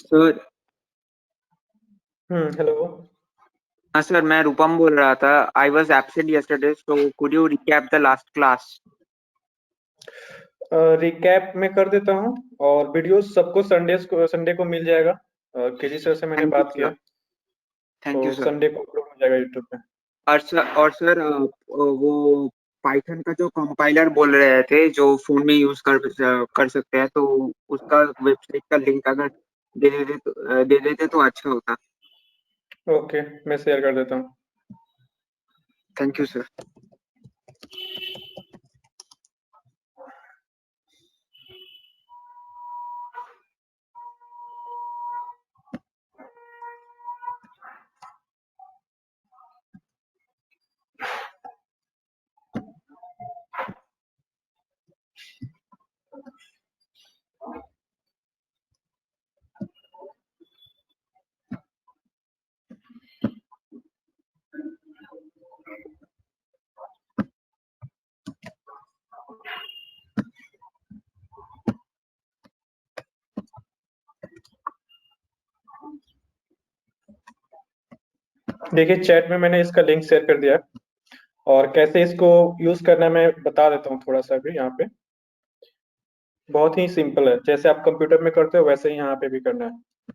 Sir. Hello. हाँ sir, मैं रूपम बोल रहा था। I was absent yesterday, so could you recap the last class? Recap में कर देता हूँ। और वीडियोस सबको संडे को मिल जाएगा। केजी सर से मैंने थैंक यू बात किया, सर। थैंक यू तो सर। संडे को अपलोड हो जाएगा यूट्यूब पे। और सर, वो पाइथन का जो कंपाइलर बोल रहे थे जो फोन में यूज कर सकते हैं, तो उसका वेबसाइट का लिंक अगर दे देते तो अच्छा होता। ओके, मैं शेयर कर देता हूँ। Thank you sir. देखिए, चैट में मैंने इसका लिंक शेयर कर दिया है। और कैसे इसको यूज करना है मैं बता देता हूँ थोड़ा सा भी यहाँ पे। बहुत ही सिंपल है, जैसे आप कंप्यूटर में करते हो वैसे ही यहाँ पे भी करना है।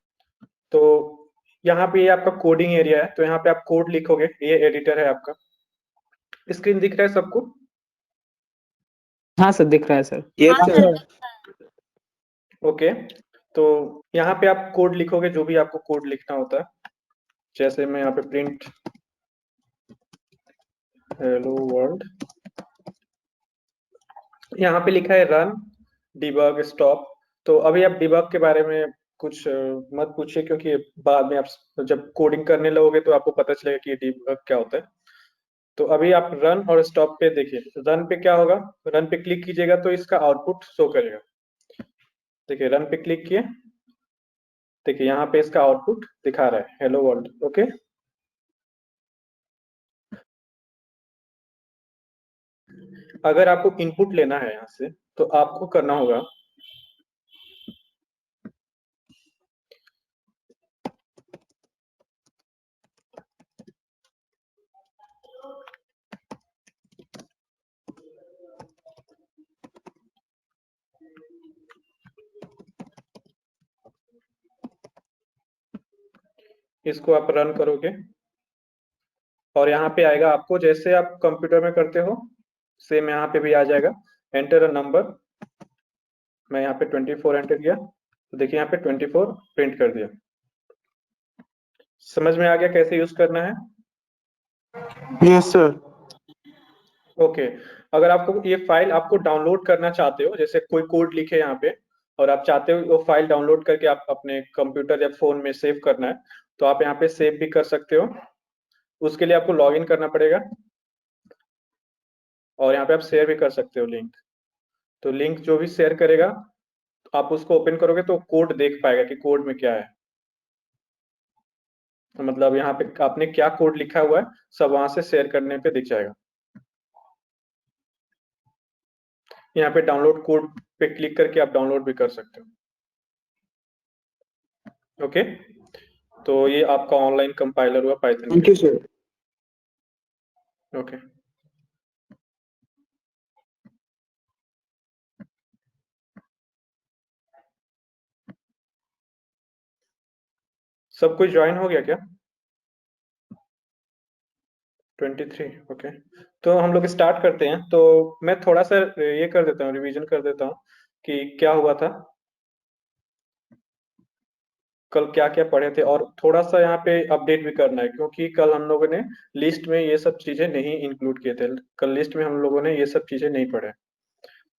तो यहाँ पे ये आपका कोडिंग एरिया है, तो यहाँ पे आप कोड लिखोगे। ये एडिटर है आपका। स्क्रीन दिख रहा है सबको? हाँ सर, दिख रहा है सर। Yes sir. ओके। तो यहाँ पे आप कोड लिखोगे, जो भी आपको कोड लिखना होता है। जैसे मैं यहाँ पे प्रिंट हेलो वर्ल्ड, यहाँ पे लिखा है रन डिबग स्टॉप। तो अभी आप डिबग के बारे में कुछ मत पूछिए, क्योंकि बाद में आप जब कोडिंग करने लगोगे तो आपको पता चलेगा कि डिबग क्या होता है। तो अभी आप रन और स्टॉप पे देखिए। रन पे क्या होगा? रन पे क्लिक कीजिएगा तो इसका आउटपुट शो करेगा। देखिए, रन पे क्लिक किए, देखिए यहाँ पे इसका आउटपुट दिखा रहा है हेलो वर्ल्ड। ओके। अगर आपको इनपुट लेना है यहाँ से, तो आपको करना होगा, इसको आप रन करोगे और यहाँ पे आएगा आपको, जैसे आप कंप्यूटर में करते हो सेम यहाँ पे भी आ जाएगा। Enter a number. मैं यहाँ पे 24 एंटर किया, तो देखिए यहाँ पे 24 प्रिंट कर दिया। समझ में आ गया कैसे यूज करना है? Yes sir. ओके। अगर आपको ये फाइल आपको डाउनलोड करना चाहते हो, जैसे कोई कोड लिखे यहाँ पे और आप चाहते हो वो फाइल डाउनलोड करके आप अपने कंप्यूटर या फोन में सेव करना है, तो आप यहाँ पे सेव भी कर सकते हो। उसके लिए आपको लॉग इन करना पड़ेगा और यहाँ पे आप शेयर भी कर सकते हो लिंक। तो लिंक जो भी शेयर करेगा, आप उसको ओपन करोगे तो कोड देख पाएगा कि कोड में क्या है। तो मतलब यहाँ पे आपने क्या कोड लिखा हुआ है, सब वहां से शेयर करने पे दिख जाएगा। यहाँ पे डाउनलोड कोड पे क्लिक करके आप डाउनलोड भी कर सकते हो। ओके। तो ये आपका ऑनलाइन कंपाइलर हुआ पाइथन के थैंक यू लिए। सर। ओके। सब कुछ ज्वाइन हो गया क्या? 23। ओके। तो हम लोग स्टार्ट करते हैं। तो मैं थोड़ा सा ये कर देता हूँ, रिवीजन कर देता हूँ कि क्या हुआ था कल, क्या क्या पढ़े थे। और थोड़ा सा यहाँ पे अपडेट भी करना है, क्योंकि कल हम लोगों ने लिस्ट में ये सब चीजें नहीं इंक्लूड किए थे। कल लिस्ट में हम लोगों ने ये सब चीजें नहीं पढ़े,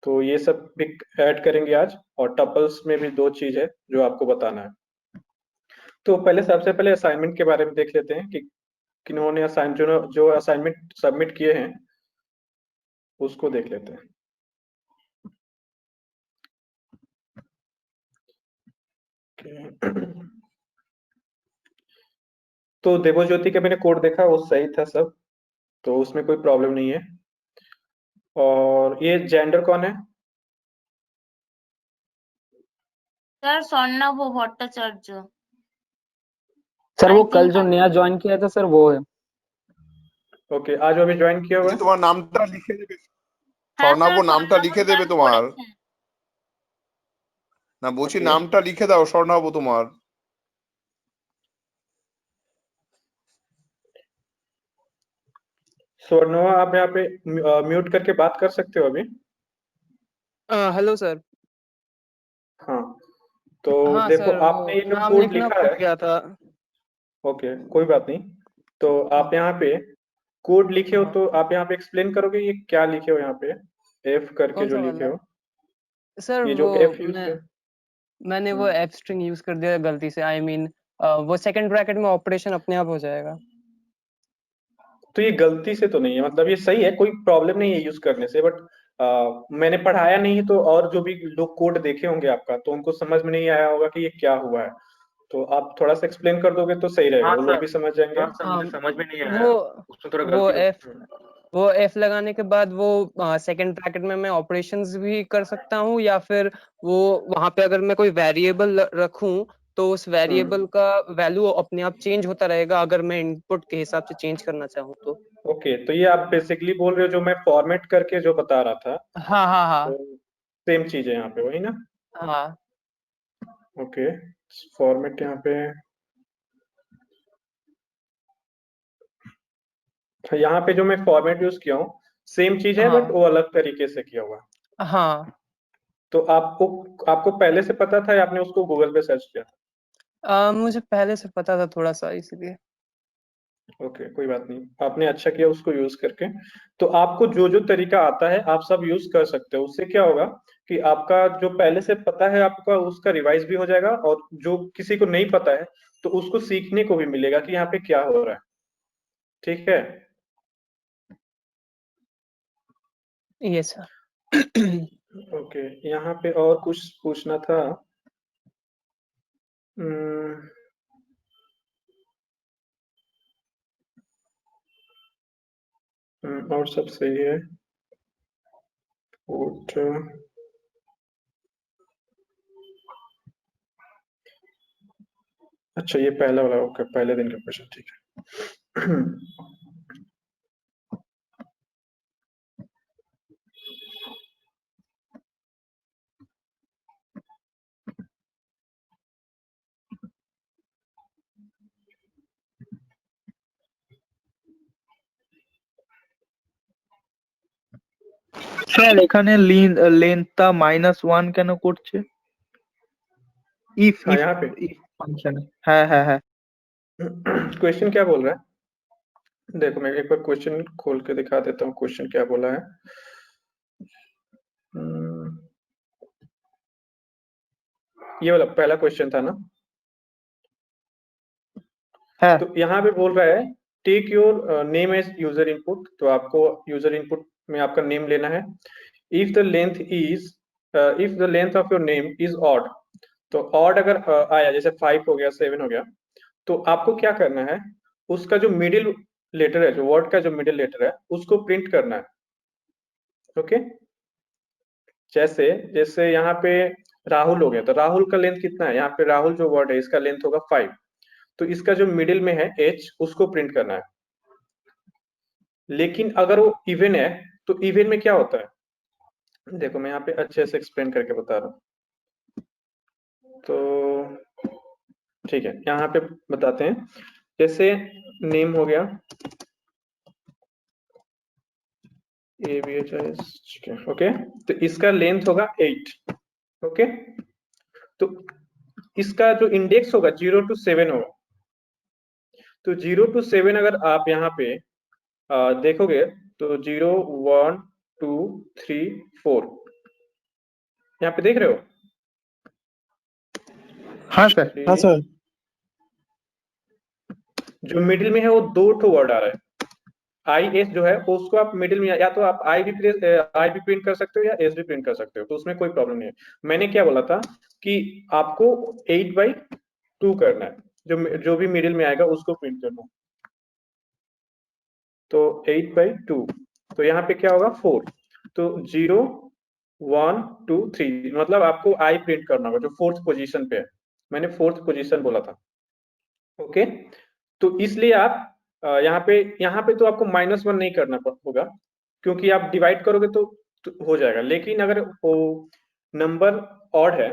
तो ये सब भी ऐड करेंगे आज। और टपल्स में भी दो चीज है जो आपको बताना है। तो पहले, सबसे पहले असाइनमेंट के बारे में देख लेते हैं कि किन्होंने असाइन जो जो असाइनमेंट सबमिट किए हैं उसको देख लेते हैं। तो देवज्योति का मैंने कोड देखा, वो सही था सब, तो उसमें कोई प्रॉब्लम नहीं है। और ये जेंडर कौन है? सर स्वर्णव भट्टाचार्य। सर वो I कल think जो नया ज्वाइन किया था सर वो है। ওকে, আজ আমি জয়েন কিয়া हुआ है। তোমার নামটা লিখে দেবে, हाँ স্বর্ণাভ सर নামটা লিখে দেবে তোমার। না বলছি Okay. নামটা লিখে দাও স্বর্ণাভ তোমার। स्वर्णवा आप यहाँ पे म्यूट करके बात कर सकते हो अभी। Hello sir. हाँ, तो हाँ देखो सर, आपने ये जो नाम कोड लिखना लिखा भूल है, गया था। ओके कोई बात नहीं। तो आप यहाँ पे कोड लिखे हो, तो आप यहाँ पे एक्सप्लेन करोगे ये क्या लिखे हो यहाँ पे, एफ करके कौन जो सा लिखे वाला? हो। सर ये वो जो एफ यूज मैंने वो एफ स्ट्रिंग यूज कर दिया गलती से। आई मीन वो सेकंड ब्रैकेट में ऑपरेशन अपने आप हो जाएगा। तो ये गलती से तो नहीं है, मतलब ये सही है, कोई प्रॉब्लम नहीं है यूज करने से, बट मैंने पढ़ाया नहीं, तो और जो भी लोग कोड देखे होंगे आपका, तो उनको समझ में नहीं आया होगा कि ये क्या हुआ है। तो आप थोड़ा सा एक्सप्लेन कर दोगे तो सही रहेगा, वो लोग भी समझ जाएंगे। सर मुझे समझ में नहीं आया, वो उसमें थोड़ा वो गलती एफ वो एफ लगाने के बाद वो सेकंड ब्रैकेट में मैं ऑपरेशंस भी कर सकता हूँ, या फिर वो वहां पे अगर मैं कोई वेरिएबल रखूं तो उस वेरिएबल का वैल्यू अपने आप चेंज होता रहेगा अगर मैं इनपुट के हिसाब से चेंज करना चाहूँ तो। ओके, तो ये आप बेसिकली बोल रहे हो जो मैं फॉर्मेट करके जो बता रहा था, हाँ हाँ हाँ तो सेम चीज है यहाँ पे, वही ना। हाँ। ओके, फॉर्मेट यहाँ पे, यहाँ पे जो मैं फॉर्मेट यूज किया हूँ सेम चीज है, हाँ बट वो अलग तरीके से किया हुआ है। हाँ। तो आपको पहले से पता था या आपने उसको गूगल पे सर्च किया था? मुझे पहले से पता था थोड़ा सा, इसलिए। ओके कोई बात नहीं, आपने अच्छा किया उसको यूज करके। तो आपको जो जो तरीका आता है आप सब यूज कर सकते हो, उससे क्या होगा कि आपका जो पहले से पता है आपका उसका रिवाइज भी हो जाएगा, और जो किसी को नहीं पता है तो उसको सीखने को भी मिलेगा कि यहाँ पे क्या हो रहा है। ठीक है। Yes sir. ओके, यहाँ पे और कुछ पूछना था। और सब सही है। कोट अच्छा, ये पहला वाला, ओके पहले दिन का क्वेश्चन, ठीक है। স্যার এখানে লেন্থটা -1 কেন করছে? ইফ हाँ ইফ यहाँ पे ইফ ফাংশনে। হ্যাঁ হ্যাঁ হ্যাঁ। क्वेश्चन क्या बोल रहा है, देखो मैं एक बार क्वेश्चन खोल के दिखा देता हूँ, क्वेश्चन क्या बोला है। ये वाला पहला क्वेश्चन था ना। হ্যাঁ तो यहाँ पे बोल रहा है take your name as user input, तो आपको यूजर इनपुट में आपका नेम लेना है। If the length of your name is odd, तो ऑड अगर आया, जैसे 5 हो गया, 7 हो गया, तो आपको क्या करना है, उसका जो मिडिल लेटर है, जो वर्ड का जो मिडिल लेटर है उसको प्रिंट करना है। ओके, जैसे जैसे यहाँ पे राहुल हो गया, तो राहुल का लेंथ कितना है, यहाँ पे राहुल जो वर्ड है इसका लेंथ होगा 5, तो इसका जो मिडिल में है एच उसको प्रिंट करना है। लेकिन अगर वो इवन है तो इवन में क्या होता है, देखो मैं यहाँ पे अच्छे से एक्सप्लेन करके बता रहा हूँ। तो ठीक है, यहाँ पे बताते हैं। जैसे नेम हो गया ABHIS, ओके, तो इसका लेंथ होगा 8। ओके, तो इसका जो इंडेक्स होगा 0 to 7 होगा। तो 0 to 7 अगर आप यहाँ पे देखोगे तो 0 1 2 3 4 यहाँ पे देख रहे हो। हाँ सर। हाँ सर। जो मिडिल में है वो 2 ठो वर्ड आ रहा है। आई एस जो है उसको आप मिडिल में, या तो आप आई भी प्रिंट कर सकते हो या एस भी प्रिंट कर सकते हो, तो उसमें कोई प्रॉब्लम नहीं है। मैंने क्या बोला था कि आपको 8/2 करना है, जो भी मिडिल में आएगा उसको प्रिंट करना है। तो 8/2, तो यहाँ पे क्या होगा 4, तो 0 1 2 3, मतलब आपको आई प्रिंट करना होगा जो 4th पोजीशन पे है। मैंने 4th पोजीशन बोला था। ओके, तो इसलिए आप यहाँ पे तो आपको -1 नहीं करना होगा, क्योंकि आप डिवाइड करोगे तो हो जाएगा। लेकिन अगर वो नंबर ऑड है,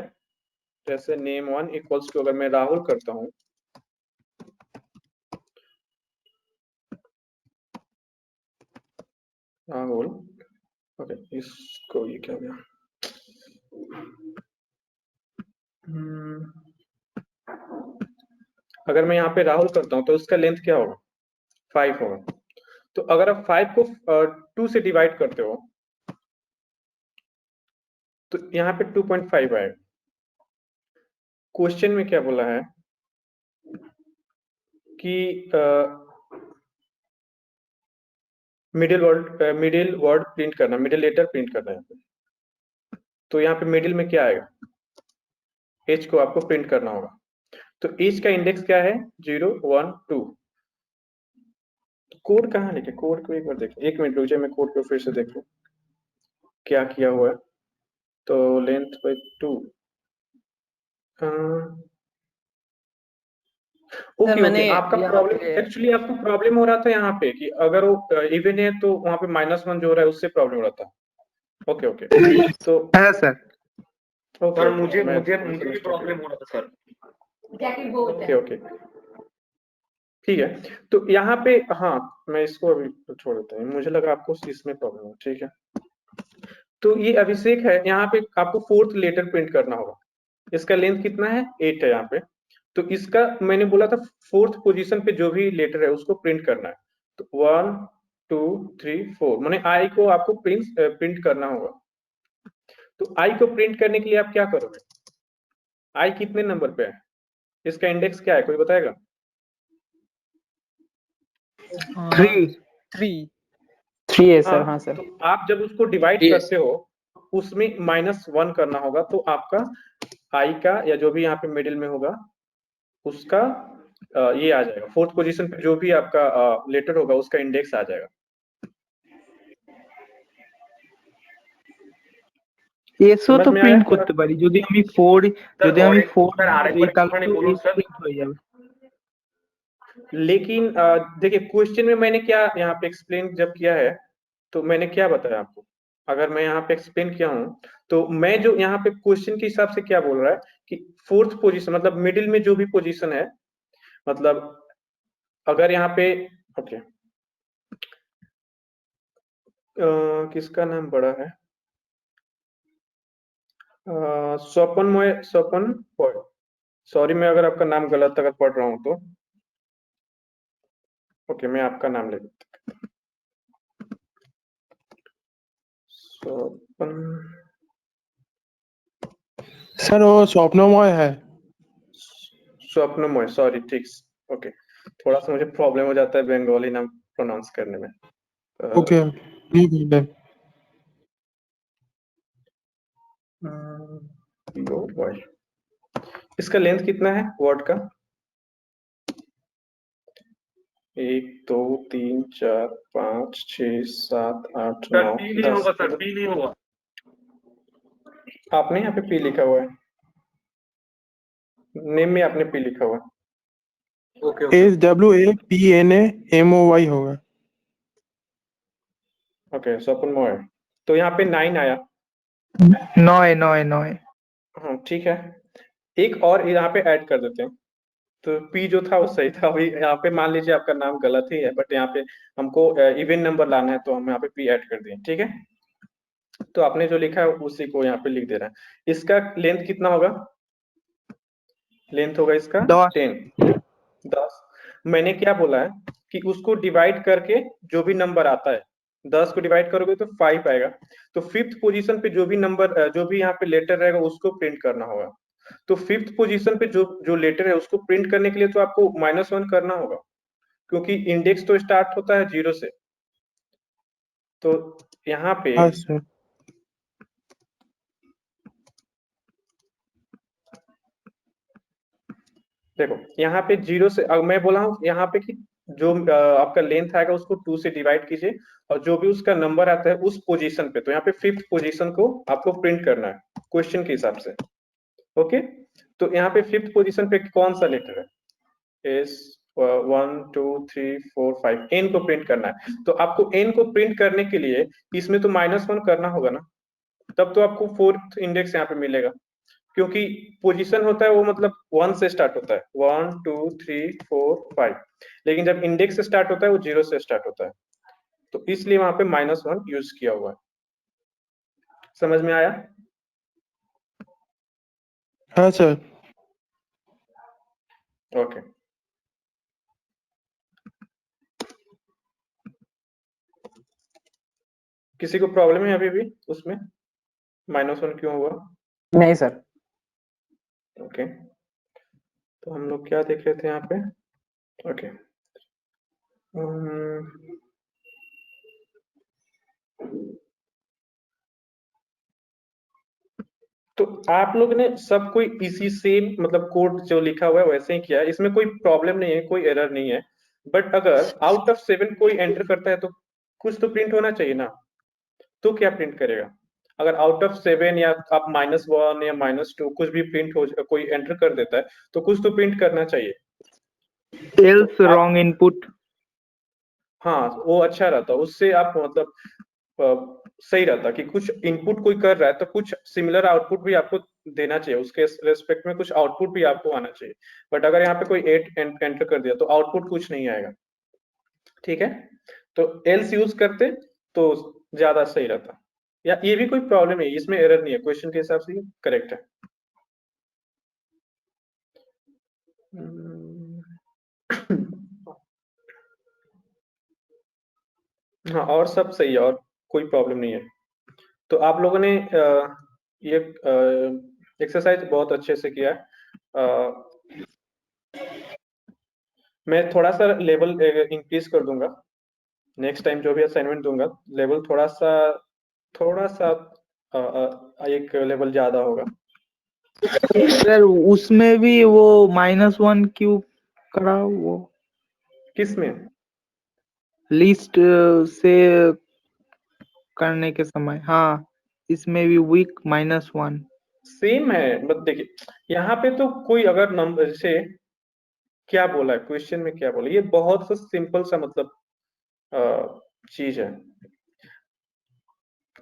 जैसे नेम 1 इक्वल्स टू, अगर मैं राहुल करता हूँ, राहुल, ओके, इसको ये क्या हो गया, अगर मैं यहाँ पे राहुल करता हूँ तो उसका लेंथ क्या होगा, 5 होगा। तो अगर आप 5 को 2 से डिवाइड करते हो तो यहाँ पे 2.5 आएगा। क्वेश्चन में क्या बोला है कि मिडिल वर्ड प्रिंट करना, मिडिल लेटर प्रिंट करना है। तो यहाँ पे मिडिल में क्या आएगा, एच को आपको प्रिंट करना होगा। तो एच का इंडेक्स क्या है, 0 1 2। कोड कहाँ लिखे, कोड को एक बार देखें, 1 मिनट रुकिए, मैं कोड को फिर से देख लूं क्या किया हुआ है। तो लेंथ बाय 2, ओके मैंने ओके, आपका यहाँ प्रॉब्लम पे एक्चुअली, आपको प्रॉब्लम हो रहा था यहाँ पे कि अगर वो इवन है तो वहाँ पे -1 जो हो रहा है उससे प्रॉब्लम हो रहा था। ओके ओके, तो है सर। ओके सर ओके, मुझे मैं मुझे मुझे भी समझ गया। प्रॉब्लम हो रहा था सर। ओके ओके, ठीक है। तो यहाँ पे, हाँ, मैं इसको अभी छोड़ देता हूँ, मुझे लगा आपको इसमें प्रॉब्लम हो, ठीक है। तो ये अभिषेक है, यहाँ पे आपको 4th लेटर प्रिंट करना होगा। इसका लेंथ कितना है, 8 है यहाँ पे। तो इसका मैंने बोला था 4th पोजीशन पे जो भी लेटर है उसको प्रिंट करना है। तो 1 2 3 4, माने आई को आपको प्रिंट करना होगा। तो आई को प्रिंट करने के लिए आप क्या करोगे, आई कितने नंबर पे है, इसका इंडेक्स क्या है, कोई बताएगा? 3 3 है सर। हाँ, हाँ सर। तो आप जब उसको डिवाइड Yes. करते हो उसमें -1 करना होगा, तो आपका आई का या जो भी यहाँ पे मिडिल में होगा उसका ये आ जाएगा, 4th पोजीशन पे जो भी आपका लेटर होगा उसका इंडेक्स आ जाएगा। এসও তো समझ में आया? প্রিন্ট করতে পারি যদি আমি 4 যদি আমি 4 স্যার আরেকবার তাহলে একটুখানি তো বলুন এস স্যার। প্রিন্ট হয়ে যাবে। लेकिन देखिए, क्वेश्चन में मैंने क्या यहाँ पे एक्सप्लेन जब किया है तो मैंने क्या बताया आपको, अगर मैं यहाँ पे एक्सप्लेन किया हूँ तो मैं जो यहाँ पे क्वेश्चन के हिसाब से क्या बोल रहा है कि 4th पोजीशन मतलब मिडिल में जो भी पोजीशन है, मतलब अगर यहाँ पे, ओके, किसका नाम बड़ा है, स्वपन पॉय, सॉरी मैं अगर आपका नाम गलत अगर पढ़ रहा हूँ तो, ओके, मैं आपका नाम ले लेता हूँ, स्वपन, सर वो स्वप्नमय है। स्वप्नमय, सॉरी, ठीक, ओके। थोड़ा सा मुझे प्रॉब्लम हो जाता है बंगाली नाम प्रोनाउंस करने में। ओके, नहीं प्रॉब्लम। इसका लेंथ कितना है वर्ड का, 1 2 3 4 5 6 7 8 सर 9 पी नहीं 10। होगा सर, पी नहीं होगा। आपने यहाँ पे पी लिखा हुआ है, नेम में आपने पी लिखा हुआ है। ओके ओके SWAPNAMOY होगा। ओके, स्वप्नमय, तो यहाँ पे 9 आया। 9 हाँ ठीक है, एक और यहाँ पे ऐड कर देते हैं। तो पी जो था वो सही था, अभी यहाँ पे मान लीजिए आपका नाम गलत ही है, बट यहाँ पे हमको इवन नंबर लाना है तो हम यहाँ पे पी ऐड कर दिए, ठीक है। तो आपने जो लिखा है उसी को यहाँ पे लिख दे रहा है। इसका लेंथ कितना होगा, लेंथ होगा इसका 10। मैंने क्या बोला है कि उसको डिवाइड करके जो भी नंबर आता है, 10 को डिवाइड करोगे तो 5 आएगा। तो 5th पोजीशन पे जो भी नंबर जो भी यहाँ पे लेटर रहेगा उसको प्रिंट करना होगा। तो 5th पोजीशन पे जो लेटर है उसको प्रिंट करने के लिए तो आपको -1 करना होगा, क्योंकि इंडेक्स तो स्टार्ट होता है 0 से। तो यहाँ पे हाँ सर। देखो, यहाँ पे 0 से, अब मैं बोला हूँ यहाँ पे कि जो आपका लेंथ आएगा उसको 2 से डिवाइड कीजिए और जो भी उसका नंबर आता है उस पोजीशन पे, तो यहाँ पे 5th पोजीशन को आपको प्रिंट करना है क्वेश्चन के हिसाब से। ओके, तो यहाँ पे 5th पोजीशन पे कौन सा लेटर है? एस 1 2 3 4 5 एन को प्रिंट करना है। तो आपको एन को प्रिंट करने के लिए इसमें तो -1 करना होगा ना, तब तो आपको 4th इंडेक्स यहाँ पे मिलेगा, क्योंकि पोजीशन होता है वो मतलब 1 से स्टार्ट होता है, 1 2 3 4 5, लेकिन जब इंडेक्स से स्टार्ट होता है वो 0 से स्टार्ट होता है, तो इसलिए वहां पे -1 यूज किया हुआ है। समझ में आया? हाँ सर। ओके, किसी को प्रॉब्लम है अभी भी उसमें -1 क्यों हुआ? नहीं सर। ओके, तो हम लोग क्या देख रहे थे यहाँ पे? ओके, तो आप लोग ने सब कोई इसी सेम मतलब कोड जो लिखा हुआ है वैसे ही किया है, इसमें कोई प्रॉब्लम नहीं है, कोई एरर नहीं है। बट अगर आउट ऑफ 7 कोई एंटर करता है तो कुछ तो प्रिंट होना चाहिए ना, तो क्या प्रिंट करेगा? अगर आउट ऑफ 7 या आप -1 या -2 कुछ भी प्रिंट हो, कोई एंटर कर देता है तो कुछ तो प्रिंट करना चाहिए। else wrong input। हाँ, वो अच्छा रहता, उससे आप मतलब सही रहता कि कुछ इनपुट कोई कर रहा है तो कुछ सिमिलर आउटपुट भी आपको देना चाहिए, उसके रेस्पेक्ट में कुछ आउटपुट भी आपको आना चाहिए। बट अगर यहाँ पे कोई 8 एंटर कर दिया तो आउटपुट कुछ नहीं आएगा। ठीक है, तो एल्स यूज करते तो ज्यादा सही रहता, या ये भी कोई प्रॉब्लम नहीं, इसमें एरर नहीं है, क्वेश्चन के हिसाब से करेक्ट है। हाँ, और सब सही है और कोई प्रॉब्लम नहीं है। तो आप लोगों ने ये एक्सरसाइज बहुत अच्छे से किया है। मैं थोड़ा सा लेवल इंक्रीज कर दूंगा, नेक्स्ट टाइम जो भी असाइनमेंट दूंगा लेवल थोड़ा सा एक लेवल ज्यादा होगा। सर उसमें भी वो -1 क्यों करा वो किसमें? लिस्ट से करने के समय? हाँ, इसमें भी वीक -1। सेम है, मतलब देखिए यहाँ पे तो कोई अगर नंबर से क्या बोला है, क्वेश्चन में क्या बोला, ये बहुत सा सिंपल सा मतलब चीज है।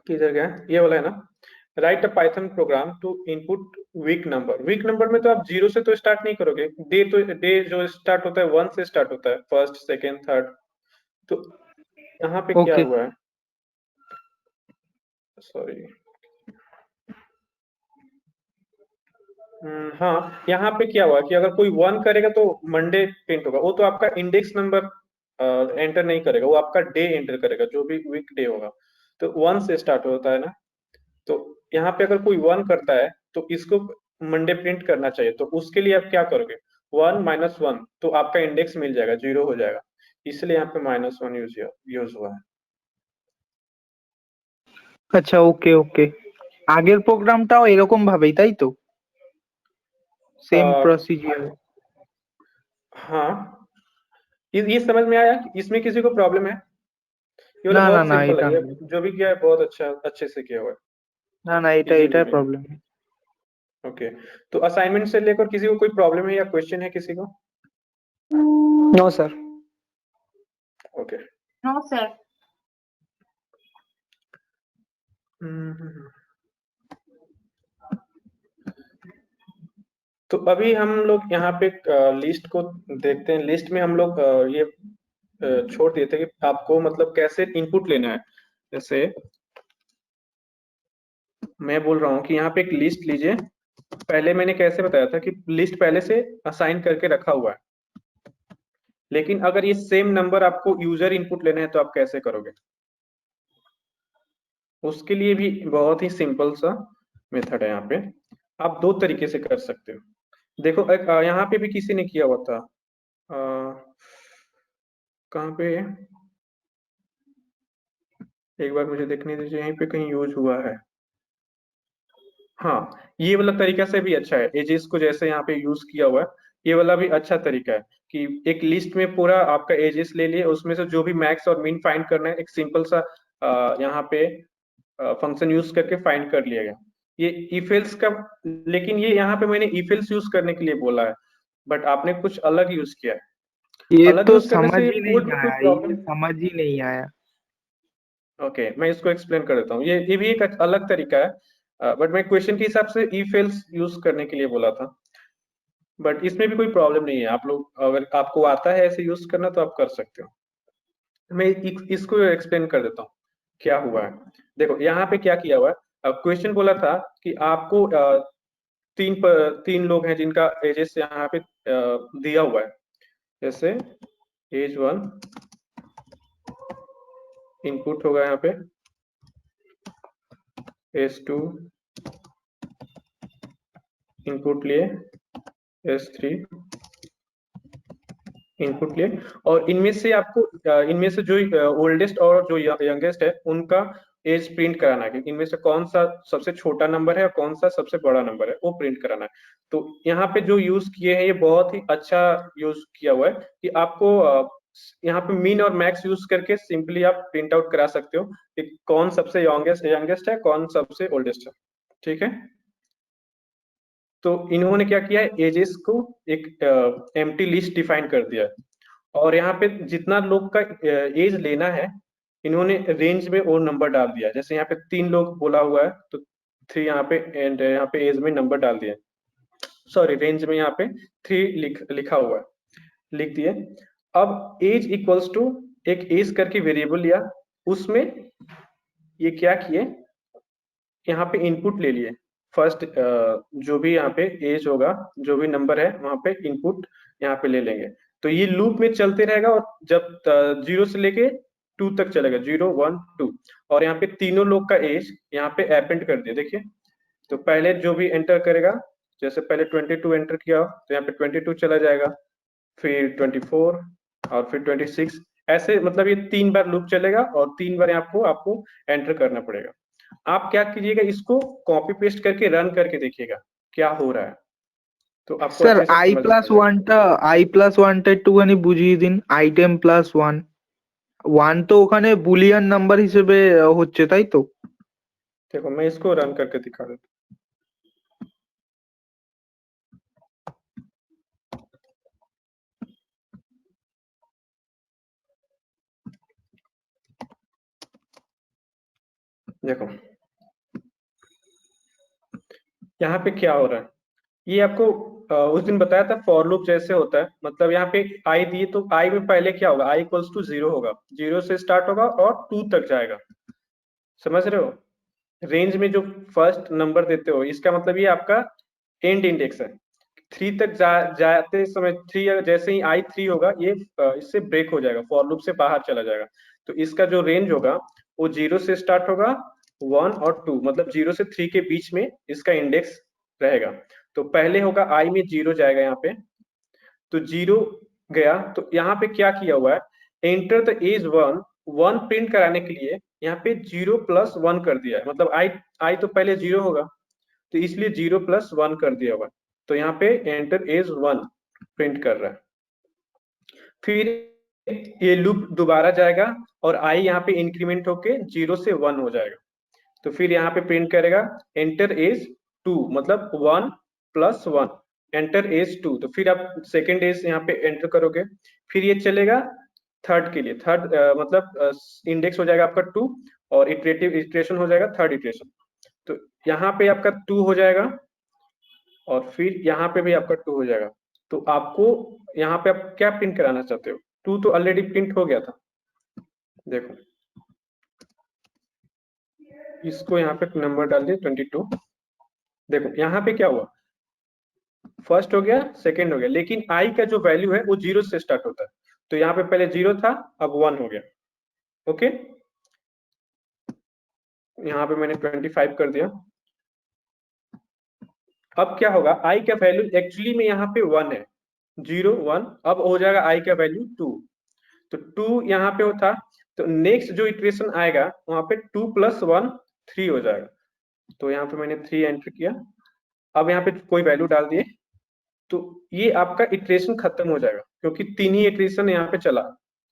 किधर गया ये वाला है ना, write a Python program to input week number. Week number में तो आप 0 से तो स्टार्ट नहीं करोगे, डे जो स्टार्ट होता है 1 से स्टार्ट होता है, फर्स्ट सेकेंड थर्ड। तो यहाँ पे क्या ओके। हुआ है, सॉरी, हाँ यहाँ पे क्या हुआ कि अगर कोई 1 करेगा तो मंडे प्रिंट होगा, वो तो आपका इंडेक्स नंबर एंटर नहीं करेगा, वो आपका डे एंटर करेगा, जो भी वीक डे होगा। तो 1 से स्टार्ट होता है ना, तो यहाँ पे अगर कोई 1 करता है तो इसको मंडे प्रिंट करना चाहिए, तो उसके लिए आप क्या करोगे, 1 -1, तो आपका इंडेक्स मिल जाएगा, 0 हो जाएगा, इसलिए यहाँ पे -1 यूज हुआ है। আচ্ছা, ওকে ওকে। আগের প্রোগ্রামটাও এরকম ভাবেই তাই তো? Same procedure? हाँ, ये समझ में आया? इसमें किसी को प्रॉब्लम है? ये वाला না না बहुत না सिंपल এটা है, ये जो भी किया है बहुत अच्छे से किया हुआ है। না না এটা Easy এটাই way में। প্রবলেম। ओके, तो असाइनमेंट से लेकर किसी को कोई प्रॉब्लम है या क्वेश्चन है किसी को? No sir. Okay, no sir. तो अभी हम लोग यहाँ पे लिस्ट को देखते हैं। लिस्ट में हम लोग ये छोड़ दिए थे कि आपको मतलब कैसे इनपुट लेना है। जैसे मैं बोल रहा हूँ कि यहाँ पे एक लिस्ट लीजिए, पहले मैंने कैसे बताया था कि लिस्ट पहले से असाइन करके रखा हुआ है, लेकिन अगर ये सेम नंबर आपको यूजर इनपुट लेना है तो आप कैसे करोगे? उसके लिए भी बहुत ही सिंपल सा मेथड है, यहाँ पे आप 2 तरीके से कर सकते हो। देखो एक यहाँ पे भी किसी ने किया हुआ था, कहाँ पे, एक बार मुझे देखने दीजिए, यहीं पे कहीं यूज हुआ है। हाँ, ये वाला तरीका से भी अच्छा है, एजेस को जैसे यहाँ पे यूज किया हुआ है, ये वाला भी अच्छा तरीका है कि एक लिस्ट में पूरा आपका एजेस ले लिए, उसमें से जो भी मैक्स और मिन फाइंड करना है एक सिंपल सा यहाँ पे फंक्शन यूज करके फाइंड कर लिया गया। ये इफ एल्स का, लेकिन ये यहाँ पे मैंने इफ एल्स यूज करने के लिए बोला है, बट आपने कुछ अलग यूज किया है। ये अलग तो यूज करने समझ से ही कोड नहीं में कोई आया, प्रॉब्लम। ये समझ ही नहीं आया। ओके, मैं इसको एक्सप्लेन कर देता हूँ। ये भी एक अलग तरीका है, बट मैं क्वेश्चन के हिसाब से इफ एल्स यूज करने के लिए बोला था, बट इसमें भी कोई प्रॉब्लम नहीं है। आप लोग अगर आपको आता है ऐसे यूज करना तो आप कर सकते हो। मैं इसको एक्सप्लेन कर देता हूँ क्या हुआ है। देखो यहाँ पे क्या किया हुआ है, क्वेश्चन बोला था कि आपको तीन लोग हैं जिनका एजेस यहाँ पे दिया हुआ है। जैसे एज 1 इनपुट होगा यहाँ पे, एज 2 इनपुट लिए, एज 3 इनपुट लिए, और इनमें से आपको इनमें से जो ओल्डेस्ट और जो यंगेस्ट है उनका एज प्रिंट कराना है कि इनमें से कौन सा सबसे छोटा नंबर है और कौन सा सबसे बड़ा नंबर है, वो प्रिंट कराना है। तो यहाँ पे जो यूज किए हैं ये बहुत ही अच्छा यूज किया हुआ है कि आपको यहाँ पे मिन और मैक्स यूज करके सिंपली आप प्रिंट आउट करा सकते हो कि कौन सबसे यंगेस्ट है, कौन सबसे ओल्डेस्ट है। ठीक है, तो इन्होंने क्या किया है, एजेस को एक एम्प्टी लिस्ट डिफाइन कर दिया है, और यहाँ पे जितना लोग का एज लेना है इन्होंने रेंज में और नंबर डाल दिया है। जैसे यहाँ पे 3 लोग बोला हुआ है तो 3 यहाँ पे, एंड यहाँ पे एज में नंबर डाल दिया, सॉरी रेंज में यहाँ पे 3 लिखा हुआ है, लिख दिए। अब एज इक्वल्स टू एक एज करके वेरिएबल लिया, उसमें ये क्या किए, यहाँ पे इनपुट ले लिए। फर्स्ट जो भी यहाँ पे एज होगा, जो भी नंबर है वहां पे इनपुट यहाँ पे ले लेंगे। तो ये लूप में चलते रहेगा और जब 0 से लेके 2 तक चलेगा, 0 1 2, और यहाँ पे तीनों लोग का एज यहाँ पे अपेंड कर दिया। देखिए, तो पहले जो भी एंटर करेगा, जैसे पहले 22 एंटर किया तो यहाँ पे 22 चला जाएगा, फिर 24 और फिर 26, ऐसे मतलब ये 3 बार लूप चलेगा और 3 बार आपको एंटर करना पड़ेगा। आप क्या कीजिएगा, इसको कॉपी पेस्ट करके रन करके देखिएगा क्या हो रहा है, तो आपको স্যার अच्छे से i समझ में आ প্লাস जाएगा। ওয়ানটা একটুখানি বুঝিয়ে দিন। i10 প্লাস 1 তো ওখানে বুলিয়ান নাম্বার হিসেবে হচ্ছে, তাই তো? देखो मैं इसको रन करके दिखा देता हूँ। देखो यहाँ पे क्या हो रहा है, ये आपको उस दिन बताया था फॉर लूप जैसे होता है। मतलब यहाँ पे आई दिए तो आई में पहले क्या होगा, आई इक्वल्स टू 0 होगा, 0 से स्टार्ट होगा और 2 तक जाएगा। समझ रहे हो, रेंज में जो फर्स्ट नंबर देते हो इसका मतलब ये आपका एंड इंडेक्स है। 3 तक जाते समय 3 जैसे ही आई 3 होगा ये इससे ब्रेक हो जाएगा, फॉर लूप से बाहर चला जाएगा। तो इसका जो रेंज होगा वो 0 से स्टार्ट होगा, 1 और 2, मतलब 0 से 3 के बीच में इसका इंडेक्स रहेगा। तो पहले होगा आई में 0 जाएगा यहाँ पे, तो 0 गया, तो यहाँ पे क्या किया हुआ है, एंटर द एज 1 प्रिंट कराने के लिए यहाँ पे 0 प्लस 1 कर दिया है। मतलब आई तो पहले 0 होगा तो इसलिए 0 प्लस 1 कर दिया हुआ, तो यहाँ पे एंटर एज 1 प्रिंट कर रहा है। फिर ये लूप दोबारा जाएगा और आई यहाँ पे इंक्रीमेंट होके 0 से 1 हो जाएगा। तो फिर यहाँ पे प्रिंट करेगा एंटर एज 2, मतलब 1 प्लस 1, एंटर एज 2। तो फिर आप सेकेंड एज यहाँ पे एंटर करोगे, फिर ये चलेगा थर्ड के लिए, थर्ड मतलब इंडेक्स हो जाएगा आपका 2 और इटरेशन हो जाएगा थर्ड इटरेशन। तो यहाँ पे आपका 2 हो जाएगा और फिर यहाँ पे भी आपका 2 हो जाएगा। तो आपको यहाँ पे आप क्या प्रिंट कराना चाहते हो, 2 तो ऑलरेडी प्रिंट हो गया था। देखो इसको यहाँ पे नंबर डाल दिए 22। देखो यहाँ पे क्या हुआ, फर्स्ट हो गया, सेकंड हो गया, लेकिन आई का जो वैल्यू है वो 0 से स्टार्ट होता है। तो यहाँ पे पहले 0 था, अब 1 हो गया। ओके, यहाँ पे मैंने 25 कर दिया। अब क्या होगा, आई का वैल्यू एक्चुअली में यहाँ पे 1 है, 0 1, अब हो जाएगा आई का वैल्यू 2। तो 2 यहाँ पे था, तो नेक्स्ट जो इटरेशन आएगा वहां पे 2 प्लस 1 3 हो जाएगा। तो यहाँ पे मैंने 3 एंटर किया, अब यहाँ पे कोई वैल्यू डाल दिए, तो ये आपका इटरेशन खत्म हो जाएगा क्योंकि 3 ही इटरेशन यहाँ पे चला,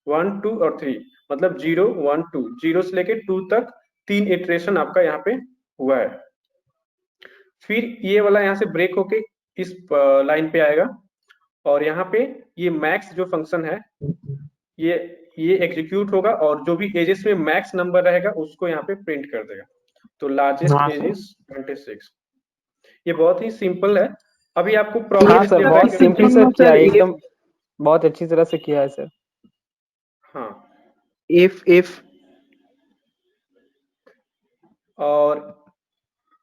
1 2 और 3, मतलब 0 1 2, 0 से लेके 2 तक 3 इटरेशन आपका यहाँ पे हुआ है। फिर ये वाला यहाँ से ब्रेक होके इस लाइन पे आएगा, और यहाँ पे ये मैक्स जो फंक्शन है ये एग्जीक्यूट होगा, और जो भी एजेस में मैक्स नंबर रहेगा उसको यहाँ पे प्रिंट कर देगा। तो लार्जेस्ट हाँ, एज इज 26। ये बहुत ही सिंपल है। अभी आपको हाँ प्रॉब्लम सर, बहुत सिंपल से किया है, एकदम बहुत अच्छी तरह से किया है सर। हाँ, if और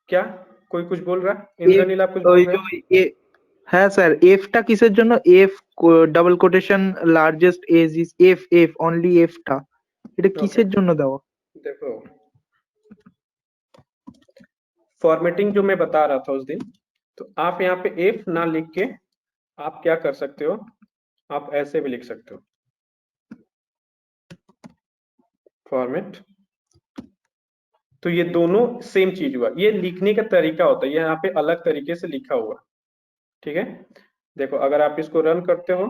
क्या कोई कुछ बोल रहा है? इंद्रनील आप कुछ बोल ওই रहे যে हैं? হ্যাঁ স্যার, এফটা কিসের জন্য? F double quotation largest age is F only এফটা, এটা কিসের জন্য দেওয়া? देखो, फॉर्मेटिंग जो मैं बता रहा था उस दिन, तो आप यहाँ पे एफ ना लिख के आप क्या कर सकते हो, आप ऐसे भी लिख सकते हो, फॉर्मेट। तो ये दोनों सेम चीज हुआ, ये लिखने का तरीका होता है, ये यहाँ पे अलग तरीके से लिखा हुआ, ठीक है। देखो अगर आप इसको रन करते हो,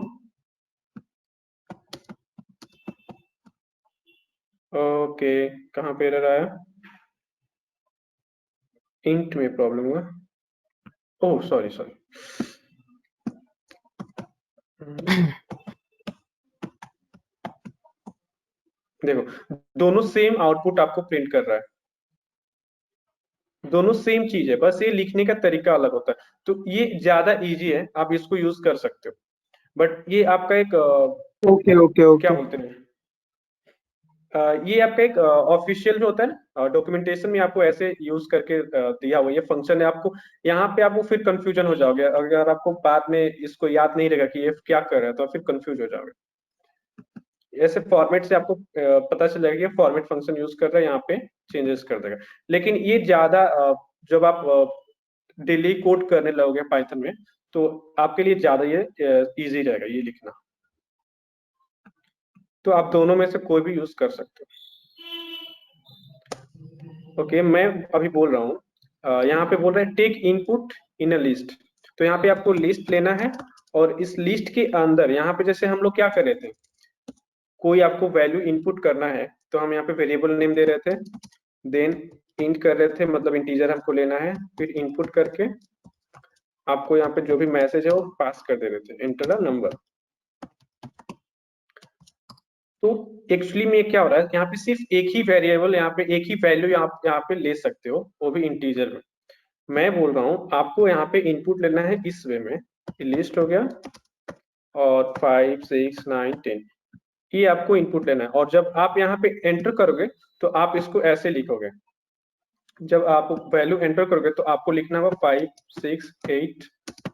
ओके, कहाँ पे एरर आया? इंट में प्रॉब्लम हुआ, ओह सॉरी सॉरी। देखो दोनों सेम आउटपुट आपको प्रिंट कर रहा है, दोनों सेम चीज है, बस ये लिखने का तरीका अलग होता है। तो ये ज्यादा इजी है, आप इसको यूज कर सकते हो, बट ये आपका एक ওকে ওকে क्या ওকে बोलते हैं, ये आपका एक ऑफिशियल जो होता है ना, डॉक्यूमेंटेशन में आपको ऐसे यूज करके दिया हुआ ये फंक्शन है। आपको यहाँ पे आपको फिर कंफ्यूजन हो जाओगे, अगर आपको बाद में इसको याद नहीं रहेगा कि ये क्या कर रहा है, तो फिर कंफ्यूज हो जाओगे। ऐसे फॉर्मेट से आपको पता चल जाएगा कि फॉर्मेट फंक्शन यूज कर रहा है, यहाँ पे चेंजेस कर देगा। लेकिन ये ज्यादा जब आप डेली कोड करने लगोगे पाइथन में, तो आपके लिए ज्यादा ये इजी रहेगा ये लिखना। तो आप दोनों में से कोई भी यूज कर सकते हो। ओके, मैं अभी बोल रहा हूँ, यहाँ पे बोल रहा है take input in a list. तो यहाँ पे आपको लिस्ट लेना है, और इस लिस्ट के अंदर यहाँ पे जैसे हम लोग क्या कर रहे थे, कोई आपको वैल्यू इनपुट करना है, तो हम यहाँ पे वेरिएबल नेम दे रहे थे, देन इंट कर रहे थे, मतलब इंटीजर हमको लेना है, फिर इनपुट करके आपको यहाँ पे जो भी मैसेज है वो पास कर दे रहे थे, एंटर अ नंबर। तो एक्चुअली में क्या हो रहा है, यहाँ पे सिर्फ एक ही वेरिएबल, यहाँ पे एक ही वैल्यू आप यहाँ पे ले सकते हो, वो भी इंटीजर में। मैं बोल रहा हूँ आपको यहाँ पे इनपुट लेना है इस वे में, लिस्ट हो गया, और 5 6 9 10 ये आपको इनपुट लेना है। और जब आप यहाँ पे एंटर करोगे तो आप इसको ऐसे लिखोगे, जब आप वैल्यू एंटर करोगे तो आपको लिखना होगा 5 6 8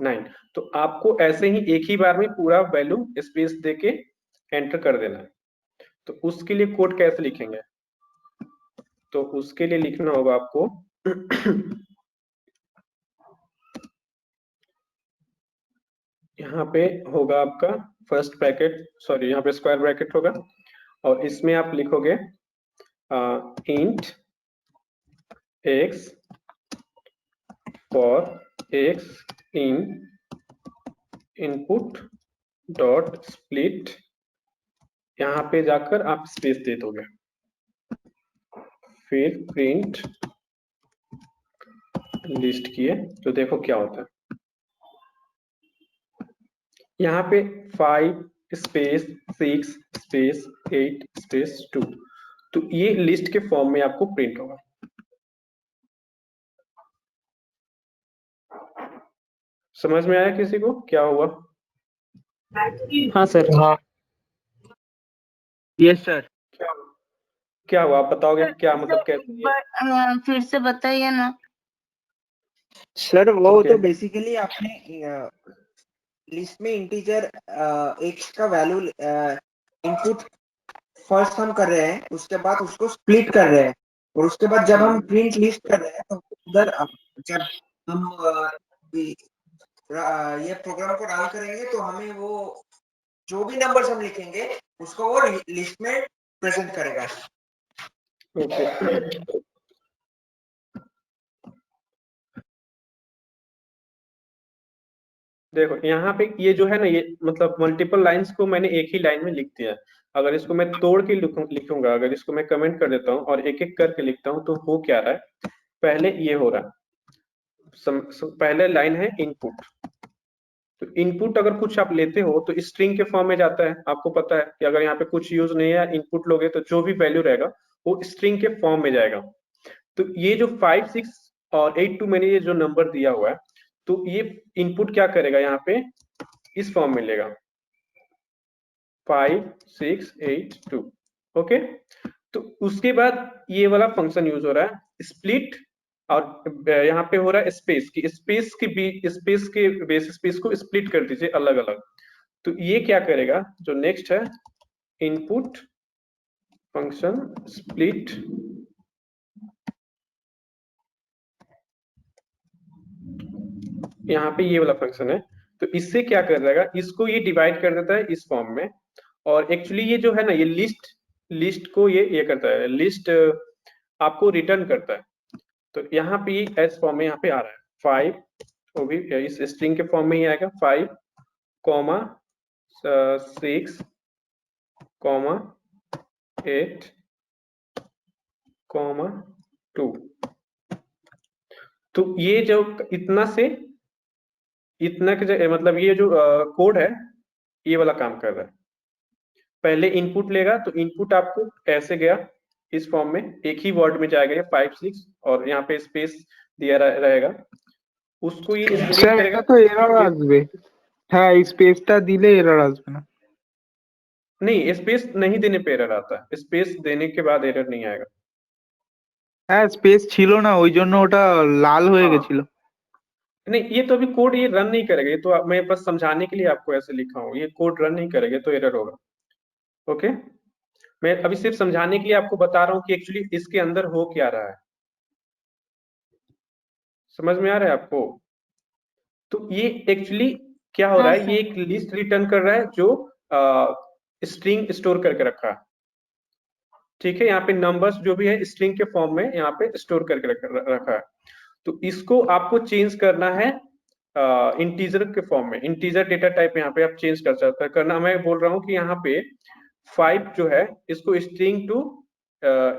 9। तो आपको ऐसे ही एक ही बार में पूरा वैल्यू स्पेस देके एंटर कर देना है। तो उसके लिए कोड कैसे लिखेंगे, तो उसके लिए लिखना होगा आपको यहाँ पे होगा आपका फर्स्ट ब्रैकेट, सॉरी यहाँ पे स्क्वायर ब्रैकेट होगा, और इसमें आप लिखोगे int x for x in input dot split, यहाँ पे जाकर आप स्पेस दे दोगे, फिर प्रिंट लिस्ट किए, तो देखो क्या होता है। यहाँ पे 5 स्पेस 6 स्पेस 8 स्पेस 2, तो ये लिस्ट के फॉर्म में आपको प्रिंट होगा। समझ में आया किसी को क्या हुआ? हाँ सर। हाँ यस सर। क्या हुआ, आप बताओगे क्या मतलब कैसे? फिर से बताइए ना। सर वो Okay. तो बेसिकली आपने लिस्ट में इंटीजर एक्स का वैल्यू इनपुट फर्स्ट हम कर रहे हैं, उसके बाद उसको स्प्लिट कर रहे हैं, और उसके बाद जब हम प्रिंट लिस्ट कर रहे हैं तो उधर जब हम ये प्रोग्राम को रन करेंगे तो हमें वो जो भी नंबर्स हम लिखेंगे उसको वो लिस्ट में प्रेजेंट करेगा। ओके, देखो यहाँ पे ये जो है ना, ये मतलब मल्टीपल लाइंस को मैंने एक ही लाइन में लिख दिया है। अगर इसको मैं तोड़ के लिखूंगा, अगर इसको मैं कमेंट कर देता हूँ और एक एक करके लिखता हूँ, तो हो क्या रहा है, पहले ये हो रहा है, पहले लाइन है इनपुट। तो इनपुट अगर कुछ आप लेते हो तो स्ट्रिंग के फॉर्म में जाता है। आपको पता है कि अगर यहाँ पे कुछ यूज नहीं है, इनपुट लोगे तो जो भी वैल्यू रहेगा वो स्ट्रिंग के फॉर्म में जाएगा। तो ये जो 5, 6 और 8, 2 मैंने ये जो नंबर दिया हुआ है, तो ये इनपुट क्या करेगा, यहाँ पे इस फॉर्म में लेगा 5, 6, 8, 2। ओके, तो उसके बाद ये वाला फंक्शन यूज हो रहा है स्प्लिट, और यहाँ पे हो रहा है स्पेस की, स्पेस के बेस स्पेस को स्प्लिट कर दीजिए अलग अलग। तो ये क्या करेगा, जो नेक्स्ट है इनपुट फंक्शन स्प्लिट, यहाँ पे ये वाला फंक्शन है। तो इससे क्या कर देगा, इसको ये डिवाइड कर देता है इस फॉर्म में। और एक्चुअली ये जो है ना, ये लिस्ट को ये करता है, लिस्ट आपको रिटर्न करता है। तो यहाँ पे एस फॉर्म में यहाँ पे आ रहा है 5, वो भी इस स्ट्रिंग के फॉर्म में ही आएगा 5, 6, 8, 2। तो ये जो इतना से इतना के मतलब ये जो कोड है, ये वाला काम कर रहा है। पहले इनपुट लेगा, तो इनपुट आपको ऐसे गया इस फॉर्म में, एक ही वर्ड में जाएगा ये 5, 6, और यहाँ पे स्पेस दिया रहेगा, उसको ये स्प्लिट স্যার करेगा। এটা তো এরর আসবে। হ্যাঁ এই স্পেসটা দিলে এরর আসবে না। नहीं, स्पेस नहीं देने पे एरर आता है, स्पेस देने के बाद एरर नहीं आएगा। হ্যাঁ স্পেস ছিল না ওই জন্য ওটা লাল হয়ে हाँ, গেছিল। नहीं ये तो अभी कोड ये रन नहीं करेगा, ये तो मैं बस समझाने के लिए आपको ऐसे लिखा हूँ, ये कोड रन नहीं करेगा तो एरर होगा। ओके, मैं अभी सिर्फ समझाने के लिए आपको बता रहा हूँ कि एक्चुअली इसके अंदर हो क्या रहा है। समझ में आ रहा है आपको? तो ये एक्चुअली क्या हो रहा हाँ है, ये एक लिस्ट रिटर्न कर रहा है जो स्ट्रिंग स्टोर करके रखा है। ठीक है, यहाँ पे नंबर्स जो भी है स्ट्रिंग के फॉर्म में यहाँ पे स्टोर करके रखा है। तो इसको आपको चेंज करना है इंटीजर के फॉर्म में, इंटीजर डेटा टाइप यहाँ पे आप चेंज कर सकते हैं। करना मैं बोल रहा हूँ कि यहाँ पे 5 जो है इसको स्ट्रिंग टू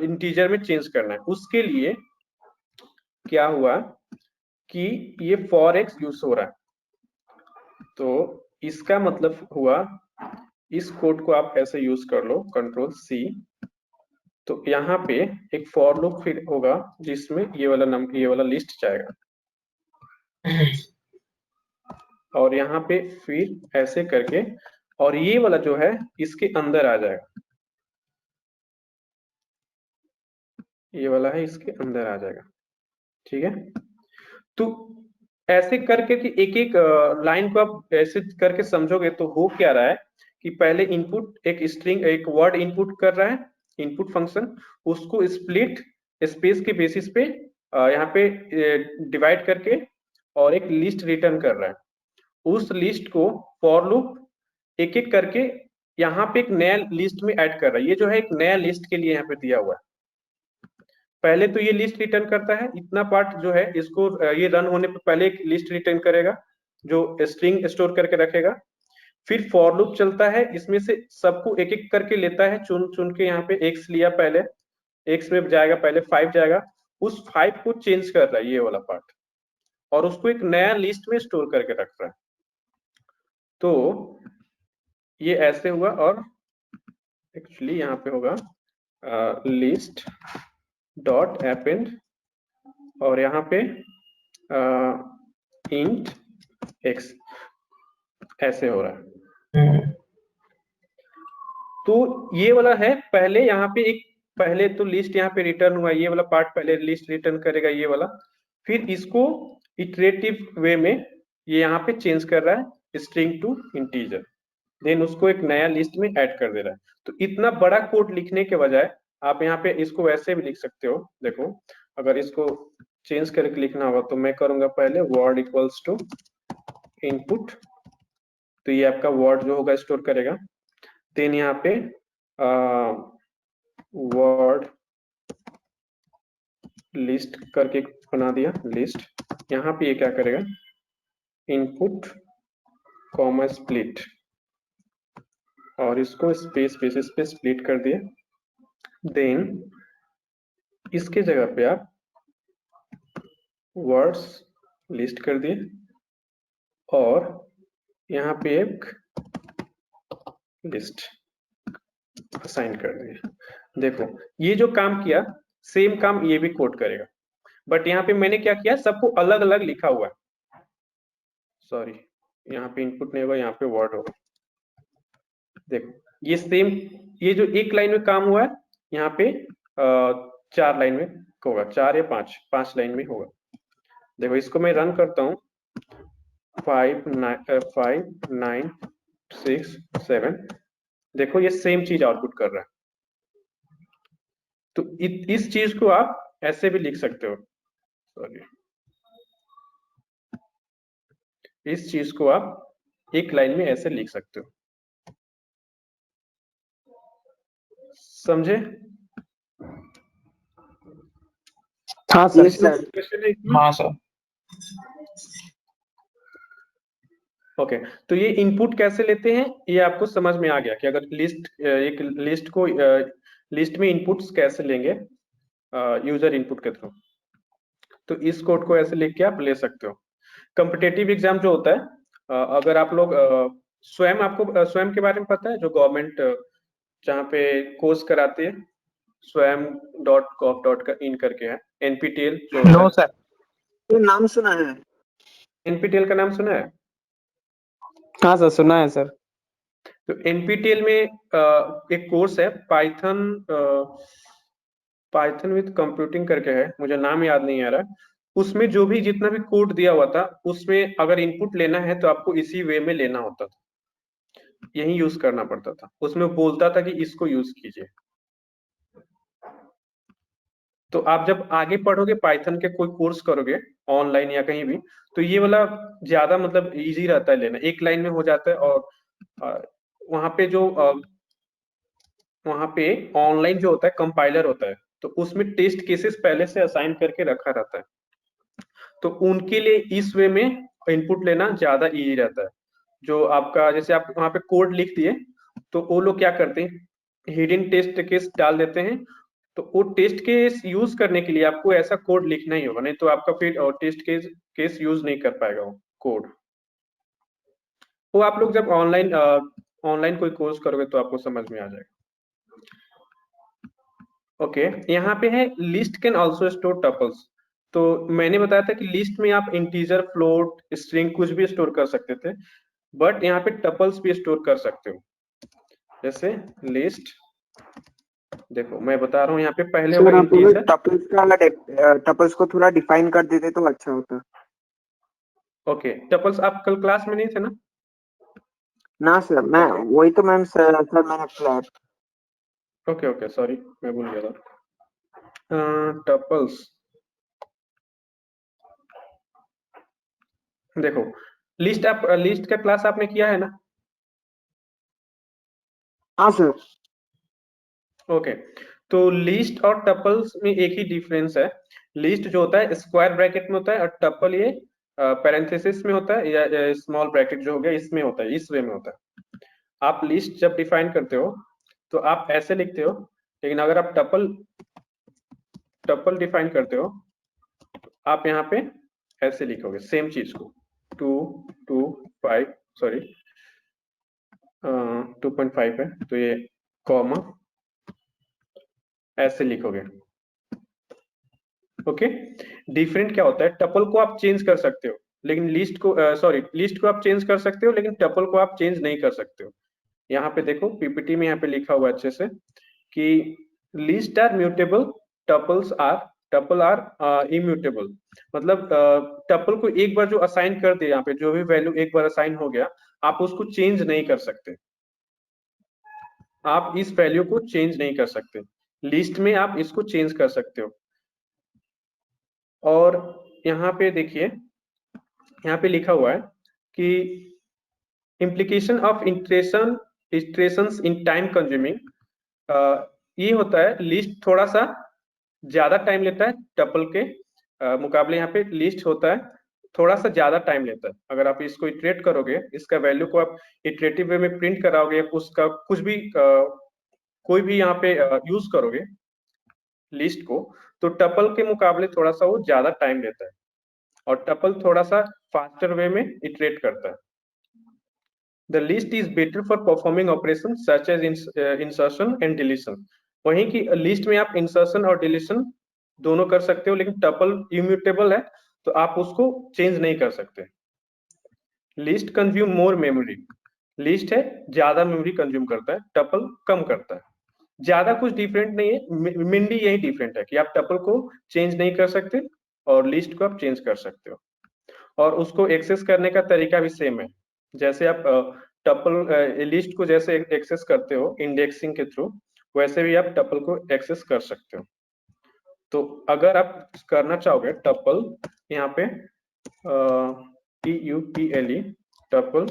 इंटीजर में चेंज करना है। उसके लिए क्या हुआ कि ये फॉर एक्स यूज हो रहा है, तो इसका मतलब हुआ इस कोड को आप ऐसे यूज कर लो, कंट्रोल सी। तो यहाँ पे एक फॉर लूप फिर होगा जिसमें ये वाला लिस्ट जाएगा, और यहाँ पे फिर ऐसे करके, और ये वाला जो है इसके अंदर आ जाएगा, ये वाला है इसके अंदर आ जाएगा। ठीक है, तो ऐसे करके कि एक एक लाइन को आप ऐसे करके समझोगे तो हो क्या रहा है कि पहले इनपुट एक स्ट्रिंग एक वर्ड इनपुट कर रहा है, इनपुट फंक्शन उसको स्प्लिट स्पेस के बेसिस पे यहाँ पे डिवाइड करके और एक लिस्ट रिटर्न कर रहा है। उस लिस्ट को फॉर लूप एक एक करके यहाँ पे एक नया लिस्ट में ऐड कर रहा है। ये जो है एक नया लिस्ट के लिए यहाँ पे दिया हुआ है। पहले तो ये लिस्ट रिटर्न करता है, इतना पार्ट जो है इसको ये रन होने पे पहले एक लिस्ट रिटर्न करेगा जो स्ट्रिंग स्टोर करके रखेगा। फिर फॉर लूप चलता है, इसमें से सबको एक एक करके लेता है, चुन चुन के यहाँ पे एक्स लिया, पहले एक्स में जाएगा, पहले 5 जाएगा, उस 5 को चेंज कर रहा है ये वाला पार्ट, और उसको एक नया लिस्ट में स्टोर करके रख रहा है। तो ये ऐसे हुआ, और एक्चुअली यहाँ पे होगा लिस्ट डॉट अपेंड, और यहाँ पे इंट एक्स, ऐसे हो रहा है। तो ये वाला है, पहले यहाँ पे एक पहले तो लिस्ट यहाँ पे रिटर्न हुआ, ये वाला पार्ट पहले लिस्ट रिटर्न करेगा ये वाला, फिर इसको इटरेटिव वे में ये यहाँ पे चेंज कर रहा है स्ट्रिंग टू इंटीजर, देन उसको एक नया लिस्ट में ऐड कर दे रहा है। तो इतना बड़ा कोड लिखने के बजाय आप यहाँ पे इसको वैसे भी लिख सकते हो। देखो, अगर इसको चेंज करके लिखना होगा तो मैं करूंगा पहले वर्ड इक्वल्स टू इनपुट, तो ये आपका वर्ड जो होगा स्टोर करेगा। देन यहाँ पे वर्ड लिस्ट करके बना दिया लिस्ट, यहाँ पे ये क्या करेगा इनपुट कॉमा स्प्लिट, और इसको स्पेस बेसिस पे स्प्लिट कर दिए। देन इसके जगह पे आप वर्ड्स लिस्ट कर दिए और यहाँ पे एक लिस्ट असाइन कर दिए। देखो ये जो काम किया सेम काम ये भी कोड करेगा, बट यहाँ पे मैंने क्या किया, सबको अलग अलग लिखा हुआ है। सॉरी, यहाँ पे इनपुट नहीं होगा, यहाँ पे वर्ड होगा। देखो ये सेम, ये जो एक लाइन में काम हुआ है यहाँ पे 4 लाइन में होगा, 4 या 5 लाइन में होगा। देखो इसको मैं रन करता हूँ, 5 9 6 7, देखो ये सेम चीज आउटपुट कर रहा है। तो इस चीज को आप ऐसे भी लिख सकते हो, सॉरी, इस चीज को आप एक लाइन में ऐसे लिख सकते हो, समझे? हाँ Yes, sir. हाँ सर। ओके तो ये इनपुट कैसे लेते हैं ये आपको समझ में आ गया कि अगर एक लिस्ट में इनपुट्स कैसे लेंगे यूजर इनपुट के थ्रू। तो इस कोड को ऐसे लिख के आप ले सकते हो। कॉम्पिटिटिव एग्जाम जो होता है, अगर आप लोग आपको स्वयं के बारे में पता है, जो गवर्नमेंट जहाँ पे कोर्स कराती है, swam.gov.in करके है, NPTEL जो होता नो सर। तो नाम सुना है। NPTEL का नाम सुना है? हाँ सर, सुना है सर। तो NPTEL में एक कोर्स है पाइथन विद कंप्यूटिंग करके है, मुझे नाम याद नहीं आ रहा। उसमें जो भी जितना भी कोड दिया हुआ था, उसमें अगर इनपुट लेना है तो आपको इसी वे में लेना होता था, यही यूज करना पड़ता था। उसमें बोलता था कि इसको यूज कीजिए। तो आप जब आगे पढ़ोगे, पाइथन के कोई कोर्स करोगे ऑनलाइन या कहीं भी, तो ये वाला ज्यादा मतलब इजी रहता है लेना, एक लाइन में हो जाता है। और वहां पे ऑनलाइन जो होता है कंपाइलर होता है, तो उसमें टेस्ट केसेस पहले से असाइन करके रखा रहता है, तो उनके लिए इस वे में इनपुट लेना ज्यादा इजी रहता है। जो आपका जैसे आप वहां पे कोड लिख दिए, तो वो लोग क्या करते हैं, हिडन टेस्ट केस डाल देते हैं। तो वो टेस्ट केस यूज करने के लिए आपको ऐसा कोड लिखना ही होगा, नहीं तो आपका फिर टेस्ट केस यूज नहीं कर पाएगा वो कोड। वो आप लोग जब ऑनलाइन कोई कोर्स करोगे तो आपको समझ में आ जाएगा। ओके यहाँ पे है list can also store tuples. तो मैंने बताया था कि लिस्ट में आप इंटीजर, फ्लोट, स्ट्रिंग कुछ भी स्टोर कर सकते थे, बट यहाँ पे टपल्स भी स्टोर कर सकते हो। जैसे लिस्ट, देखो मैं बता रहा हूँ, यहाँ पे पहले सर होगा आप इंटीजर। टपल्स को थोड़ा डिफाइन कर देते तो अच्छा होता। ओके टपल्स आप कल क्लास में नहीं थे ना? ना सर, मैं वही तो मैम सर मैंने फ्लैट। ओके सॉरी, मैं भूल गया था। टपल्स देखो, लिस्ट का क्लास आपने किया है ना? हाँ सर। ओके तो लिस्ट और टपल्स में एक ही डिफरेंस है। लिस्ट जो होता है स्क्वायर ब्रैकेट में होता है, और टपल ये पैरेंथेसिस में होता है, या स्मॉल ब्रैकेट जो हो गया इसमें होता है, इस वे में होता है। आप लिस्ट जब डिफाइन करते हो तो आप ऐसे लिखते हो, लेकिन अगर आप टपल डिफाइन करते हो तो आप यहाँ पे ऐसे लिखोगे सेम चीज को, 2.5 है तो ये कॉमा ऐसे लिखोगे। ओके डिफरेंट क्या होता है, टपल को आप चेंज कर सकते हो, लेकिन लिस्ट को आप चेंज कर सकते हो, लेकिन टपल को आप चेंज नहीं कर सकते हो। यहाँ पे देखो पीपीटी में यहाँ पे लिखा हुआ है अच्छे से कि list are mutable, tuple are immutable. मतलब टपल को एक बार जो असाइन कर दिया, यहाँ पे जो भी वैल्यू एक बार असाइन हो गया, आप उसको चेंज नहीं कर सकते। आप इस वैल्यू को चेंज नहीं कर सकते, लिस्ट में आप इसको चेंज कर सकते हो। और यहाँ पे देखिए, यहाँ पे लिखा हुआ है कि implication of iterations in time consuming. ये होता है लिस्ट थोड़ा सा ज्यादा टाइम लेता है टपल के मुकाबले। यहाँ पे लिस्ट होता है थोड़ा सा ज्यादा टाइम लेता है। अगर आप इसको इटरेट करोगे, इसका वैल्यू को आप इटरेटिव वे में प्रिंट कराओगे, उसका कुछ भी कोई भी यहाँ पे यूज करोगे लिस्ट को, तो टपल के मुकाबले थोड़ा सा वो ज्यादा टाइम लेता है, और टपल थोड़ा सा फास्टर वे में इटरेट करता है। The list is better for performing operations such as insertion and deletion. वहीं की लिस्ट में आप इंसर्शन और डिलीशन दोनों कर सकते हो, लेकिन टपल इम्यूटेबल है तो आप उसको चेंज नहीं कर सकते। List consume more memory, list है ज्यादा मेमोरी कंज्यूम करता है, टपल कम करता है। ज्यादा कुछ डिफरेंट नहीं है, मेनली यही डिफरेंट है कि आप टपल को चेंज नहीं कर सकते और लिस्ट को आप चेंज कर सकते हो, और उसको एक्सेस करने का तरीका भी सेम है। जैसे आप टपल लिस्ट को जैसे एक्सेस करते हो इंडेक्सिंग के थ्रू, वैसे भी आप टपल को एक्सेस कर सकते हो। तो अगर आप करना चाहोगे टपल, यहाँ पे TUPLE टपल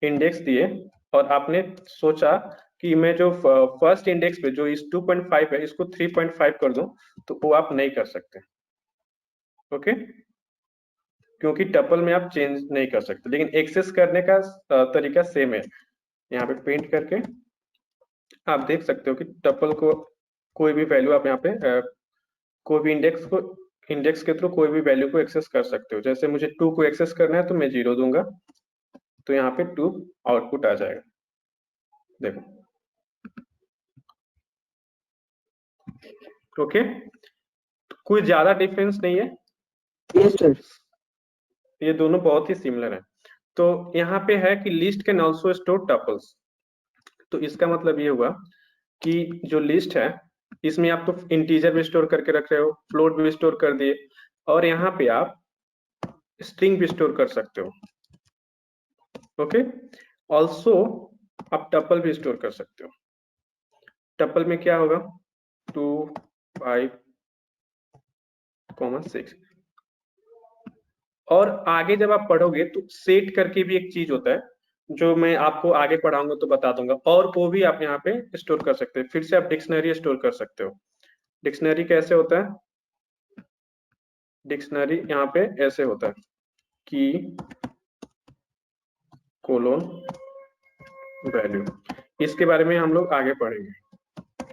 इंडेक्स दिए, और आपने सोचा कि मैं जो फर्स्ट इंडेक्स पे जो इस 2.5 है इसको 3.5 कर दूं, तो वो आप नहीं कर सकते। ओके, क्योंकि टपल में आप चेंज नहीं कर सकते, लेकिन एक्सेस करने का तरीका सेम है। यहाँ पे प्रिंट करके आप देख सकते हो कि टपल को कोई भी वैल्यू आप यहाँ पे कोई भी इंडेक्स के थ्रू कोई भी वैल्यू को एक्सेस कर सकते हो। जैसे मुझे 2 को एक्सेस करना है तो मैं 0 दूंगा, तो यहाँ पे 2 आउटपुट आ जाएगा। देखो, ओके, कोई ज्यादा डिफरेंस नहीं है, यस सर। ये दोनों बहुत ही सिमिलर है। तो यहाँ पे है कि list can also store tuples, तो इसका मतलब ये हुआ कि जो लिस्ट है इसमें आप तो इंटीजर भी स्टोर करके रख रहे हो, फ्लोट भी स्टोर कर दिए, और यहाँ पे आप स्ट्रिंग भी स्टोर कर सकते हो। ओके, ऑल्सो आप टपल भी स्टोर कर सकते हो। टपल में क्या होगा, 2, 5, 6, और आगे जब आप पढ़ोगे तो सेट करके भी एक चीज होता है, जो मैं आपको आगे पढ़ाऊंगा तो बता दूंगा, और वो भी आप यहाँ पे स्टोर कर सकते हैं। फिर से आप डिक्शनरी स्टोर कर सकते हो। डिक्शनरी कैसे होता है, डिक्शनरी यहाँ पे ऐसे होता है कि कोलोन वैल्यू, इसके बारे में हम लोग आगे पढ़ेंगे।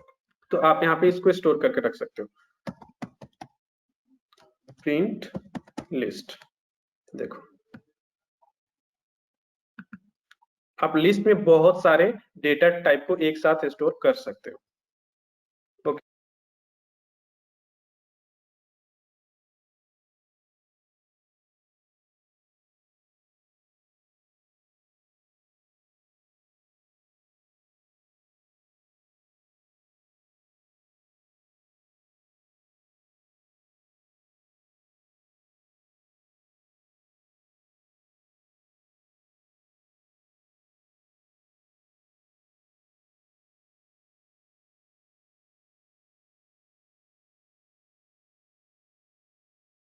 तो आप यहाँ पे इसको स्टोर करके रख सकते हो। प्रिंट लिस्ट, देखो आप लिस्ट में बहुत सारे डेटा टाइप को एक साथ स्टोर कर सकते हो।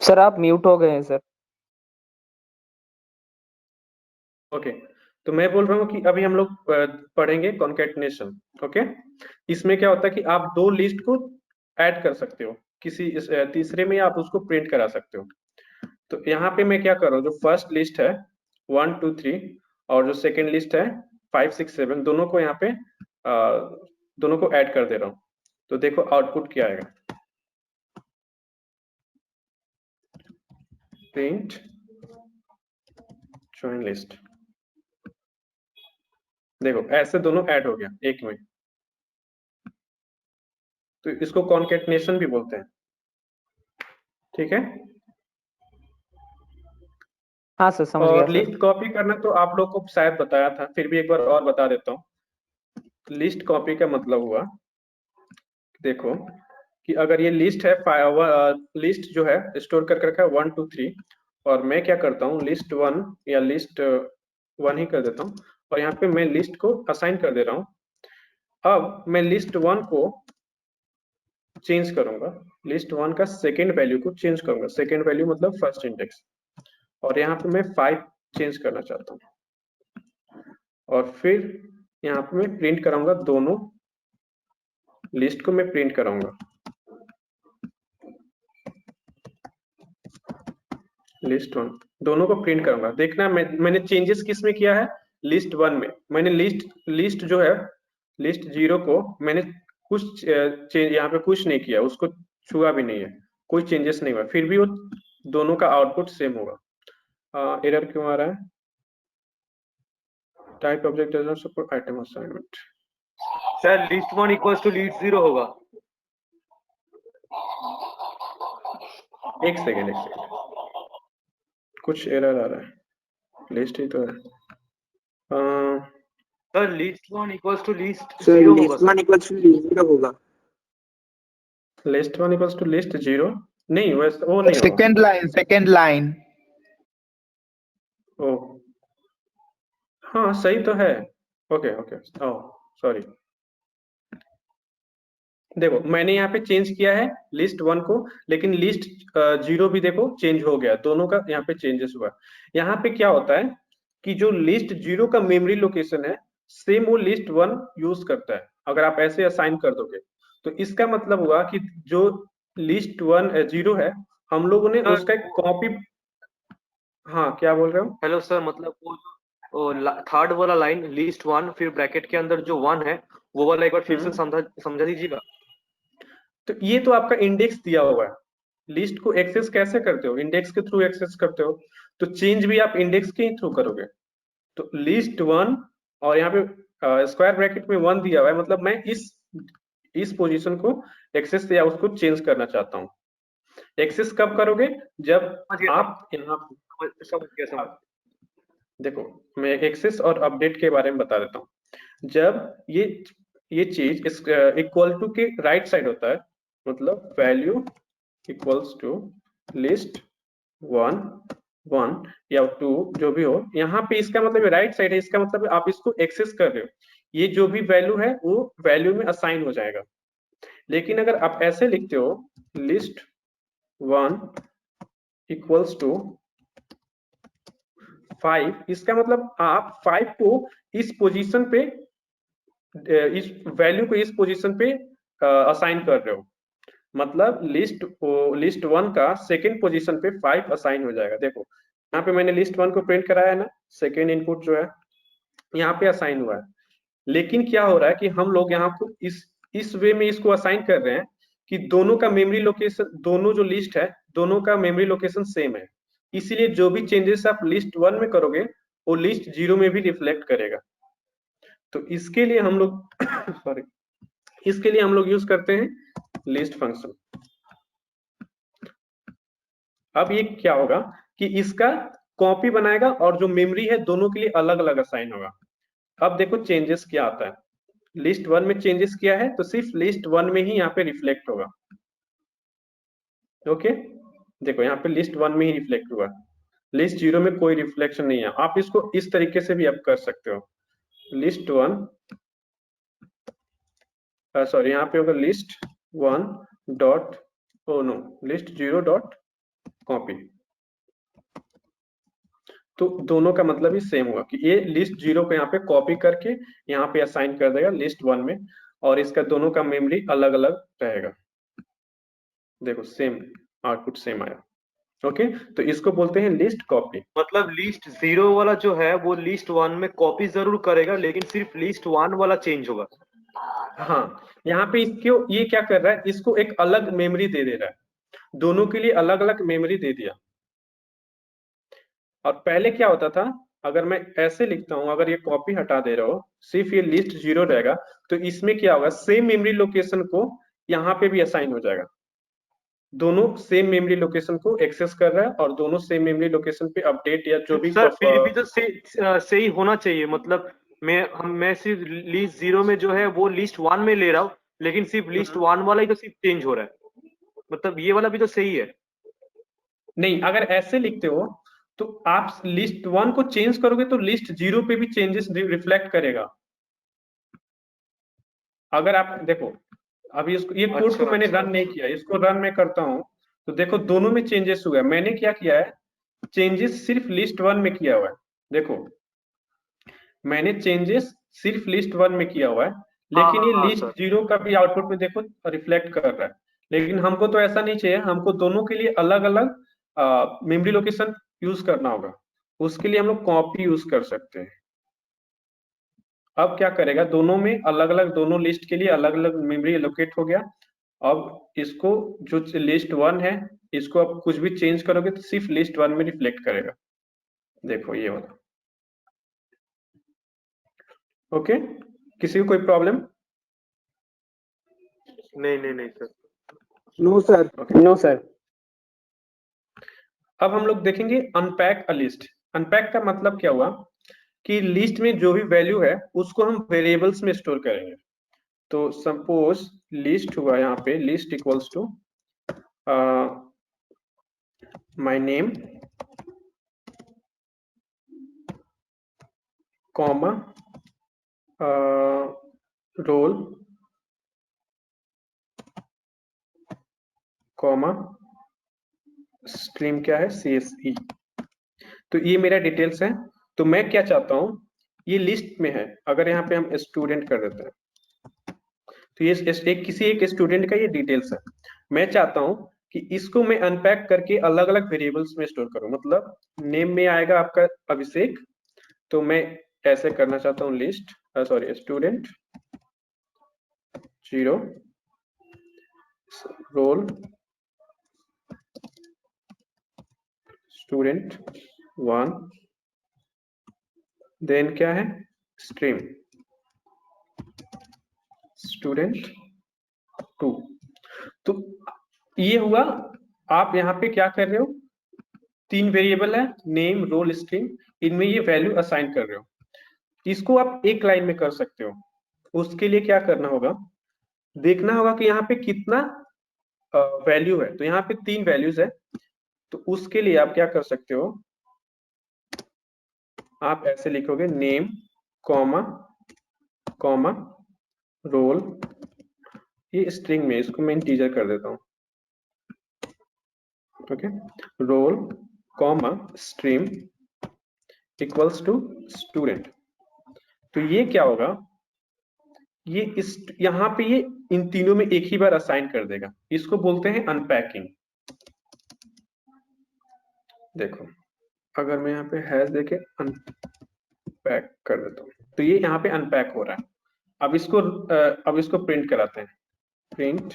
सर आप म्यूट हो गए हैं सर। ओके, तो मैं बोल रहा हूँ कि अभी हम लोग पढ़ेंगे कॉन्कैटिनेशन। ओके, इसमें क्या होता है कि आप दो लिस्ट को ऐड कर सकते हो, किसी तीसरे में आप उसको प्रिंट करा सकते हो। तो यहाँ पे मैं क्या कर रहा हूँ, जो फर्स्ट लिस्ट है 1, 2, 3 और जो सेकेंड लिस्ट है 5, 6, 7, दोनों को यहाँ पे दोनों को ऐड कर दे रहा हूँ। तो देखो आउटपुट क्या आएगा, प्रिंट जॉइन लिस्ट। देखो ऐसे दोनों ऐड हो गया एक में, तो इसको कॉन्कैटिनेशन भी बोलते हैं। ठीक है, हाँ सर समझ गया और सर। लिस्ट कॉपी करना तो आप लोग को शायद बताया था, फिर भी एक बार और बता देता हूँ। लिस्ट कॉपी का मतलब हुआ, देखो कि अगर ये लिस्ट है, लिस्ट जो है स्टोर करके रखा है 1, 2, 3, और मैं क्या करता हूँ लिस्ट 1 या लिस्ट 1 ही कर देता हूँ, और यहाँ पे मैं लिस्ट को असाइन कर दे रहा हूँ। अब मैं लिस्ट 1 को चेंज करूंगा, लिस्ट 1 का सेकेंड वैल्यू को चेंज करूंगा, सेकेंड वैल्यू मतलब फर्स्ट इंडेक्स, और यहाँ पे मैं 5 चेंज करना चाहता हूँ, और फिर यहाँ पे मैं प्रिंट कराऊंगा, दोनों लिस्ट को मैं प्रिंट कराऊंगा। लिस्ट 1 दोनों को प्रिंट करूंगा। देखना मैंने चेंजेस किस में किया है, लिस्ट 1 में। मैंने लिस्ट जो है लिस्ट 0 को मैंने कुछ यहाँ पे कुछ नहीं किया, उसको छुआ भी नहीं है, कोई चेंजेस नहीं हुआ, फिर भी वो दोनों का आउटपुट सेम होगा। एरर क्यों आ रहा है? Type object does not support item assignment. Sir list 1 equals to list 0 होगा। एक सेकेंड कुछ एरर आ रहा है, लिस्ट ही तो है। Sir list 1 equals to list sir 0 होगा लिस्ट 1 इक्वल्स टू लिस्ट 0 होगा। लिस्ट 1 इक्वल्स टू लिस्ट 0 नहीं, वैसे वो नहीं होगा। सेकंड लाइन ओ हाँ सही तो है। ओके सॉरी, देखो मैंने यहाँ पे चेंज किया है लिस्ट 1 को, लेकिन लिस्ट 0 भी देखो चेंज हो गया, दोनों का यहाँ पे चेंजेस हुआ। यहाँ पे क्या होता है कि जो लिस्ट 0 का मेमोरी लोकेशन है सेम वो लिस्ट 1 यूज करता है, अगर आप ऐसे असाइन कर दोगे तो इसका मतलब हुआ कि जो लिस्ट 1 0 है हम लोगों ने उसका एक कॉपी। हाँ क्या बोल रहे हो? हेलो सर, मतलब वो थर्ड वाला लाइन लिस्ट 1 फिर ब्रैकेट के अंदर जो 1 है वो वाला एक बार फिर से समझा दीजिएगा। तो ये तो आपका इंडेक्स दिया हुआ है, लिस्ट को एक्सेस कैसे करते हो? इंडेक्स के थ्रू एक्सेस करते हो, तो चेंज भी आप इंडेक्स के ही थ्रू करोगे। तो लिस्ट 1 और यहाँ पे स्क्वायर ब्रैकेट में 1 दिया हुआ है, मतलब मैं इस पोजीशन को एक्सेस या उसको चेंज करना चाहता हूँ। एक्सेस कब करोगे? जब आप यहाँ समझ गया। देखो मैं एक्सेस और अपडेट के बारे में बता देता हूँ। जब ये चीज इक्वल टू के राइट साइड होता है, मतलब वैल्यू इक्वल्स टू लिस्ट 1 या 2 जो भी हो, यहाँ पे इसका मतलब राइट साइड है, इसका मतलब आप इसको एक्सेस कर रहे हो, ये जो भी वैल्यू है वो वैल्यू में असाइन हो जाएगा। लेकिन अगर आप ऐसे लिखते हो लिस्ट 1 इक्वल्स टू 5, इसका मतलब आप 5 को इस पोजीशन पे, इस वैल्यू को इस पोजीशन पे असाइन कर रहे हो, मतलब लिस्ट 1 का सेकंड पोजीशन पे 5 असाइन हो जाएगा। देखो यहाँ पे मैंने लिस्ट 1 को प्रिंट कराया है ना, सेकंड इनपुट जो है यहाँ पे असाइन हुआ है। लेकिन क्या हो रहा है कि हम लोग यहाँ को इस वे में इसको असाइन कर रहे हैं कि दोनों का मेमोरी लोकेशन, दोनों जो लिस्ट है दोनों का मेमोरी लोकेशन सेम है, इसीलिए जो भी चेंजेस आप लिस्ट 1 में करोगे वो लिस्ट 0 में भी रिफ्लेक्ट करेगा। तो इसके लिए हम लोग सॉरी, इसके लिए हम लोग यूज करते हैं लिस्ट फंक्शन। अब ये क्या होगा कि इसका कॉपी बनाएगा और जो मेमोरी है दोनों के लिए अलग अलग असाइन होगा। अब देखो चेंजेस क्या आता है, लिस्ट 1 में चेंजेस किया है तो सिर्फ लिस्ट 1 में ही यहाँ पे रिफ्लेक्ट होगा। ओके देखो यहाँ पे लिस्ट 1 में ही रिफ्लेक्ट हुआ, लिस्ट 0 में कोई रिफ्लेक्शन नहीं है। आप इसको इस तरीके से भी आप कर सकते हो, लिस्ट 1 सॉरी यहाँ पे होगा list 1 dot list 0 dot copy, तो दोनों का मतलब ही सेम होगा कि ये लिस्ट 0 को यहाँ पे कॉपी करके यहाँ पे असाइन कर देगा लिस्ट 1 में, और इसका दोनों का मेमोरी अलग अलग रहेगा। देखो सेम आउटपुट सेम आया। ओके तो इसको बोलते हैं लिस्ट कॉपी। मतलब लिस्ट 0 वाला जो है वो लिस्ट 1 में कॉपी जरूर करेगा, लेकिन सिर्फ लिस्ट 1 वाला चेंज होगा। हाँ यहाँ पे इसको ये क्या कर रहा है, इसको एक अलग मेमोरी दे रहा है, दोनों के लिए अलग अलग मेमोरी दे दिया। और पहले क्या होता था, अगर मैं ऐसे लिखता हूं, अगर ये कॉपी हटा दे रहा हो, सिर्फ ये लिस्ट 0 रहेगा, तो इसमें क्या होगा, सेम मेमोरी लोकेशन को यहाँ पे भी असाइन हो जाएगा। दोनों सेम मेमोरी लोकेशन को एक्सेस कर रहा है और दोनों सेम मेमोरी लोकेशन पे अपडेट या जो भी सर फिर भी तो सही होना चाहिए। मतलब मैं सिर्फ लिस्ट 0 में जो है वो लिस्ट 1 में ले रहा हूँ, लेकिन सिर्फ लिस्ट 1 वाला ही तो सिर्फ चेंज हो रहा है, मतलब ये वाला भी तो सही है। नहीं, अगर ऐसे लिखते हो तो आप लिस्ट 1 को चेंज करोगे तो लिस्ट 0 पे भी चेंजेस रिफ्लेक्ट करेगा। अगर आप देखो अभी इसको, ये कोड को मैंने रन नहीं किया, इसको रन में करता हूं तो देखो दोनों में चेंजेस हुआ है। मैंने क्या किया है, चेंजेस सिर्फ लिस्ट 1 में किया हुआ है। देखो मैंने चेंजेस सिर्फ लिस्ट 1 में किया हुआ है, लेकिन ये लिस्ट 0 का भी आउटपुट में देखो रिफ्लेक्ट कर रहा है। लेकिन हमको तो ऐसा नहीं चाहिए, हमको दोनों के लिए अलग अलग मेमोरी लोकेशन यूज करना होगा, उसके लिए हम लोग कॉपी यूज कर सकते हैं। अब क्या करेगा, दोनों में अलग अलग, दोनों लिस्ट के लिए अलग अलग मेमोरी एलोकेट हो गया। अब इसको जो लिस्ट 1 है, इसको आप कुछ भी चेंज करोगे तो सिर्फ लिस्ट 1 में रिफ्लेक्ट करेगा। देखो ये वाला। ओके, किसी को कोई प्रॉब्लम? नहीं sir. No sir. No sir. अब हम लोग देखेंगे अनपैक अ लिस्ट। अनपैक का मतलब क्या हुआ कि लिस्ट में जो भी वैल्यू है उसको हम वेरिएबल्स में स्टोर करेंगे। तो सपोज लिस्ट हुआ, यहाँ पे list equals to my name comma roll comma stream क्या है, CSE। तो ये मेरा डिटेल्स है। तो मैं क्या चाहता हूं, ये लिस्ट में है, अगर यहाँ पे हम स्टूडेंट कर देते हैं तो ये किसी एक स्टूडेंट का ये डिटेल्स है। मैं चाहता हूं कि इसको मैं अनपैक करके अलग अलग वेरिएबल्स में स्टोर करूं। मतलब नेम में आएगा आपका अभिषेक, तो मैं ऐसे करना चाहता हूं list student 0 roll student 1 then क्या है स्ट्रीम स्टूडेंट 2। तो ये हुआ, आप यहाँ पे क्या कर रहे हो, 3 वेरिएबल है नेम रोल स्ट्रीम, इनमें ये वैल्यू असाइन कर रहे हो। इसको आप एक लाइन में कर सकते हो। उसके लिए क्या करना होगा, देखना होगा कि यहाँ पे कितना वैल्यू है। तो यहाँ पे 3 वैल्यूज है, तो उसके लिए आप क्या कर सकते हो, आप ऐसे लिखोगे नेम कॉमा कॉमा रोल, ये स्ट्रिंग में, इसको मैं इंटीजर कर देता हूँ। Okay, roll comma stream equals to student. तो ये क्या होगा, ये इस यहाँ पे ये इन तीनों में एक ही बार असाइन कर देगा। इसको बोलते हैं अनपैकिंग। देखो अगर मैं यहाँ पे हैश देके अनपैक कर देता हूँ तो ये यहाँ पे अनपैक हो रहा है। अब इसको प्रिंट कराते हैं। Print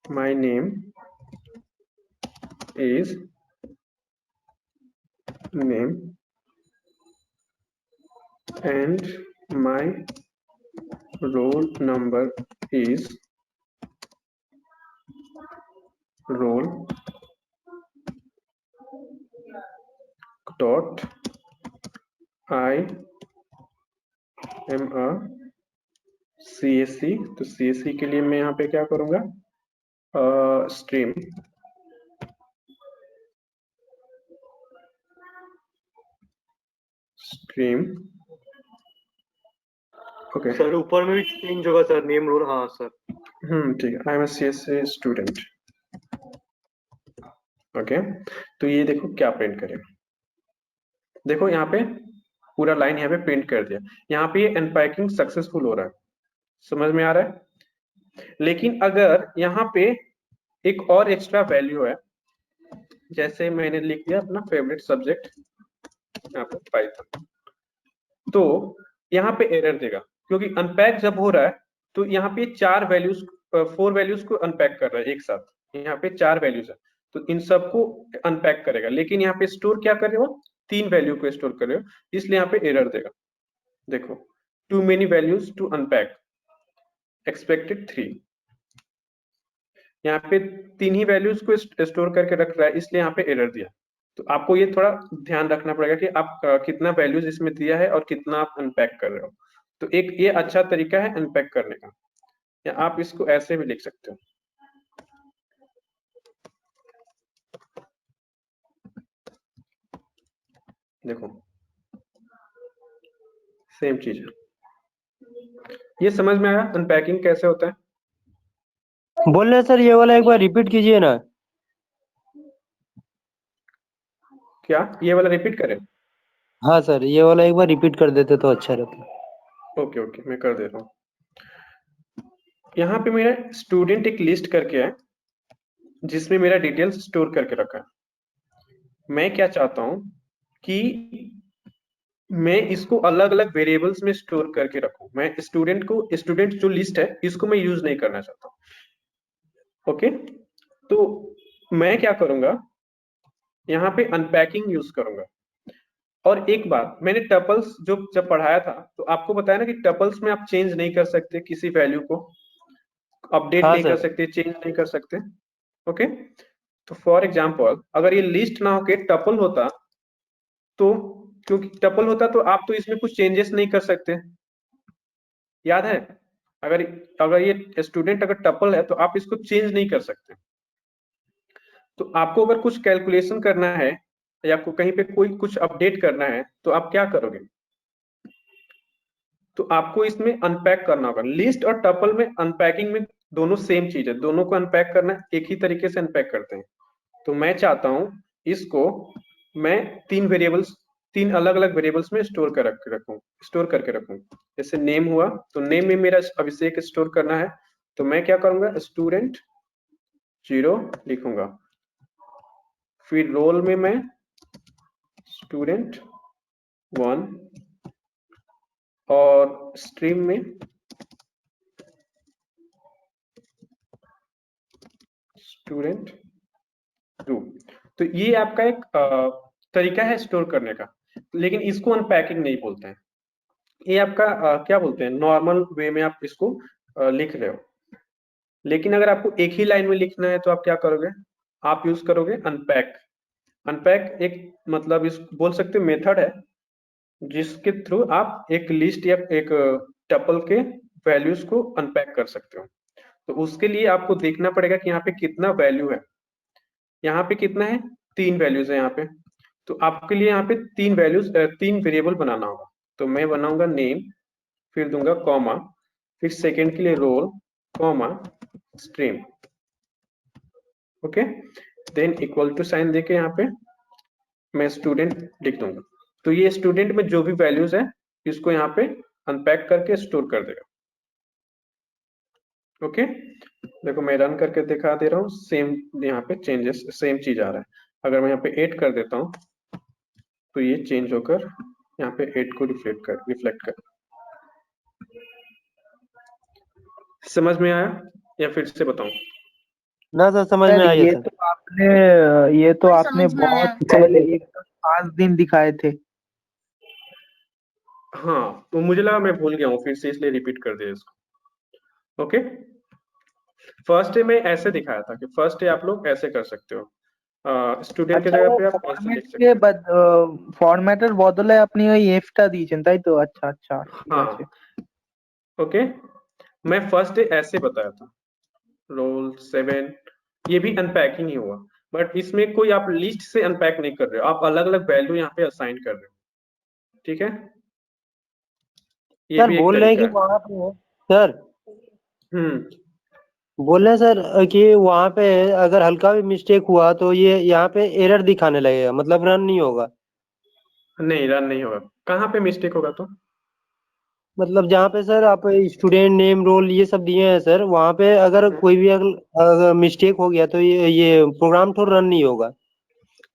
my name is name and my roll number is roll dot I am a CSE। तो CSE के लिए मैं यहाँ पे क्या करूंगा, स्ट्रीम स्ट्रीम। ओके सर ऊपर में भी चेंज होगा सर, नेम रोल। हाँ सर। ठीक है, I am CSE student. Okay, तो ये देखो क्या प्रिंट करेगा। देखो यहाँ पे पूरा लाइन यहाँ पे प्रिंट कर दिया। यहाँ पे ये अनपैकिंग सक्सेसफुल हो रहा है, समझ में आ रहा है। लेकिन अगर यहाँ पे एक और एक्स्ट्रा वैल्यू है, जैसे मैंने लिख दिया अपना फेवरेट सब्जेक्ट यहाँ पे पाइथन, तो यहाँ पे एरर देगा, क्योंकि अनपैक जब हो रहा है तो यहाँ पे 4 वैल्यूज 4 वैल्यूज को अनपैक कर रहा है एक साथ। यहाँ पे 4 वैल्यूज है, तो इन सबको अनपैक करेगा। लेकिन यहाँ पे स्टोर क्या कर रहे हो, 3 वैल्यू को स्टोर कर रहे हो, इसलिए यहाँ पे एरर देगा। देखो too many values to unpack, expected 3। यहाँ पे 3 ही वैल्यूज को स्टोर करके रख रहा है, इसलिए यहाँ पे एरर दिया। तो आपको ये थोड़ा ध्यान रखना पड़ेगा कि आप कितना वैल्यूज इसमें दिया है और कितना आप अनपैक कर रहे हो। तो एक ये अच्छा तरीका है अनपैक करने का, या आप इसको ऐसे भी लिख सकते हो। देखो सेम चीज है। ये समझ में आया अनपैकिंग कैसे होता है? बोल रहे सर ये वाला एक बार रिपीट कीजिए ना। क्या ये वाला रिपीट करें? हाँ सर, ये वाला एक बार रिपीट कर देते तो अच्छा रहता। ओके ओके, मैं कर दे रहा हूँ। यहाँ पे मेरा स्टूडेंट एक लिस्ट करके है जिसमें मेरा डिटेल्स स्टोर करके रखा है। मैं क्या चाहता हूँ कि मैं इसको अलग अलग वेरिएबल्स में स्टोर करके रखूं। मैं स्टूडेंट जो लिस्ट है इसको मैं यूज नहीं करना चाहता हूँ। ओके, तो मैं क्या करूंगा, यहाँ पे अनपैकिंग यूज करूंगा। और एक बात, मैंने टपल्स जो जब पढ़ाया था तो आपको बताया ना कि टपल्स में आप चेंज नहीं कर सकते, किसी वैल्यू को अपडेट हाँ नहीं कर सर। सकते, चेंज नहीं कर सकते। ओके, तो फॉर एग्जांपल अगर ये लिस्ट ना होके टपल होता, तो क्योंकि टपल होता तो आप तो इसमें कुछ चेंजेस नहीं कर सकते, याद है? अगर अगर ये स्टूडेंट अगर टपल है तो आप इसको चेंज नहीं कर सकते। तो आपको अगर कुछ कैलकुलेशन करना है या आपको कहीं पे कोई कुछ अपडेट करना है तो आप क्या करोगे? तो आपको इसमें अनपैक करना होगा। लिस्ट और टपल में अनपैकिंग में दोनों सेम चीज है, दोनों को अनपैक करना एक ही तरीके से अनपैक करते हैं। तो मैं चाहता हूं इसको मैं तीन अलग अलग वेरिएबल्स में स्टोर करके रखूं। जैसे नेम हुआ तो नेम में मेरा अभिषेक स्टोर करना है, तो मैं क्या करूंगा, स्टूडेंट 0 लिखूंगा। फिर रोल में मैं स्टूडेंट 1 और स्ट्रीम में स्टूडेंट 2। तो ये आपका एक तरीका है स्टोर करने का, लेकिन इसको अनपैकिंग नहीं बोलते हैं। ये आपका क्या बोलते हैं, नॉर्मल वे में आप इसको लिख रहे हो। लेकिन अगर आपको एक ही लाइन में लिखना है तो आप क्या करोगे, आप यूज करोगे अनपैक। अनपैक एक मतलब इस बोल सकते मेथड है जिसके थ्रू आप एक लिस्ट या एक टपल के वैल्यूज को अनपैक कर सकते हो। तो उसके लिए आपको देखना पड़ेगा कि यहाँ पे कितना वैल्यू है। यहाँ पे कितना है, 3 वैल्यूज है यहाँ पे। तो आपके लिए यहाँ पे 3 वेरिएबल बनाना होगा। तो मैं बनाऊंगा नेम, फिर दूंगा कॉमा, फिर सेकंड के लिए roll, comma stream. Okay, then equal to sign देके यहाँ पे मैं स्टूडेंट लिख दूंगा। तो ये स्टूडेंट में जो भी वैल्यूज है इसको यहाँ पे अनपैक करके स्टोर कर देगा। ओके, देखो मैं रन करके दिखा दे रहा हूँ, सेम यहाँ पे चेंजेस सेम चीज आ रहा है। अगर मैं यहाँ पे 8 कर देता हूँ तो ये चेंज होकर यहाँ पे 8 को रिफ्लेक्ट कर। समझ में आया या फिर से बताऊं? ना सर, समझ सर में आई है सर। ये तो आपने समझ में आया। बहुत पहले 5 दिन दिखाए थे। हाँ, तो मुझे लगा मैं भूल गया हूँ फिर से, इसलिए रिपीट कर दिया इसको। ओके, फर्स्ट डे में ऐसे दिखाया था कि फर्स्ट डे आप लोग ऐसे कर सकते हो, স্টুডেন্ট के আচ্ছা, जगह ও पे आप ऐसे ফরম্যাট लिख सकते हो। ফরম্যাটের বদলে আপনি ওই এফটা দিয়েছেন, তাই তো? আচ্ছা আচ্ছা, ঠিক আছে। हाँ, ओके, मैं फर्स्ट डे ऐसे बताया था, रोल 7, ये भी अनपैकिंग ही हुआ, बट इसमें कोई आप लिस्ट से अनपैक नहीं कर रहे हो, आप अलग अलग वैल्यू यहाँ पे असाइन कर रहे हो। ठीक है, ये सर भी एक बोल रहे हैं तरीका कि है। वहां पे सर हम्म, बोल रहे हैं सर कि वहां पे अगर हल्का भी मिस्टेक हुआ तो ये यहाँ पे एरर दिखाने लगेगा, मतलब रन नहीं होगा। नहीं रन नहीं होगा। कहाँ पे मिस्टेक होगा तो? मतलब जहाँ पे सर आप स्टूडेंट नेम रोल ये सब दिए हैं सर, वहां पे अगर कोई भी अगर मिस्टेक हो गया तो ये प्रोग्राम तो रन नहीं होगा।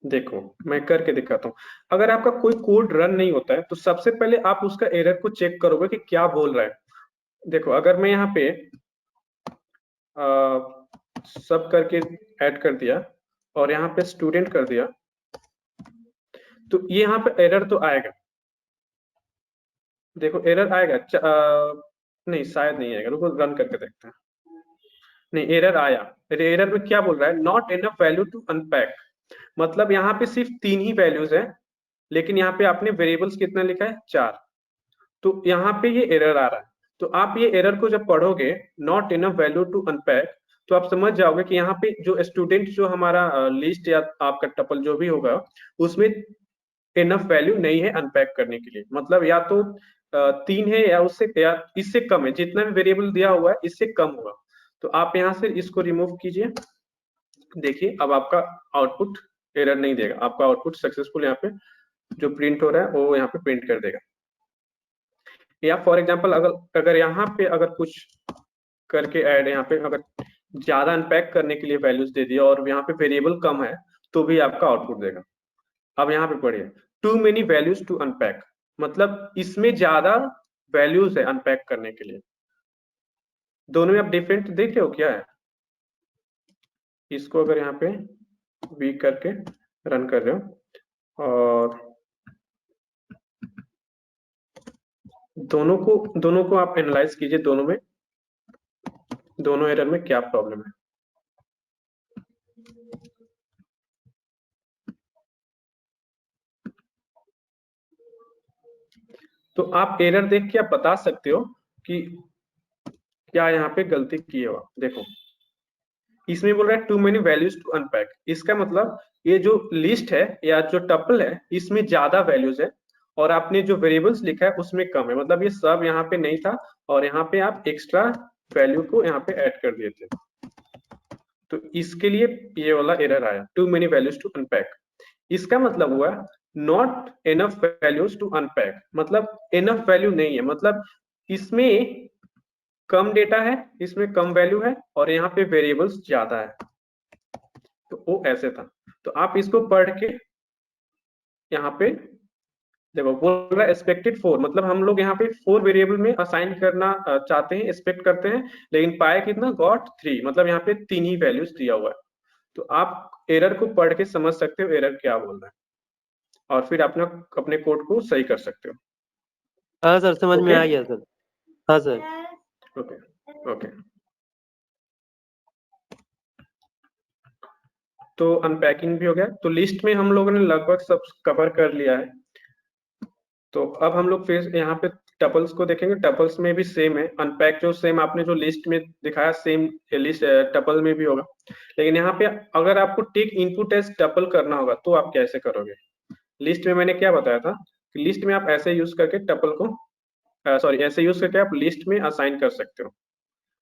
देखो मैं करके दिखाता हूँ। अगर आपका कोई कोड रन नहीं होता है तो सबसे पहले आप उसका एरर को चेक करोगे कि क्या बोल रहा है। देखो अगर मैं यहाँ पे सब करके ऐड कर दिया और यहाँ पे स्टूडेंट कर दिया तो ये यहाँ पे एरर तो आएगा। देखो एरर आएगा, नहीं शायद नहीं आएगा, रुको रन करके देखते हैं। नहीं, एरर आया। एरर में क्या बोल रहा है, not enough value to unpack. मतलब यहाँ पे सिर्फ 3 ही वैल्यूज है, लेकिन यहाँ पे आपने वेरिएबल्स कितना लिखा है, 4। तो यहाँ पे ये एरर आ रहा है। तो आप ये एरर को जब पढ़ोगे, not enough value to unpack, तो आप समझ जाओगे कि यहाँ पे जो स्टूडेंट जो हमारा लिस्ट या आपका टपल जो भी होगा उसमें इनफ वैल्यू नहीं है अनपैक करने के लिए। मतलब या तो 3 है या इससे कम है, जितना भी वेरिएबल दिया हुआ है इससे कम होगा। तो आप यहाँ से इसको रिमूव कीजिए। देखिए अब आपका आउटपुट एरर नहीं देगा, आपका आउटपुट सक्सेसफुल यहाँ पे जो प्रिंट हो रहा है वो यहाँ पे प्रिंट कर देगा। या फॉर एग्जांपल अगर यहाँ पे अगर कुछ करके ऐड यहाँ पे अगर ज्यादा अनपैक करने के लिए वैल्यूज दे दिया और यहाँ पे वेरिएबल कम है तो भी आपका आउटपुट देगा। अब यहाँ पे पढ़िए, too many values to unpack, मतलब इसमें ज्यादा वैल्यूज है अनपैक करने के लिए। दोनों में आप डिफरेंट देख रहे हो क्या है? इसको अगर यहाँ पे वीक करके रन कर रहे हो और दोनों को आप एनालाइज कीजिए, दोनों एरर में क्या प्रॉब्लम है। तो आप एरर देख के आप बता सकते हो कि क्या यहाँ पे गलती की हो। देखो इसमें बोल रहा है too many values to unpack, इसका मतलब ये जो लिस्ट है या जो टपल है इसमें ज्यादा वैल्यूज है और आपने जो वेरिएबल्स लिखा है उसमें कम है, मतलब ये सब यहाँ पे नहीं था और यहाँ पे आप एक्स्ट्रा वैल्यू को यहाँ पे ऐड कर दिए थे, तो इसके लिए ये वाला एरर आया, too many values to unpack. इसका मतलब हुआ not enough values to unpack, मतलब इनफ वैल्यू नहीं है, मतलब इसमें कम डेटा है, इसमें कम वैल्यू है और यहाँ पे वेरिएबल्स ज्यादा है, तो वो ऐसे था। तो आप इसको पढ़ के यहाँ पे देखो बोल रहा है एक्सपेक्टेड 4, मतलब हम लोग यहाँ पे 4 वेरिएबल में असाइन करना चाहते हैं, एक्सपेक्ट करते हैं, लेकिन पाए कितना, गॉट 3, मतलब यहाँ पे 3 ही वैल्यूज दिया हुआ है। तो आप एरर को पढ़ के समझ सकते हो एरर क्या बोल रहा है और फिर अपने कोड को सही कर सकते हो। हाँ सर समझ में आ गया सर। हाँ सर। ओके तो अनपैकिंग भी हो गया, तो लिस्ट में हम लोगों ने लगभग सब कवर कर लिया है। तो अब हम लोग फिर यहाँ पे टपल्स को देखेंगे। टपल्स में भी सेम है, अनपैक जो सेम आपने जो लिस्ट में दिखाया सेम लिस्ट टपल में भी होगा, लेकिन यहाँ पे अगर आपको टेक इनपुट एज टपल करना होगा तो आप कैसे करोगे। लिस्ट में मैंने क्या बताया था कि लिस्ट में आप ऐसे यूज करके टपल को ऐसे यूज करके आप लिस्ट में असाइन कर सकते हो।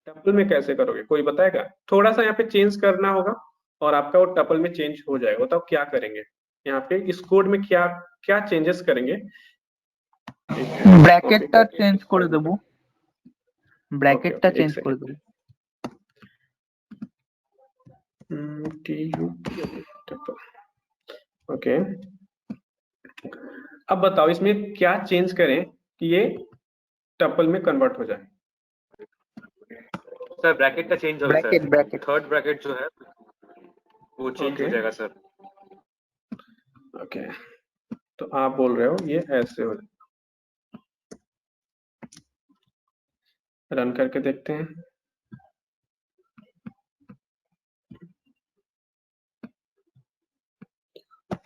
टपल में कैसे करोगे, कोई बताएगा? थोड़ा सा यहाँ पे चेंज करना होगा और आपका वो टपल में चेंज हो जाएगा। बताओ क्या करेंगे यहाँ पे, इस कोड में क्या क्या चेंजेस करेंगे? ব্র্যাকেটটা চেঞ্জ করে দেব, ব্র্যাকেটটা চেঞ্জ করে দেব। ओके अब बताओ इसमें क्या चेंज करें कि ये टपल में कन्वर्ट हो जाए। सर ब्रैकेट का चेंज होगा सर, ब्रैकेट थर्ड ब्रैकेट जो है वो चेंज हो जाएगा सर। ओके तो आप बोल रहे हो ये ऐसे हो, रन करके देखते हैं।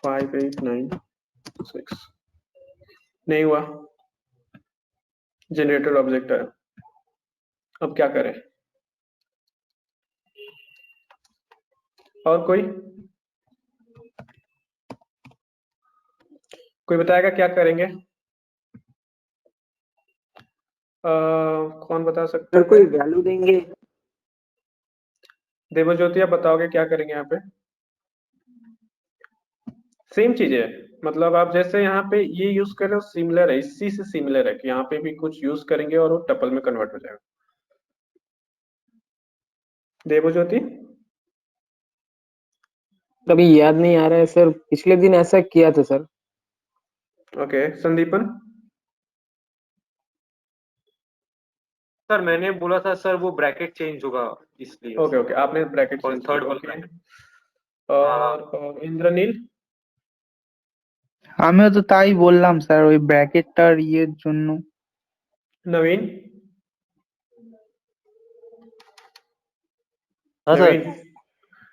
फाइव 8 9 6 नहीं हुआ, जनरेटर ऑब्जेक्ट है। अब क्या करें? और कोई बताएगा क्या करेंगे? कौन बता सकता है? कोई वैल्यू देंगे। देवज्योति आप बताओगे क्या करेंगे यहाँ पे? सेम चीज है, मतलब आप जैसे यहाँ पे ये यूज कर रहे हो सिमिलर है, इसी से सिमिलर है कि यहाँ पे भी कुछ यूज करेंगे और वो टपल में कन्वर्ट हो जाएगा। देवज्योति कभी याद नहीं आ रहा है सर, पिछले दिन ऐसा किया था सर। ओके संदीपन? सर मैंने बोला था सर वो ब्रैकेट चेंज होगा इसलिए। ओके आपने ब्रैकेट और चेंज थर्ड किया। और इंद्रनील? আমিও তো তাই বললাম স্যার, ওই ব্র্যাকেটটার ইয়ের জন্য। नवीन? हाँ सर।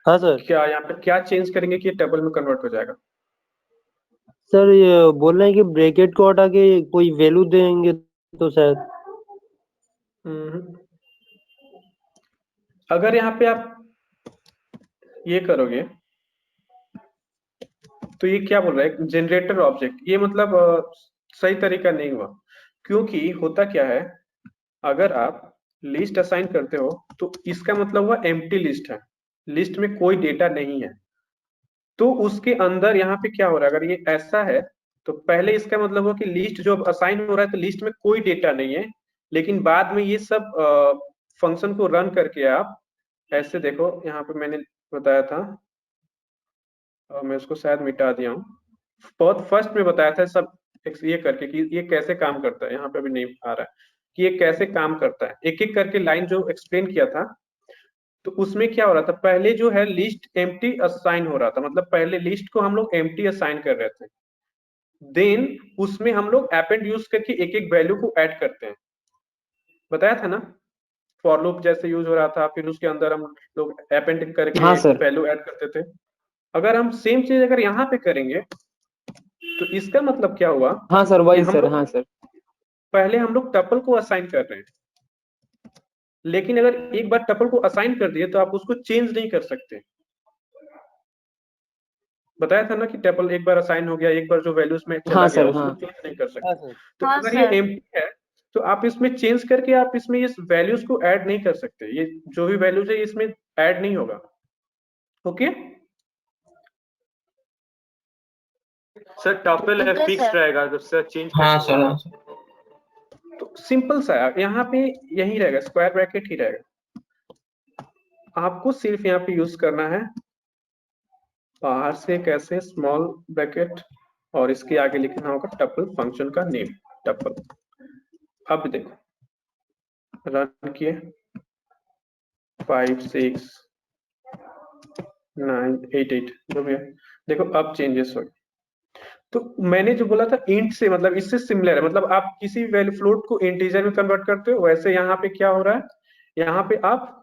हाँ सर। क्या यहाँ पे क्या चेंज करेंगे कि ये टेबल में कन्वर्ट हो जाएगा? सर ये बोल रहे हैं कि ब्रैकेट को हटा के कोई वैल्यू देंगे तो शायद। अगर यहाँ पे आप ये करोगे तो ये क्या बोल रहा है, जनरेटर ऑब्जेक्ट, ये मतलब सही तरीका नहीं हुआ, क्योंकि होता क्या है अगर आप लिस्ट असाइन करते हो तो इसका मतलब हुआ एम्प्टी लिस्ट है, लिस्ट में कोई डेटा नहीं है, तो उसके अंदर यहाँ पे क्या हो रहा है, अगर ये ऐसा है तो पहले इसका मतलब हो कि लिस्ट जो असाइन हो रहा है तो लिस्ट में कोई डेटा नहीं है, लेकिन बाद में ये सब फंक्शन को रन करके आप ऐसे देखो, यहाँ पे मैंने बताया था और मैं उसको शायद मिटा दिया हूँ, बहुत फर्स्ट में बताया था सब ये करके कि ये कैसे काम करता है। यहाँ पे अभी नहीं आ रहा है कि ये कैसे काम करता है, एक एक करके लाइन जो एक्सप्लेन किया था। तो उसमें क्या हो रहा था, पहले जो है लिस्ट एम्प्टी असाइन हो रहा था, मतलब पहले लिस्ट को हम लोग एम्प्टी असाइन कर रहे थे, देन उसमें हम लोग अपेंड यूज करके एक एक वैल्यू को ऐड करते हैं, बताया था ना, फॉर लूप जैसे यूज हो रहा था, फिर उसके अंदर हम लोग अपेंड करके हाँ सर। वैल्यू ऐड करते थे। अगर हम सेम चीज अगर यहाँ पे करेंगे तो इसका मतलब क्या हुआ हाँ सर, कि वही हम सर। लोग हाँ सर। पहले हम लोग टपल को असाइन कर रहे हैं, लेकिन अगर एक बार टपल को असाइन कर दिए तो आप उसको चेंज नहीं कर सकते। बताया था ना कि टपल एक बार असाइन हो गया, एक बार जो वैल्यूज में चला हाँ गया सर। उसको हाँ चेंज नहीं कर हाँ सकते। सर। तो हाँ अगर ये सर। एम्प्टी है तो आप इसमें चेंज करके आप इसमें ये वैल्यूज को ऐड नहीं कर सकते, ये जो भी वैल्यूज है इसमें ऐड नहीं होगा। ओके सर टपल है ठीक है फिक्स सर। रहेगा, तो सर चेंज हाँ कैसे सर, होगा? हाँ सर। तो सिंपल सा है, यहाँ पे यही रहेगा, स्क्वायर ब्रैकेट ही रहेगा। आपको सिर्फ यहाँ पे यूज करना है बाहर से कैसे स्मॉल ब्रैकेट, और इसके आगे लिखना होगा टपल फंक्शन का नेम टपल। अब देखो रन किए 5 6 9 8 8 जो भी है, देखो अब चेंजेस हो गए। तो मैंने जो बोला था इंट से, मतलब इससे सिमिलर है, मतलब आप किसी वैल्यू फ्लोट को इंटीजर में कन्वर्ट करते हो, वैसे यहाँ पे क्या हो रहा है, यहाँ पे आप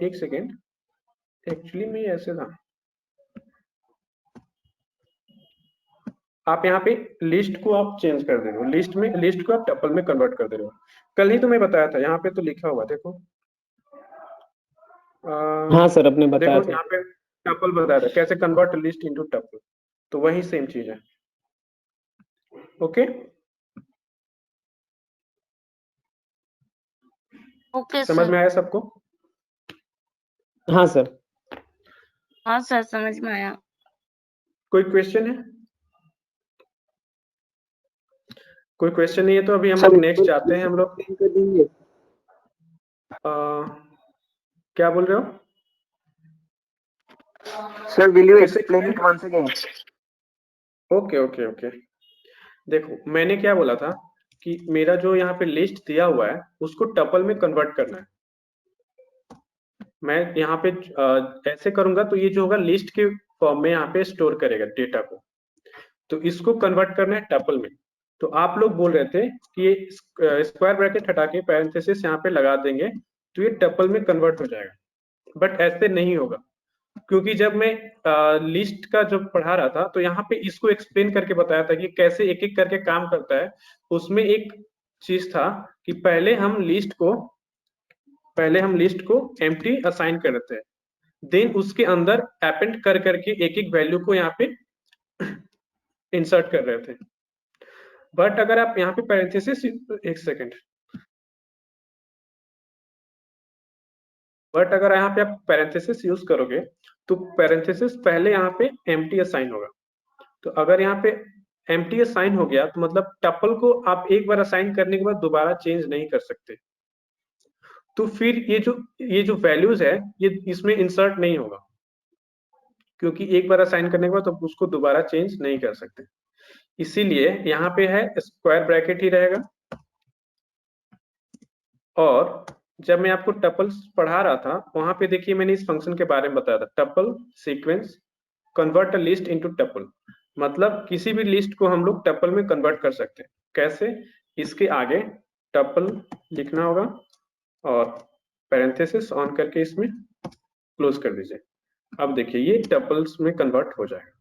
एक सेकेंड, एक्चुअली में ऐसे था, आप यहाँ पे लिस्ट को आप चेंज कर दे रहे हो, लिस्ट को आप टपल में कन्वर्ट कर दे रहे हो। कल ही तो मैं बताया था, यहाँ पे तो लिखा हुआ देखो, हाँ सर, आपने बताया देखो था। यहाँ पे टपल बताया था कैसे कन्वर्ट लिस्ट इनटू टपल, तो वही सेम चीज है। ओके ओके समझ सर। में आया सबको? हाँ सर। हाँ सर, समझ में आया। कोई क्वेश्चन है? कोई क्वेश्चन नहीं है तो अभी हम सर लोग एक नेक्स्ट बार जाते हैं। हम लोग एक्सप्लेन कर देंगे? क्या बोल रहे हो? सर विल यू फिर से explain it once again? Okay okay okay, देखो मैंने क्या बोला था कि मेरा जो यहाँ पे लिस्ट दिया हुआ है उसको टपल में कन्वर्ट करना है। मैं यहाँ पे ऐसे करूंगा तो ये जो होगा लिस्ट के फॉर्म में यहाँ पे स्टोर करेगा डेटा को, तो इसको कन्वर्ट करना है टपल में। तो आप लोग बोल रहे थे कि ये स्क्वायर ब्रैकेट हटा के पैरेंथेसिस यहाँ पे लगा देंगे तो ये टपल में कन्वर्ट हो जाएगा, बट ऐसे नहीं होगा, क्योंकि जब मैं लिस्ट का जब पढ़ा रहा था तो यहाँ पे इसको एक्सप्लेन करके बताया था कि कैसे एक एक करके काम करता है। उसमें एक चीज था कि पहले हम लिस्ट को एम्प्टी असाइन करते हैं, देन उसके अंदर अपेंड कर करके एक एक वैल्यू को यहाँ पे इंसर्ट कर रहे थे। बट अगर आप यहाँ पे पैरेंथेसिस, एक सेकेंड, बट अगर यहाँ पे आप पैरेंथेसिस यूज करोगे तो पैरेंथेसिस पहले यहाँ पे एम्प्टी असाइन होगा। तो अगर यहाँ पे एम्प्टी असाइन हो गया तो मतलब टपल को आप एक बार असाइन करने के बाद दोबारा चेंज नहीं कर सकते, तो फिर ये जो वैल्यूज है ये इसमें इंसर्ट नहीं होगा, क्योंकि एक बार असाइन करने के बाद तो उसको दोबारा चेंज नहीं कर सकते। इसीलिए यहाँ पे है स्क्वायर ब्रैकेट ही रहेगा। और जब मैं आपको टपल्स पढ़ा रहा था वहां पे देखिए मैंने इस फंक्शन के बारे में बताया था, tuple sequence convert a list into tuple, मतलब किसी भी लिस्ट को हम लोग टपल में कन्वर्ट कर सकते हैं। कैसे? इसके आगे टपल लिखना होगा और पैरेंथेसिस ऑन करके इसमें क्लोज कर दीजिए। अब देखिए ये टपल्स में कन्वर्ट हो जाएगा।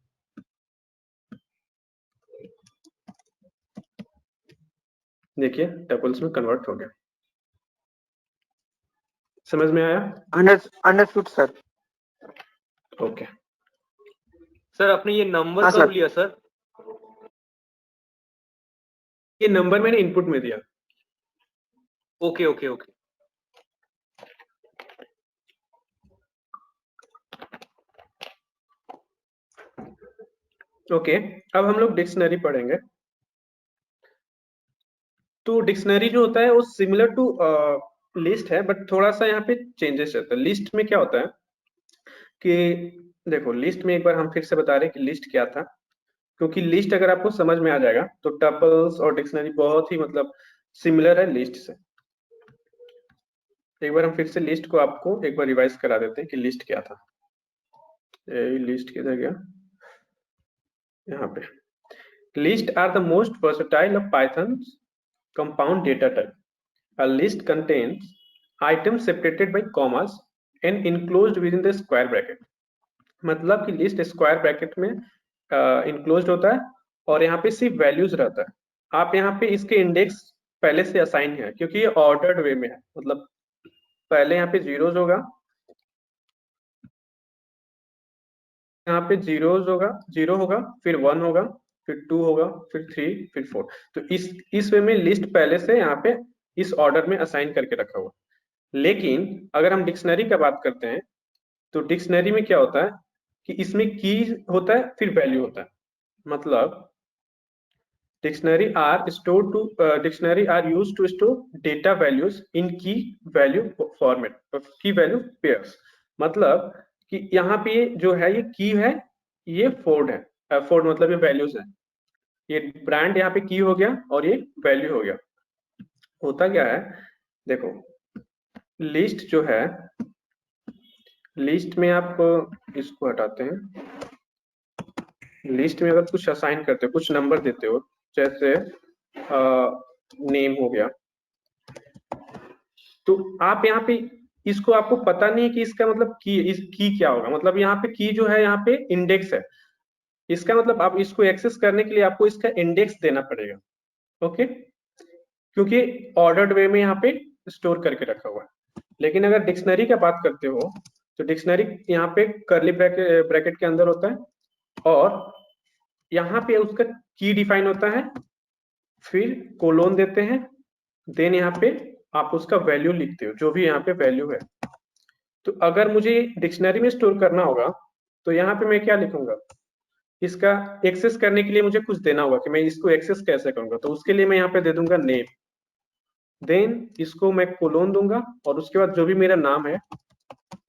देखिए टपल्स में कन्वर्ट हो गया। समझ में आया? Understood sir. ओके सर आपने ये नंबर हाँ कब सर। लिया सर? ये नंबर मैंने इनपुट में दिया। Okay okay okay. ओके, अब हम लोग डिक्शनरी पढ़ेंगे। तो डिक्शनरी जो होता है वो सिमिलर टू लिस्ट है, बट थोड़ा सा यहाँ पे चेंजेस रहता है। लिस्ट में क्या होता है कि देखो, लिस्ट में एक बार हम फिर से बता रहे हैं कि लिस्ट क्या था, क्योंकि लिस्ट अगर आपको समझ में आ जाएगा तो टपल्स और डिक्शनरी बहुत ही मतलब सिमिलर है लिस्ट से। एक बार हम फिर से लिस्ट को आपको एक बार रिवाइज करा देते हैं कि लिस्ट क्या था। लिस्ट किधर गया, यहाँ पे। List are the most versatile of Python compound data type. A list contains items separated by commas and enclosed within the square bracket. मतलब कि लिस्ट स्क्वायर ब्रैकेट में इनक्लोज्ड होता है और यहाँ पे सिर्फ वैल्यूज रहता है। आप यहाँ पे इसके इंडेक्स पहले से असाइन है, क्योंकि ये ऑर्डर्ड वे में है। मतलब पहले यहाँ पे जीरोज होगा, यहाँ पे जीरोज होगा, जीरो होगा, फिर 1 होगा, फिर 2 होगा, फिर 3, फिर 4। तो इस वे में लिस्ट पहले से यहाँ पे इस ऑर्डर में असाइन करके रखा हुआ। लेकिन अगर हम डिक्शनरी का बात करते हैं तो डिक्शनरी में क्या होता है कि इसमें की होता है, फिर वैल्यू होता है। मतलब dictionary are used to store data values in key value format, key value pairs. मतलब कि यहाँ पे जो है ये की है, ये फोर्ड है। फोर्ड मतलब ये वैल्यूज है। ये ब्रांड यहाँ पे की हो गया और ये वैल्यू हो गया। होता क्या है, देखो लिस्ट जो है, लिस्ट में आप इसको हटाते हैं। लिस्ट में अगर कुछ असाइन करते हो, कुछ नंबर देते हो, जैसे नेम हो गया, तो आप यहाँ पे इसको आपको पता नहीं है कि इसका मतलब की क्या होगा। मतलब यहाँ पे की जो है, यहाँ पे इंडेक्स है। इसका मतलब आप इसको एक्सेस करने के लिए आपको इसका इंडेक्स देना पड़ेगा। ओके, क्योंकि ऑर्डर्ड वे में यहाँ पे स्टोर करके रखा हुआ है। लेकिन अगर डिक्शनरी का बात करते हो तो डिक्शनरी यहाँ पे कर्ली ब्रैकेट के अंदर होता है और यहाँ पे उसका की डिफाइन होता है, फिर कोलोन देते हैं, देन यहाँ पे आप उसका वैल्यू लिखते हो, जो भी यहाँ पे वैल्यू है। तो अगर मुझे डिक्शनरी में स्टोर करना होगा तो यहाँ पे मैं क्या लिखूंगा, इसका एक्सेस करने के लिए मुझे कुछ देना होगा कि मैं इसको एक्सेस कैसे करूंगा। तो उसके लिए मैं यहाँ पे दे दूंगा नेम, देन इसको मैं कोलोन दूंगा और उसके बाद जो भी मेरा नाम है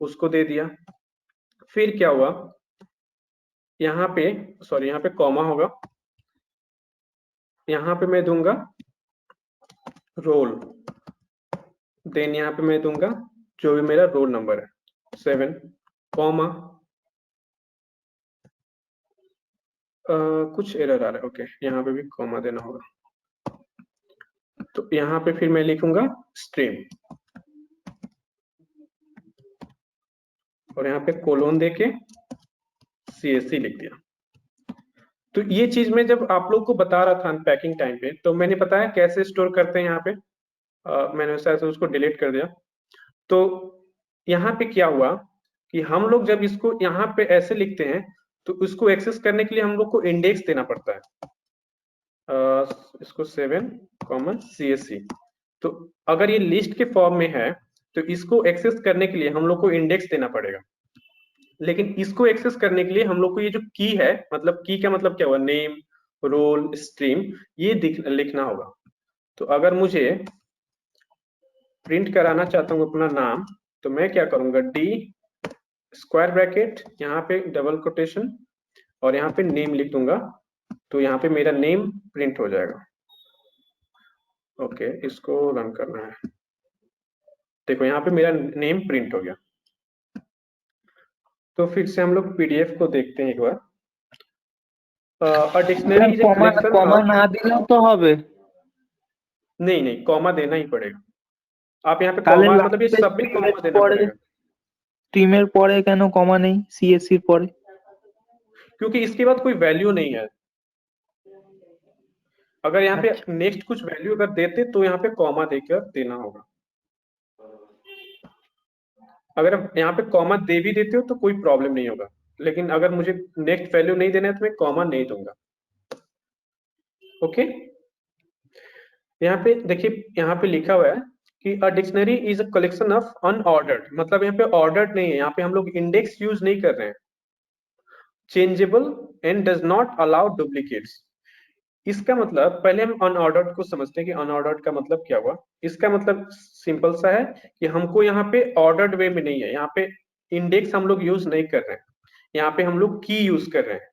उसको दे दिया। फिर क्या हुआ, यहाँ पे यहाँ पे कॉमा होगा, यहाँ पे मैं दूंगा रोल, देन यहाँ पे मैं दूंगा जो भी मेरा रोल नंबर है 7, कॉमा कुछ एरर आ रहा है। ओके, यहाँ पे भी कॉमा देना होगा। तो यहाँ पे फिर मैं लिखूंगा स्ट्रीम और यहाँ पे कोलोन देके CSC लिख दिया। तो ये चीज मैं जब आप लोग को बता रहा था अनपैकिंग टाइम पे, तो मैंने बताया कैसे स्टोर करते हैं यहाँ पे। मैंने वैसे उसको डिलीट कर दिया। तो यहाँ पे क्या हुआ कि हम लोग जब इसको यहाँ पे ऐसे लिखते हैं तो उसको एक्सेस करने के लिए हम लोग को इंडेक्स देना पड़ता है। इसको 7, CSC। तो अगर ये लिस्ट के फॉर्म में है तो इसको एक्सेस करने के लिए हम लोग को इंडेक्स देना पड़ेगा। लेकिन इसको एक्सेस करने के लिए हम लोग को ये जो की है, मतलब की का मतलब क्या हुआ, नेम, रोल, स्ट्रीम, ये लिखना होगा। तो अगर मुझे प्रिंट कराना चाहता हूँ अपना नाम, तो मैं क्या करूंगा, डी स्क्वायर ब्रैकेट, यहाँ पे डबल कोटेशन और यहाँ पे नेम लिख दूंगा। तो यहाँ पे मेरा नेम प्रिंट हो जाएगा। ओके, इसको रन करना है। देखो यहाँ पे मेरा नेम प्रिंट हो गया। तो फिर से हम लोग पीडीएफ को देखते हैं एक बार। Dictionary is a collection comma ना दिलेও তো হবে। नहीं, कॉमा देना ही पड़ेगा। आप यहाँ पे তাহলে कॉमा मतलब ये सब में कॉमा देना पड़ेगा। স্ট্রিমের পরে কেন কমা নেই, CSC এর পরে? क्योंकि इसके बाद कोई वैल्यू नहीं है। अगर यहाँ पे नेक्स्ट कुछ वैल्यू अगर देते तो यहाँ पे कॉमा देकर देना होगा। अगर आप यहाँ पे कॉमा दे भी देते हो तो कोई प्रॉब्लम नहीं होगा, लेकिन अगर मुझे नेक्स्ट वैल्यू नहीं देना है तो मैं कॉमा नहीं दूंगा। ओके, यहाँ पे देखिए, यहाँ पे लिखा हुआ है कि a dictionary is a collection of unordered. मतलब यहाँ पे ऑर्डर्ड नहीं है, यहाँ पे हम लोग इंडेक्स यूज नहीं कर रहे हैं। Changeable and does not allow duplicates. इसका मतलब पहले हम अनऑर्डर्ड को समझते हैं कि अनऑर्डर्ड का मतलब क्या हुआ। इसका मतलब सिंपल सा है कि हमको यहाँ पे ऑर्डर्ड वे में नहीं है, यहाँ पे इंडेक्स हम लोग यूज नहीं कर रहे हैं, यहाँ पे हम लोग की यूज कर रहे हैं।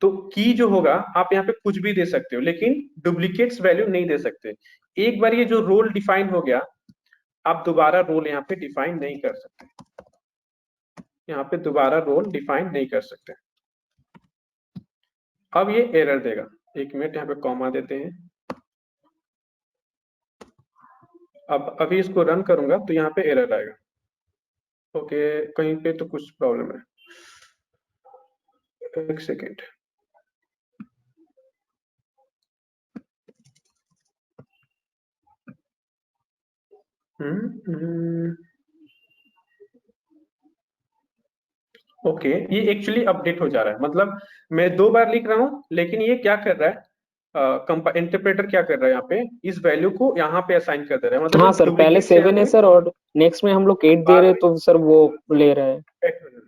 तो की जो होगा आप यहाँ पे कुछ भी दे सकते हो, लेकिन डुप्लीकेट्स वैल्यू नहीं दे सकते। एक बार ये जो रोल डिफाइन हो गया, आप दोबारा रोल यहाँ पे डिफाइन नहीं कर सकते, यहाँ पे दोबारा रोल डिफाइन नहीं कर सकते। अब ये एरर देगा, एक मिनट यहाँ पे कॉमा देते हैं। अब अभी इसको रन करूंगा तो यहाँ पे एरर आएगा। ओके, कहीं पे तो कुछ प्रॉब्लम है, एक सेकेंड। ओके, ये एक्चुअली अपडेट हो जा रहा है, मतलब मैं 2 बार लिख रहा हूँ, लेकिन ये क्या कर रहा है, इंटरप्रेटर क्या कर रहा है, यहाँ पे इस वैल्यू को यहाँ पे असाइन कर दे रहा है। मतलब हाँ सर, पहले 7 है सर और नेक्स्ट में हम लोग 8 दे रहे हैं, तो सर वो ले रहा है।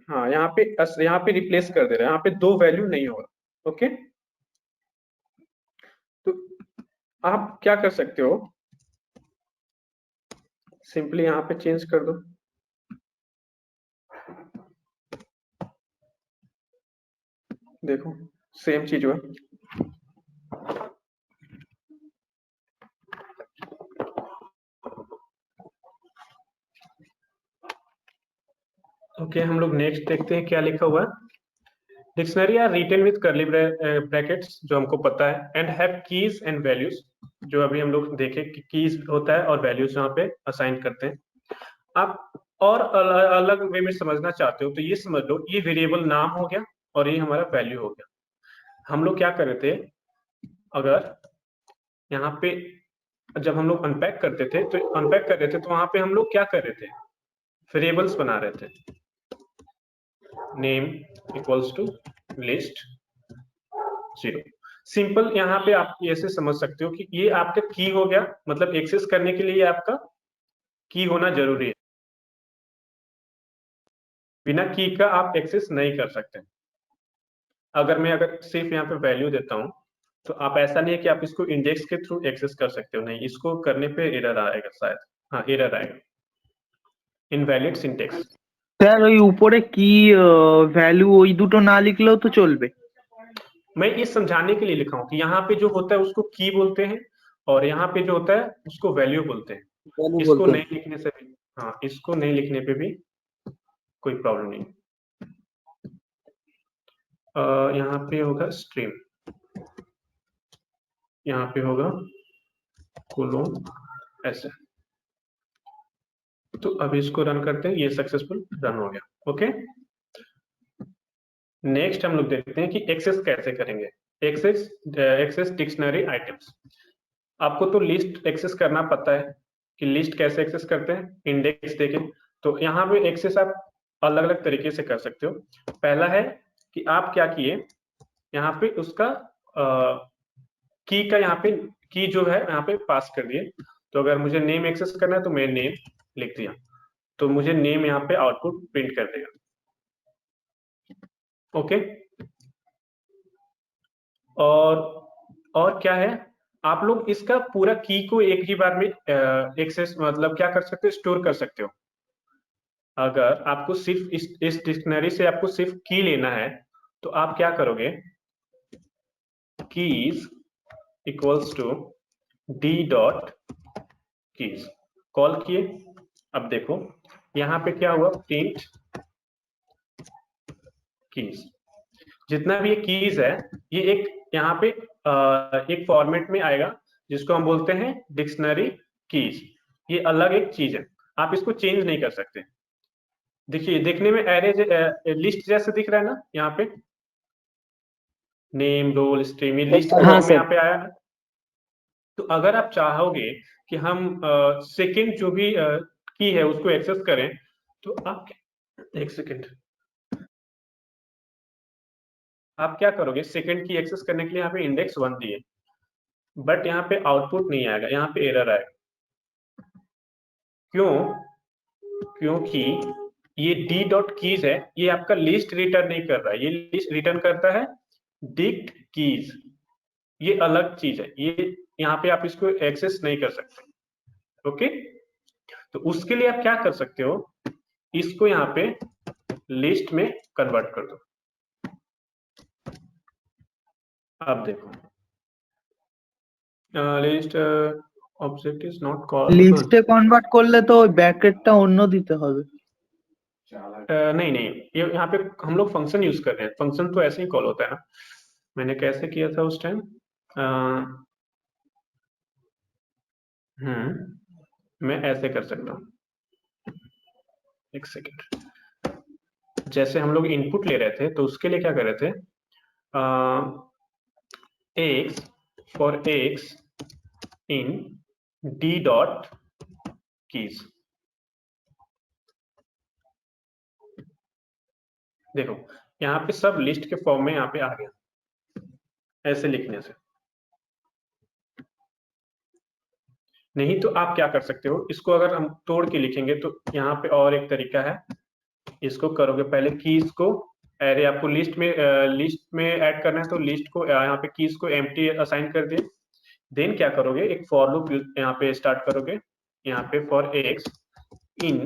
हाँ, यहाँ पे रिप्लेस कर दे रहा है, यहाँ पे 2 वैल्यू नहीं होगा। ओके, तो आप क्या कर सकते हो, सिंपली यहाँ पे चेंज कर दो। देखो सेम चीज हुआ। ओके, हम लोग नेक्स्ट देखते हैं क्या लिखा हुआ है। Dictionary are written with curly brackets, जो हमको पता है, and have keys and values, जो अभी हम लोग देखे कि कीज होता है और वैल्यूज यहाँ पे असाइन करते हैं। आप और अलग वे में समझना चाहते हो तो ये समझ लो, ये वेरिएबल नाम हो गया और ये हमारा वैल्यू हो गया। हम लोग क्या कर रहे थे, अगर यहाँ पे जब हम लोग अनपैक करते थे तो वहां पे हम लोग क्या कर रहे थे, वेरिएबल्स बना रहे थे। Name equals to list 0। Simple यहाँ पे आप ऐसे समझ सकते हो कि ये आपका की हो गया, मतलब एक्सेस करने के लिए आपका की होना जरूरी है, बिना की का आप एक्सेस नहीं कर सकते। अगर सिर्फ यहाँ पे वैल्यू देता हूँ तो आप ऐसा नहीं है कि आप इसको इंडेक्स के थ्रू एक्सेस कर सकते हो, नहीं, इसको करने पे एरर आएगा शायद। हाँ, एरर आएगा, इनवैलिड सिंटेक्स। স্যার ওই উপরে কি ভ্যালু ওই দুটো না লিখলেও তো চলবে? मैं ये समझाने के लिए लिखा हूँ कि यहाँ पे जो होता है उसको की बोलते हैं और यहाँ पे जो होता है उसको वैल्यू बोलते हैं। इसको नहीं लिखने से भी, हाँ, इसको नहीं लिखने पे भी कोई प्रॉब्लम नहीं। यहाँ पे होगा स्ट्रीम, यहाँ पे होगा कोलोन ऐसे। तो अब इसको रन करते हैं, ये सक्सेसफुल रन हो गया। ओके, नेक्स्ट हम लोग देखते हैं कि एक्सेस कैसे करेंगे। Access dictionary items. आपको तो लिस्ट एक्सेस करना पता है कि लिस्ट कैसे एक्सेस करते हैं, इंडेक्स देके। तो यहाँ पे एक्सेस आप अलग अलग तरीके से कर सकते हो। पहला है कि आप क्या किए, यहाँ पे उसका की का यहाँ पे की जो है यहाँ पे पास कर दिए। तो अगर मुझे नेम एक्सेस करना है तो मैं नेम लिख दिया, तो मुझे नेम यहाँ पे आउटपुट प्रिंट कर देगा। ओके, और क्या है, आप लोग इसका पूरा की को एक ही बार में एक्सेस मतलब क्या कर सकते हो, स्टोर कर सकते हो। अगर आपको सिर्फ इस डिक्शनरी से आपको सिर्फ की लेना है तो आप क्या करोगे, keys equals to D dot keys call किए। अब देखो यहाँ पे क्या हुआ, प्रिंट कीज। जितना भी ये कीज है ये एक यहाँ पे एक फॉर्मेट में आएगा जिसको हम बोलते हैं डिक्शनरी कीज। ये अलग एक चीज है, आप इसको चेंज नहीं कर सकते। देखिए देखने में एरे लिस्ट जैसे दिख रहा है ना, यहाँ पे नेम रोल स्ट्रीम लिस्ट में यहाँ पे आया ना। तो अगर आप चाहोगे कि हम सेकंड जो भी की है उसको एक्सेस करें तो आप एक सेकंड, आप क्या करोगे, सेकंड की एक्सेस करने के लिए यहाँ पे इंडेक्स 1 दिए, बट यहाँ पे आउटपुट नहीं आएगा, यहाँ पे एरर आएगा। क्यों? क्योंकि ये डी डॉट कीज है, ये आपका लिस्ट रिटर्न नहीं कर रहा है, ये लिस्ट रिटर्न करता है डिक्ट कीज, ये अलग चीज है, ये यहाँ पे आप इसको एक्सेस नहीं कर सकते। ओके, तो उसके लिए आप क्या कर सकते हो, इसको यहाँ पे लिस्ट में कन्वर्ट कर दो। अब देखो list object is not called, লিস্টে কনভার্ট করলে তো ওই ব্র্যাকেটটা অন্য দিতে হবে। नहीं नहीं, ये यहाँ पे हम लोग फंक्शन यूज कर रहे हैं, फंक्शन तो ऐसे ही कॉल होता है ना। मैंने कैसे किया था उस टाइम, मैं ऐसे कर सकता हूँ, एक सेकेंड। जैसे हम लोग इनपुट ले रहे थे तो उसके लिए क्या कर रहे थे, x for x in d dot keys. देखो यहाँ पे सब लिस्ट के फॉर्म में यहाँ पे आ गया, ऐसे लिखने से। नहीं तो आप क्या कर सकते हो, इसको अगर हम तोड़ के लिखेंगे तो यहाँ पे और एक तरीका है, इसको करोगे पहले कीज को एरे, आपको लिस्ट में ऐड करना है तो लिस्ट को यहाँ पे कीज को एम्प्टी असाइन कर दिए। देन क्या करोगे, एक फॉर लूप यहाँ पे स्टार्ट करोगे, यहाँ पे for x in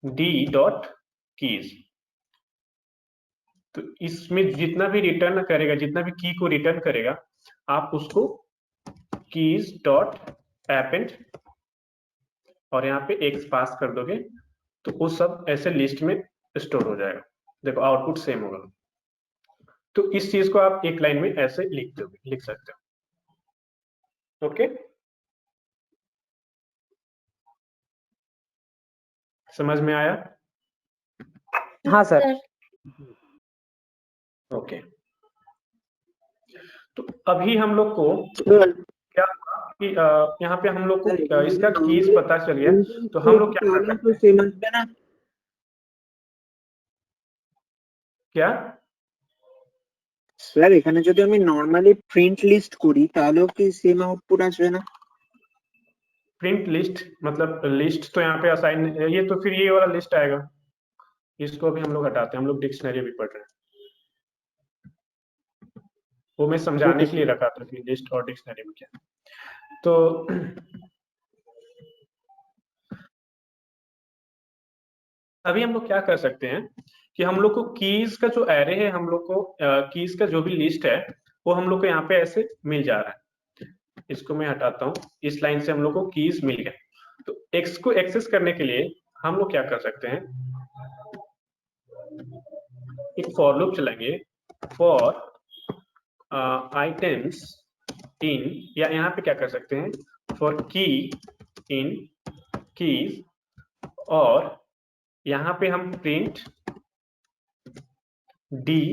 d dot keys. तो इसमें जितना भी रिटर्न करेगा, जितना भी की को रिटर्न करेगा, आप उसको कीज डॉट एपेंड और यहाँ पे x पास कर दोगे तो वो सब ऐसे लिस्ट में स्टोर हो जाएगा। देखो आउटपुट सेम होगा। तो इस चीज को आप एक लाइन में ऐसे लिख सकते हो। ओके, समझ में आया? हाँ सर। ओके, तो अभी हम लोग को क्या कि यहाँ पे हम लोग को इसका कीज पता चल गया, तो हम लोग क्या कर सकते हैं? क्या স্যার এখানে যদি আমি নরমালি প্রিন্ট লিস্ট করি তাহলেও কি সেম আউটপুট আসবে না? प्रिंट लिस्ट मतलब लिस्ट तो यहाँ पे असाइन, ये तो फिर ये वाला लिस्ट आएगा, इसको भी हम लोग हटाते हैं, हम लोग डिक्शनरी भी पढ़ रहे हैं, वो मैं समझाने के लिए रखा था कि लिस्ट और डिक्शनरी में क्या। तो अभी हम लोग क्या कर सकते हैं कि हम लोग को कीज का जो एरे है, हम लोग को कीज का जो भी लिस्ट है वो हम लोग को यहाँ पे ऐसे मिल जा रहा है। इसको मैं हटाता हूँ, इस लाइन से हम लोग को कीज मिल गया। तो एक्स को एक्सेस करने के लिए हम लोग क्या कर सकते हैं, एक फॉर लूप चलाएंगे, फॉर आइटम्स इन, या यहाँ पे क्या कर सकते हैं, फॉर की इन कीज, और यहाँ पे हम प्रिंट डी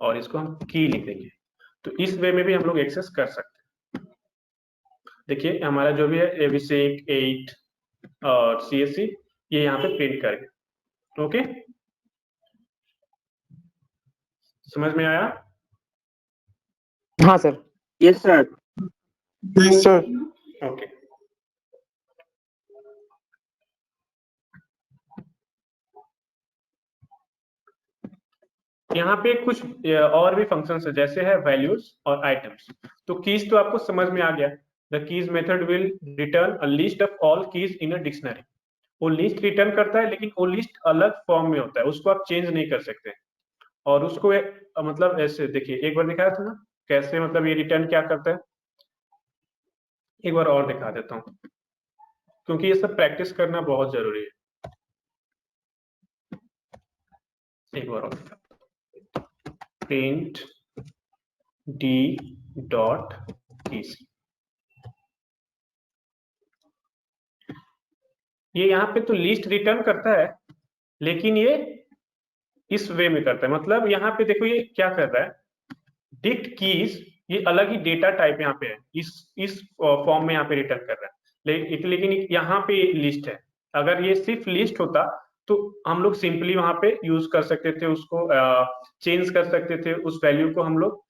और इसको हम की लिख देंगे। तो इस वे में भी हम लोग एक्सेस कर सकते हैं। देखिए हमारा जो भी है अभिषेक 8 और CSC ये यहाँ पे प्रिंट करेंगे। ओके, समझ में आया? हाँ sir. Yes sir. Yes sir. Okay, यहाँ पे कुछ और भी फंक्शंस है, जैसे है वैल्यूज और आइटम्स। तो कीज तो आपको समझ में आ गया, the keys method will return a list of all keys in a dictionary. वो लिस्ट रिटर्न करता है, लेकिन वो लिस्ट अलग फॉर्म में होता है, उसको आप चेंज नहीं कर सकते। और उसको मतलब ऐसे देखिए, एक बार दिखाया था ना कैसे, मतलब ये रिटर्न क्या करता है, एक बार और दिखा देता हूँ, क्योंकि ये सब प्रैक्टिस करना बहुत जरूरी है। एक बार और, प्रिंट डी डॉट कीज, ये यहाँ पे तो लिस्ट रिटर्न करता है, लेकिन ये इस वे में करता है। मतलब यहाँ पे देखो ये क्या कर रहा है, डिक्ट कीज ये अलग ही डेटा टाइप यहाँ पे है, इस फॉर्म में यहाँ पे रिटर्न कर रहा है, लेकिन यहाँ पे लिस्ट है। अगर ये सिर्फ लिस्ट होता तो हम लोग सिंपली वहां पे यूज कर सकते थे, उसको चेंज कर सकते थे, उस वैल्यू को हम लोग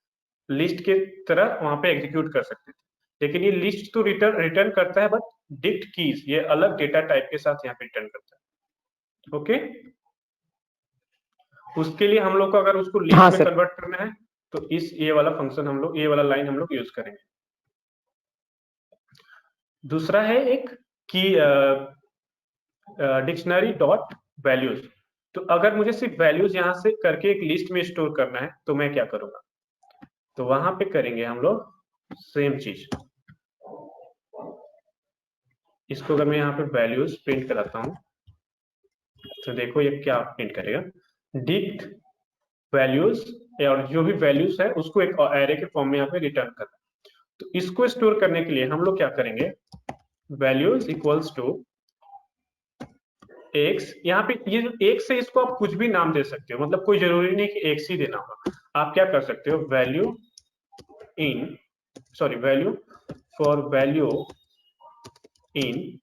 लिस्ट के तरह वहां पे एग्जीक्यूट कर सकते थे। लेकिन ये लिस्ट तो रिटर्न करता है, बट डिक्ट कीज ये अलग डेटा टाइप के साथ यहाँ पे रिटर्न करता है। ओके, उसके लिए हम लोग को अगर उसको लिस्ट हाँ में सर। कन्वर्ट करना है तो ये वाला फंक्शन हम लोग, ये वाला लाइन हम लोग यूज करेंगे। दूसरा है एक की डिक्शनरी डॉट वैल्यूज। तो अगर मुझे सिर्फ वैल्यूज यहां से करके एक लिस्ट में स्टोर करना है तो मैं क्या करूंगा, तो वहां पे करेंगे हम लोग सेम चीज। इसको अगर मैं यहाँ पे वैल्यूज प्रिंट कराता हूं तो देखो ये क्या प्रिंट करेगा, डिक्ट वैल्यूज, और जो भी वैल्यूज है उसको एक एरे के फॉर्म में यहाँ पे रिटर्न करना। तो इसको स्टोर करने के लिए हम लोग क्या करेंगे, वैल्यूज इक्वल्स टू एक्स। यहाँ पे ये जो एक्स है इसको आप कुछ भी नाम दे सकते हो, मतलब कोई जरूरी नहीं कि एक्स ही देना होगा। आप क्या कर सकते हो, value in value for value in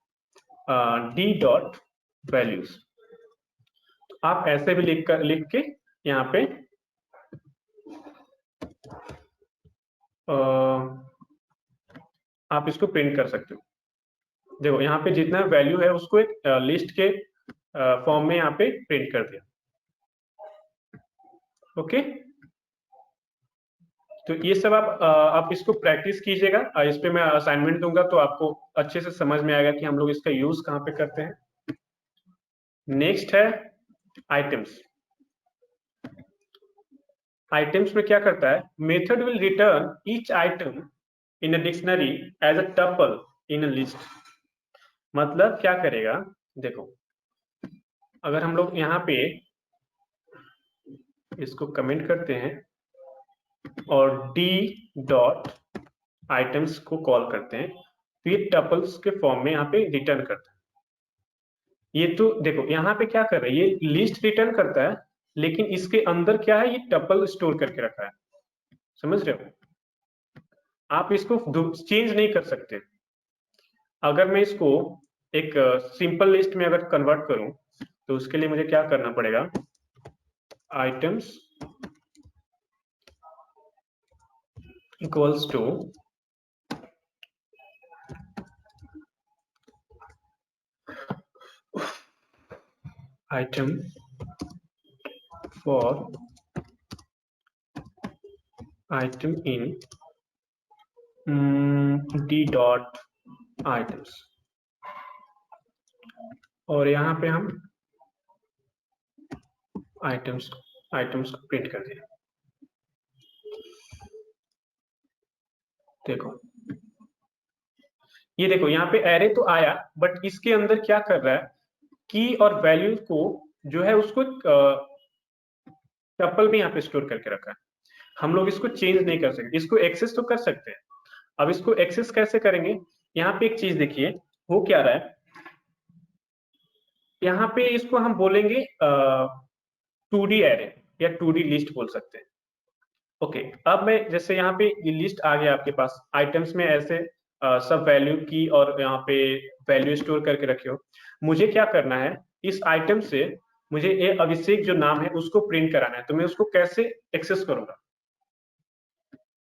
D dot values. आप ऐसे भी लिख के यहाँ पे आप इसको प्रिंट कर सकते हो। देखो यहाँ पे जितना वैल्यू है उसको एक लिस्ट के फॉर्म में यहाँ पे प्रिंट कर दिया। ओके, तो ये सब आप इसको प्रैक्टिस कीजिएगा। इस पे मैं असाइनमेंट दूंगा तो आपको अच्छे से समझ में आएगा कि हम लोग इसका यूज कहाँ पे करते हैं। नेक्स्ट है आइटम्स। आइटम्स में क्या करता है, method will return each item in a dictionary as a tuple in a list. मतलब क्या करेगा, देखो अगर हम लोग यहाँ पे इसको कमेंट करते हैं और डी डॉट आइटम्स को कॉल करते हैं तो ये टपल्स के फॉर्म में यहाँ पे रिटर्न करता है। ये तो देखो यहाँ पे क्या कर रहा है, ये लिस्ट रिटर्न करता है लेकिन इसके अंदर क्या है, ये टपल स्टोर करके रखा है। समझ रहे हो, आप इसको चेंज नहीं कर सकते। अगर मैं इसको एक सिंपल लिस्ट में अगर कन्वर्ट करूं तो उसके लिए मुझे क्या करना पड़ेगा, items equals to item for item in d dot items, और यहाँ पे हम आइटम्स को प्रिंट कर दिया। देखो ये देखो यहाँ पे एरे तो आया बट इसके अंदर क्या कर रहा है, की और वैल्यू को जो है उसको टपल में यहाँ पे स्टोर करके रखा है। हम लोग इसको चेंज नहीं कर सकते, इसको एक्सेस तो कर सकते हैं। अब इसको एक्सेस कैसे करेंगे, यहाँ पे एक चीज देखिए हो क्या रहा है, यहाँ पे इसको हम बोलेंगे 2D एरे या 2D लिस्ट बोल सकते हैं। ओके, अब मैं जैसे यहाँ पे ये लिस्ट आ गया आपके पास, आइटम्स में ऐसे सब वैल्यू की और यहाँ पे वैल्यू स्टोर करके रखे हो। मुझे क्या करना है, इस आइटम से मुझे ये अभिषेक जो नाम है उसको प्रिंट कराना है, तो मैं उसको कैसे एक्सेस करूंगा,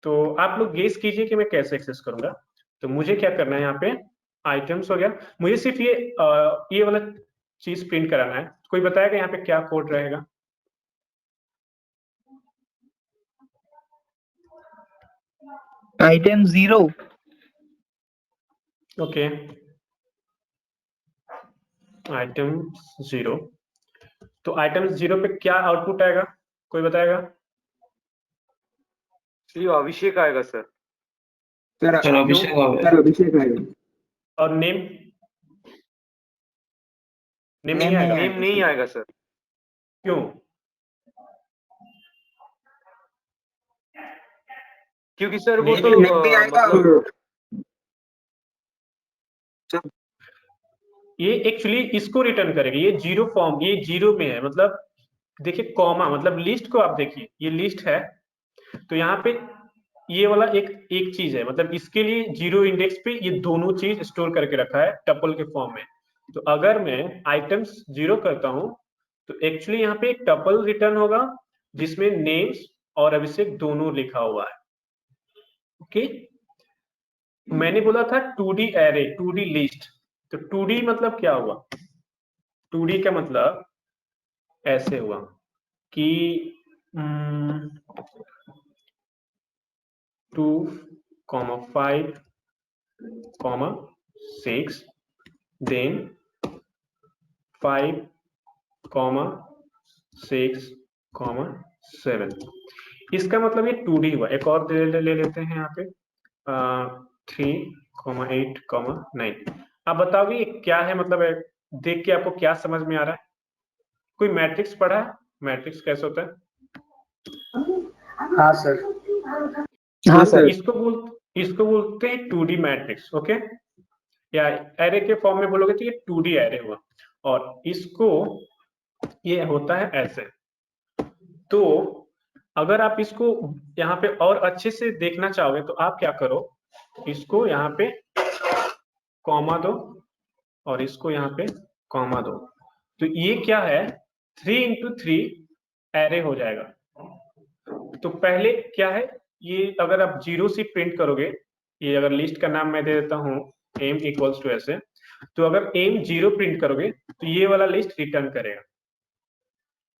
तो आप लोग गेस कीजिए कि मैं कैसे एक्सेस करूंगा। तो मुझे क्या करना है, यहाँ पे आइटम्स हो गया, मुझे सिर्फ ये वाला चीज प्रिंट कराना है। कोई बताएगा यहाँ पे क्या कोड रहेगा? आइटम 0। Okay, item 0। तो आइटम 0 पे क्या आउटपुट आएगा, कोई बताएगा? अभिषेक आएगा सर। सर अभिषेक आएगा। और नेम नहीं आएगा? नेम नहीं आएगा सर। क्यों? क्योंकि सर वो तो नेम भी आएगा मतलब ये एक्चुअली इसको रिटर्न करेगा, ये जीरो फॉर्म, ये जीरो में है। मतलब देखिए कॉमा, मतलब लिस्ट को आप देखिए, ये लिस्ट है तो यहाँ पे ये वाला एक चीज है, मतलब इसके लिए जीरो इंडेक्स पे ये दोनों चीज स्टोर करके रखा है टपल के फॉर्म में। तो अगर मैं आइटम्स 0 करता हूं तो एक्चुअली यहाँ पे एक टपल रिटर्न होगा जिसमें नेम्स और अभिषेक दोनों लिखा हुआ है। ओके, मैंने बोला था 2D एरे, 2D लिस्ट, तो 2D मतलब क्या हुआ, 2D का मतलब ऐसे हुआ कि 2, 5, 6, then 5, 6, 7। इसका मतलब ये 2D हुआ। एक और ले लेते हैं यहाँ पे 3, 8, 9। आप बताओगे ये क्या है? मतलब देख के आपको क्या समझ में आ रहा है? कोई मैट्रिक्स पढ़ा है? मैट्रिक्स कैसे होता है? हाँ सर। हाँ सर। इसको बोलते हैं 2D मैट्रिक्स। ओके, या एरे के फॉर्म में बोलोगे तो ये 2D एरे हुआ। और इसको ये होता है ऐसे। तो अगर आप इसको यहाँ पे और अच्छे से देखना चाहोगे तो आप क्या करो, इसको यहाँ पे कॉमा दो और इसको यहाँ पे कॉमा दो। तो ये क्या है, 3 into 3 एरे हो जाएगा। तो पहले क्या है, ये अगर आप 0 से प्रिंट करोगे, ये अगर लिस्ट का नाम मैं दे देता हूँ m इक्वल्स टू ऐसे, तो अगर m 0 प्रिंट करोगे तो ये वाला लिस्ट रिटर्न करेगा।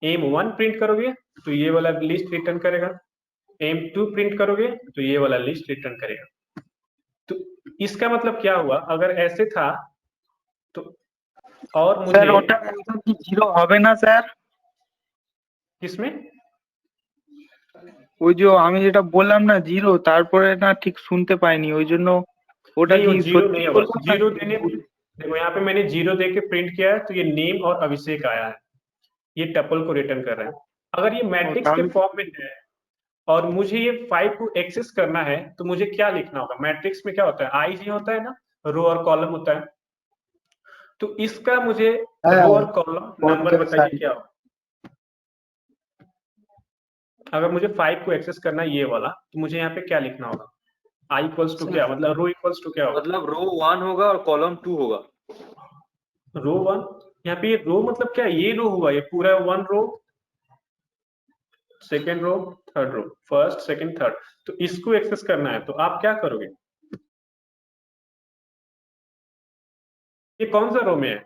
m 1 प्रिंट करोगे तो ये वाला लिस्ट रिटर्न करेगा। m 2 प्रिंट करोगे तो ये वाला लिस्ट रिटर्न करेगा। तो इसका मतलब क्या हुआ, अगर ऐसे था तो, और मुझे স্যার ওটা অ্যান্সার কি জিরো হবে না স্যার? किसमें ওই যে আমি যেটা বললাম না জিরো, তারপরে না ঠিক শুনতে পাইনি, ওই জন্য ওটা नहीं, কি वो जीरो সত্যি नहीं होगा। বললাম না? जीरो देने, देखो यहाँ पे मैंने 0 दे के प्रिंट किया है तो ये नेम और अभिषेक आया है, ये टपल को रिटर्न कर रहा है। अगर ये मैट्रिक्स के फॉर्म में है और मुझे ये 5 को एक्सेस करना है तो मुझे क्या लिखना होगा? मैट्रिक्स में क्या होता है, आईजी होता है ना, रो और कॉलम होता है। तो इसका मुझे रो और कॉलम नंबर बताइए क्या होगा? अगर मुझे 5 को एक्सेस करना है ये वाला, तो मुझे यहाँ पे क्या लिखना होगा? आई इक्वल्स टू क्या, मतलब रो इक्वल्स टू क्या होगा? मतलब रो 1 होगा और कॉलम 2 होगा। रो 1, यहाँ पे ये रो मतलब क्या, ये रो हुआ, ये पूरा 1 row, second row, third row, first, second, third. तो इसको एक्सेस करना है तो आप क्या करोगे? ये कौन सा रो में है?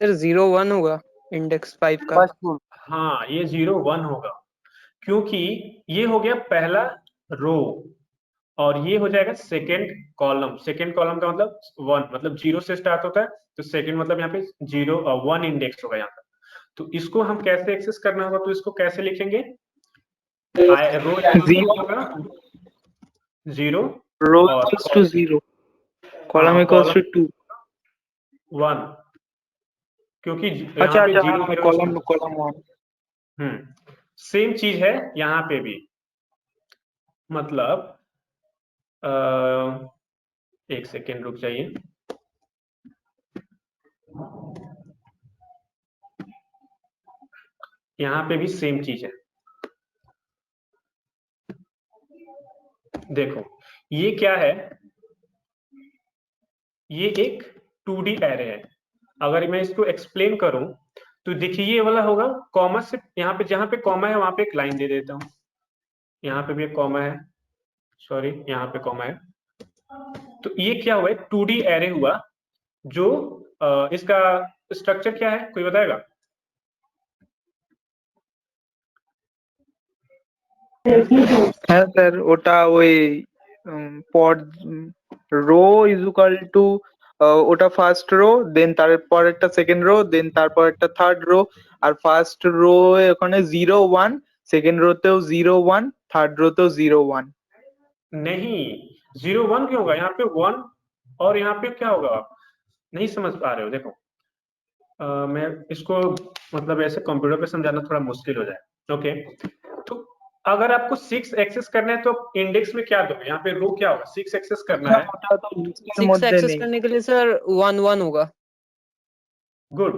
सर 0 1 होगा इंडेक्स 5 का। हाँ, ये 0 1 होगा, क्योंकि ये हो गया पहला रो और ये हो जाएगा सेकेंड कॉलम। सेकेंड कॉलम का मतलब 1, मतलब 0 से स्टार्ट होता है, तो सेकेंड मतलब यहाँ पे 0 1 इंडेक्स होगा यहाँ पर। तो इसको हम कैसे एक्सेस करना होगा, तो इसको कैसे लिखेंगे? रो होगा 0 रो और equals to 0, column equals to 2। 1, क्योंकि अच्छा यहाँ पे अच्छा, 0 हाँ, 0 कॉलम 1। सेम चीज है यहाँ पे भी। मतलब एक सेकेंड रुक जाइए। यहाँ पे भी सेम चीज है। देखो ये क्या है, ये एक 2D एरे है। अगर मैं इसको एक्सप्लेन करूं तो देखिए ये वाला होगा कॉमा से, यहाँ पे जहां पे कॉमा है वहां पे एक लाइन दे देता हूं। यहाँ पे भी एक कॉमा है, सॉरी यहाँ पे कॉमा है। तो ये क्या हुआ, 2D एरे हुआ। जो इसका स्ट्रक्चर क्या है, कोई बताएगा? হ্যাঁ স্যার, ওটা ওই পড রো ইজ ইকুয়াল টু, ওটা ফার্স্ট রো, দেন তারপর একটা সেকেন্ড রো, দেন তারপর একটা থার্ড রো, আর ফার্স্ট রো ওখানে 0 1, সেকেন্ড রোতেও 0 1, থার্ড রোতেও 0 1। नहीं, 0 1 क्यों होगा? यहाँ पे 1 और यहाँ पे क्या होगा, आप नहीं समझ पा रहे हो। देखो मैं इसको मतलब ऐसे कंप्यूटर पे समझाना थोड़ा मुश्किल हो जाए। ओके, तो अगर आपको 6 एक्सेस करना है तो इंडेक्स में क्या दोगे? यहाँ पे रो क्या होगा? 6 एक्सेस करना है, ওটা তো লিস্টের 6 মধ্যে एक्सेस নেই। करने के लिए सर 1 1 होगा। गुड।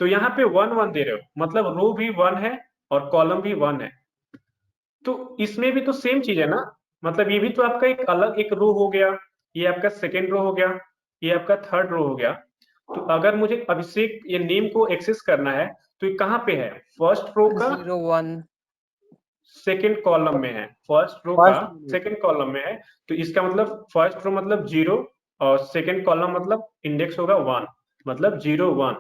तो यहाँ पे 1 1 दे रहे हो, मतलब रो भी 1 है और कॉलम भी 1 है। तो इसमें भी तो सेम चीज है ना, मतलब ये भी तो आपका एक अलग एक रो हो गया, ये आपका सेकेंड रो हो गया, ये आपका थर्ड रो हो गया। तो अगर मुझे अभिषेक ये नेम को एक्सेस करना है तो ये कहाँ पे है? फर्स्ट रो का 0 1 सेकेंड कॉलम में है, फर्स्ट रो का सेकेंड कॉलम में है। तो इसका मतलब फर्स्ट रो मतलब 0 और सेकेंड कॉलम मतलब इंडेक्स होगा 1, मतलब 0 1,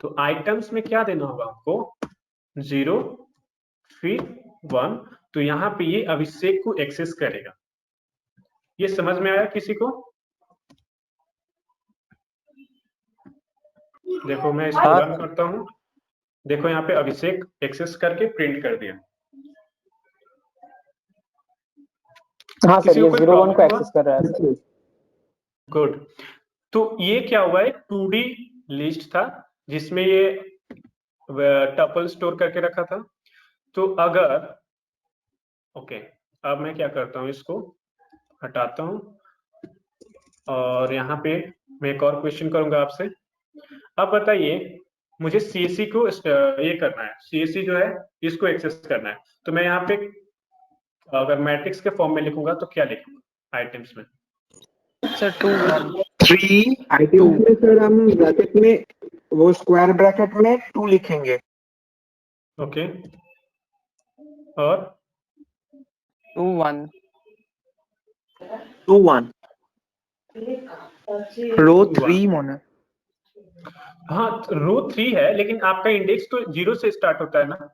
तो आइटम्स में क्या देना होगा हमको 0 फिर 1, तो यहाँ पे ये अभिषेक को एक्सेस करेगा। ये समझ में आया किसी को? देखो मैं इसको रन करता हूँ, देखो यहाँ पे अभिषेक एक्सेस करके प्रिंट कर दिया। हाँ सर, किसी को ये कोई 0 1 प्रॉब्लम को हुआ? एक्सेस कर रहा है सर। गुड। तो ये क्या हुआ, एक 2D लिस्ट था जिसमें ये टपल स्टोर करके रखा था। तो अगर ओके, अब मैं क्या करता हूँ, इसको हटाता हूँ और यहाँ पे मैं एक और क्वेश्चन करूंगा आपसे। अब बताइए मुझे CSC को ये करना है, CSC जो है इसको एक्सेस करना है, तो मैं यहाँ पे अगर मैट्रिक्स के फॉर्म में लिखूंगा तो क्या लिखूंगा आइटम्स में? सर 2 1 3 आइटम्स में सर हम ब्रैकेट में, वो स्क्वायर ब्रैकेट में 2 लिखेंगे। ओके, और 2 1 2 1 रो 3 মনে হয়। हाँ रो 3 है, लेकिन आपका इंडेक्स तो 0 से स्टार्ट होता है ना।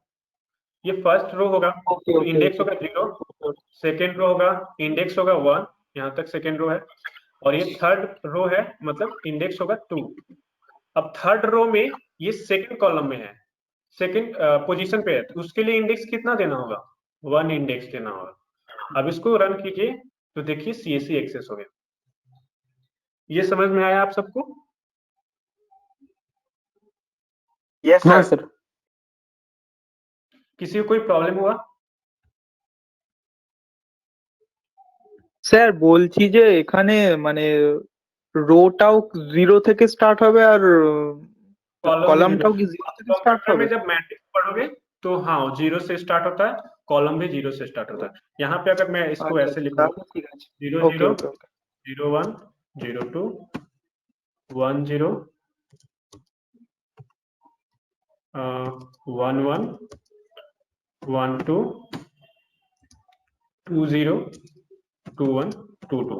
ये फर्स्ट रो होगा तो इंडेक्स होगा 0, सेकेंड रो होगा इंडेक्स होगा 1, यहाँ तक सेकेंड रो है, और ये थर्ड रो है मतलब इंडेक्स होगा 2। अब थर्ड रो में ये सेकेंड कॉलम में है, सेकेंड पोजीशन पे है, तो उसके लिए इंडेक्स कितना देना होगा? 1 इंडेक्स देना होगा। अब इसको रन कीजिए तो देखिए CSC एक्सेस हो गया। ये समझ में आया आप सबको? यस हाँ सर। सर। किसी को कोई प्रॉब्लम हुआ? স্যার বলছি যে এখানে মানে রোটাও 0 থেকে স্টার্ট হবে আর কলামটাও কি 0 থেকে স্টার্ট कंप्यूटर হবে? में जब मैट्रिक्स पढ़ोगे तो हाँ 0 से स्टार्ट होता है, कॉलम भी 0 से स्टार्ट होता है। यहाँ पे अगर मैं इसको আচ্ছা ऐसे আচ্ছা, लिखूंगा তাহলে ঠিক আছে। 0 ওকে 0 ওকে ওকে। 0 1 0 2 1 0 1 1 1 2 2 0 2 1 2 2,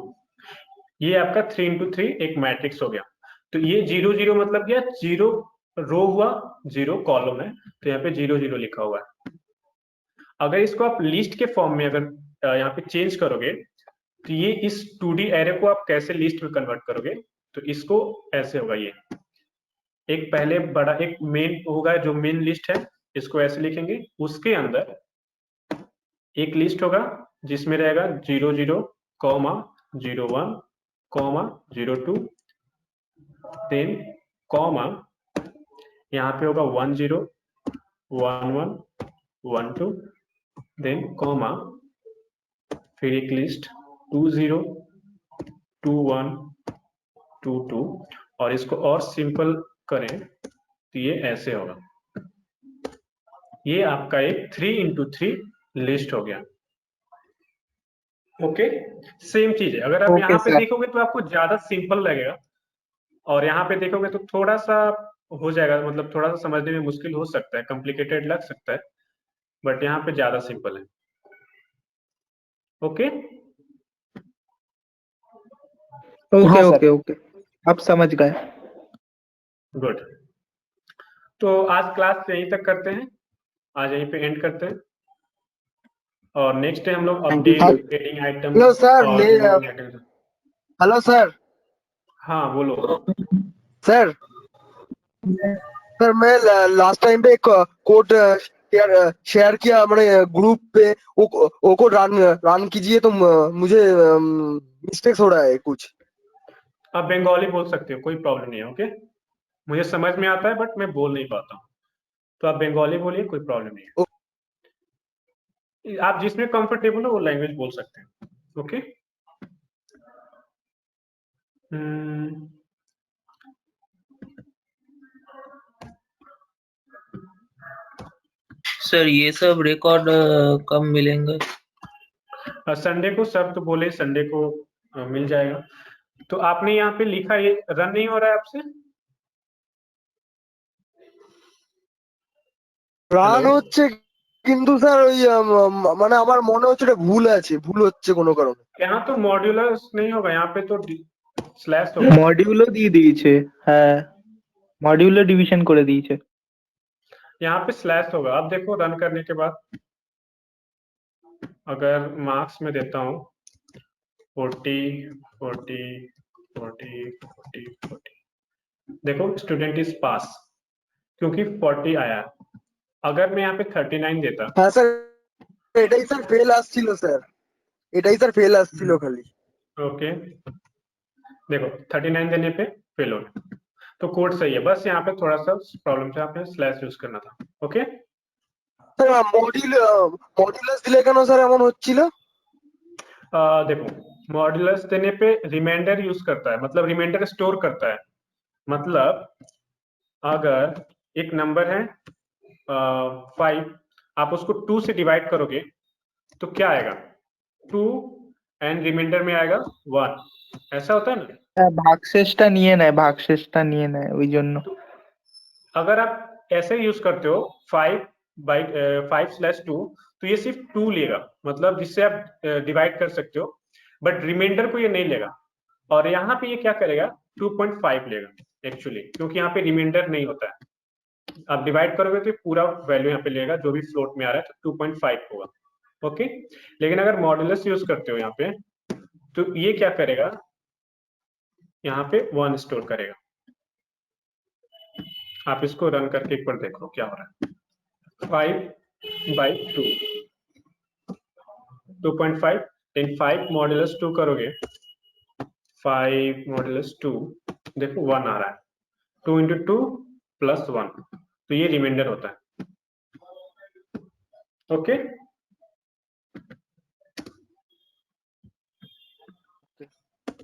ये आपका 3 into 3 एक मैट्रिक्स हो गया। तो ये 0 0 मतलब क्या, 0 रो हुआ 0 कॉलम है, तो यहाँ पे 0 0 लिखा हुआ है। अगर इसको आप लिस्ट के फॉर्म में अगर यहाँ पे चेंज करोगे तो ये इस 2D एरे को आप कैसे लिस्ट में कन्वर्ट करोगे, तो इसको ऐसे होगा, ये एक पहले बड़ा एक मेन होगा जो मेन लिस्ट है, इसको ऐसे लिखेंगे, उसके अंदर एक लिस्ट होगा जिसमें रहेगा 0 0 कॉमा 0 1 कॉमा 0 2 देन कॉमा यहाँ पे होगा 1 0 1 1 1 2 देन कॉमा फिर एक लिस्ट 2 0 2 1 2 2, और इसको और सिंपल करें तो ये ऐसे होगा। ये आपका एक 3 into 3 लिस्ट हो गया। ओके, सेम चीज है। अगर आप ओके यहाँ पे सर। देखोगे तो आपको ज्यादा सिंपल लगेगा, और यहाँ पे देखोगे तो थोड़ा सा हो जाएगा, मतलब थोड़ा सा समझने में मुश्किल हो सकता है, कॉम्प्लिकेटेड लग सकता है, बट यहाँ पे ज्यादा सिंपल है। ओके ओके हाँ सर। ओके ओके, आप समझ गए। गुड। तो आज क्लास यहीं तक करते हैं, आज यहीं पे एंड करते हैं, और नेक्स्ट डे हम लोग update adding item hello sir, और removing items। Hello sir. हाँ बोलो। सर सर मैं लास्ट टाइम पे एक कोड शेयर किया मैंने ग्रुप पे, वो कोड रन कीजिए तो मुझे मिस्टेक्स हो रहा है कुछ। आप बंगाली बोल सकते हो, कोई प्रॉब्लम नहीं है। ओके, मुझे समझ में आता है बट मैं बोल नहीं पाता हूँ, तो आप बंगाली बोलिए, कोई प्रॉब्लम नहीं है। आप जिसमें कंफर्टेबल हो वो लैंग्वेज बोल सकते हैं। ओके सर ये सब रिकॉर्ड कब मिलेंगे? संडे को सर तो बोले संडे को मिल जाएगा। तो आपने यहाँ पे लिखा, ये रन नहीं हो रहा है आपसे? রান হচ্ছে কিন্তু স্যার ওই মানে আমার মনে হচ্ছে এটা ভুল হচ্ছে কোনো কারণে। यहाँ तो मॉड्यूलर नहीं होगा, यहाँ पे तो स्लैश होगा। মডিউলও দিয়ে দিয়েছে, হ্যাঁ। মডিউলার ডিভিশন করে দিয়েছে। यहाँ पे स्लैश होगा। अब देखो रन करने के बाद अगर मार्क्स में देता हूँ 40 40 40 40 40, देखो स्टूडेंट इज पास क्योंकि 40 आया। अगर मैं यहाँ पे 39 देता, হ্যাঁ স্যার, এটাই স্যার ফেল আসছিল স্যার, এটাই স্যার ফেল আসছিল খালি। ओके देखो 39 देने पे फेल हो गया। तो कोड सही है, बस यहाँ पे थोड़ा सा प्रॉब्लम था, आपने स्लैश यूज करना था। ओके স্যার মডিউলাস দিলে কেন স্যার এমন হচ্ছিল? देखो मॉड्यूलस देने पे रिमाइंडर यूज करता है, मतलब रिमाइंडर स्टोर करता है। मतलब अगर एक नंबर है 5, आप उसको 2 से डिवाइड करोगे तो क्या आएगा? 2 एंड रिमाइंडर में आएगा 1, ऐसा होता है ना। ভাগশেষটা নিয়ে নেয় ওই জন্য। अगर आप ऐसे यूज करते हो 5/5/2 तो ये सिर्फ 2 लेगा, मतलब जिससे आप डिवाइड कर सकते हो, बट रिमाइंडर को ये नहीं लेगा। और यहाँ पे ये क्या करेगा? 2.5 लेगा एक्चुअली, क्योंकि यहाँ पे रिमाइंडर नहीं होता है। आप डिवाइड करोगे तो पूरा वैल्यू यहाँ पे लेगा, जो भी फ्लोट में आ रहा है तो 2.5 होगा। ओके लेकिन अगर मॉड्यूलस यूज करते हो यहाँ पे तो ये क्या करेगा? यहाँ पे 1 स्टोर करेगा। आप इसको रन करके एक बार देखो क्या हो रहा है। 5/2 2.5 देन 5 मॉड्यूलस 2 करोगे, 5 मॉड्यूलस 2 देखो 1 आ रहा है, 2 इंटू 2 प्लस 1, तो ये रिमाइंडर होता है। ओके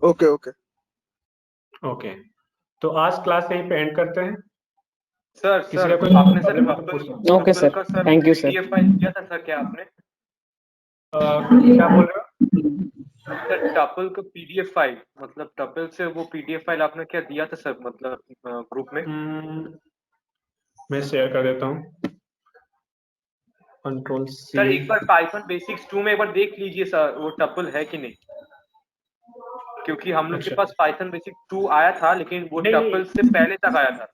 ओके ओके ओके तो आज क्लास यहीं पे एंड करते हैं। सर किसी सर का कोई आपने सर प्रॉब्लम है? ओके सर, का sir thank you sir. PDF file दिया था सर, क्या आपने क्या बोल रहे हो? सर टपल का पीडीएफ फाइल, मतलब टपल से वो पीडीएफ फाइल आपने क्या दिया था सर, मतलब ग्रुप में? मैं शेयर कर देता हूँ, कंट्रोल सी। सर एक बार पाइथन बेसिक्स 2 में एक बार देख लीजिए सर वो टपल है कि नहीं, क्योंकि हम लोग के पास पाइथन बेसिक 2 आया था लेकिन वो टपल से पहले तक आया था।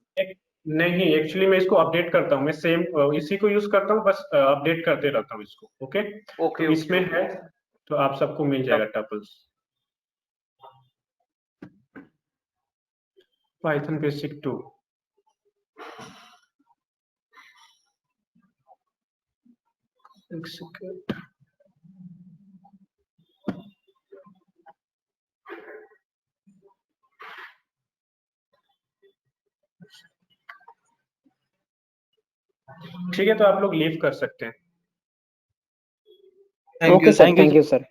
नहीं एक्चुअली मैं इसको अपडेट करता हूँ, मैं सेम इसी को यूज करता हूँ, बस अपडेट करते रहता हूँ इसको। ओके ओके तो इसमें है तो आप सबको मिल जाएगा टपल्स। पाइथन बेसिक 2 एक सेकंड, ठीक है तो आप लोग लीव कर सकते हैं। Okay sir, thank you sir.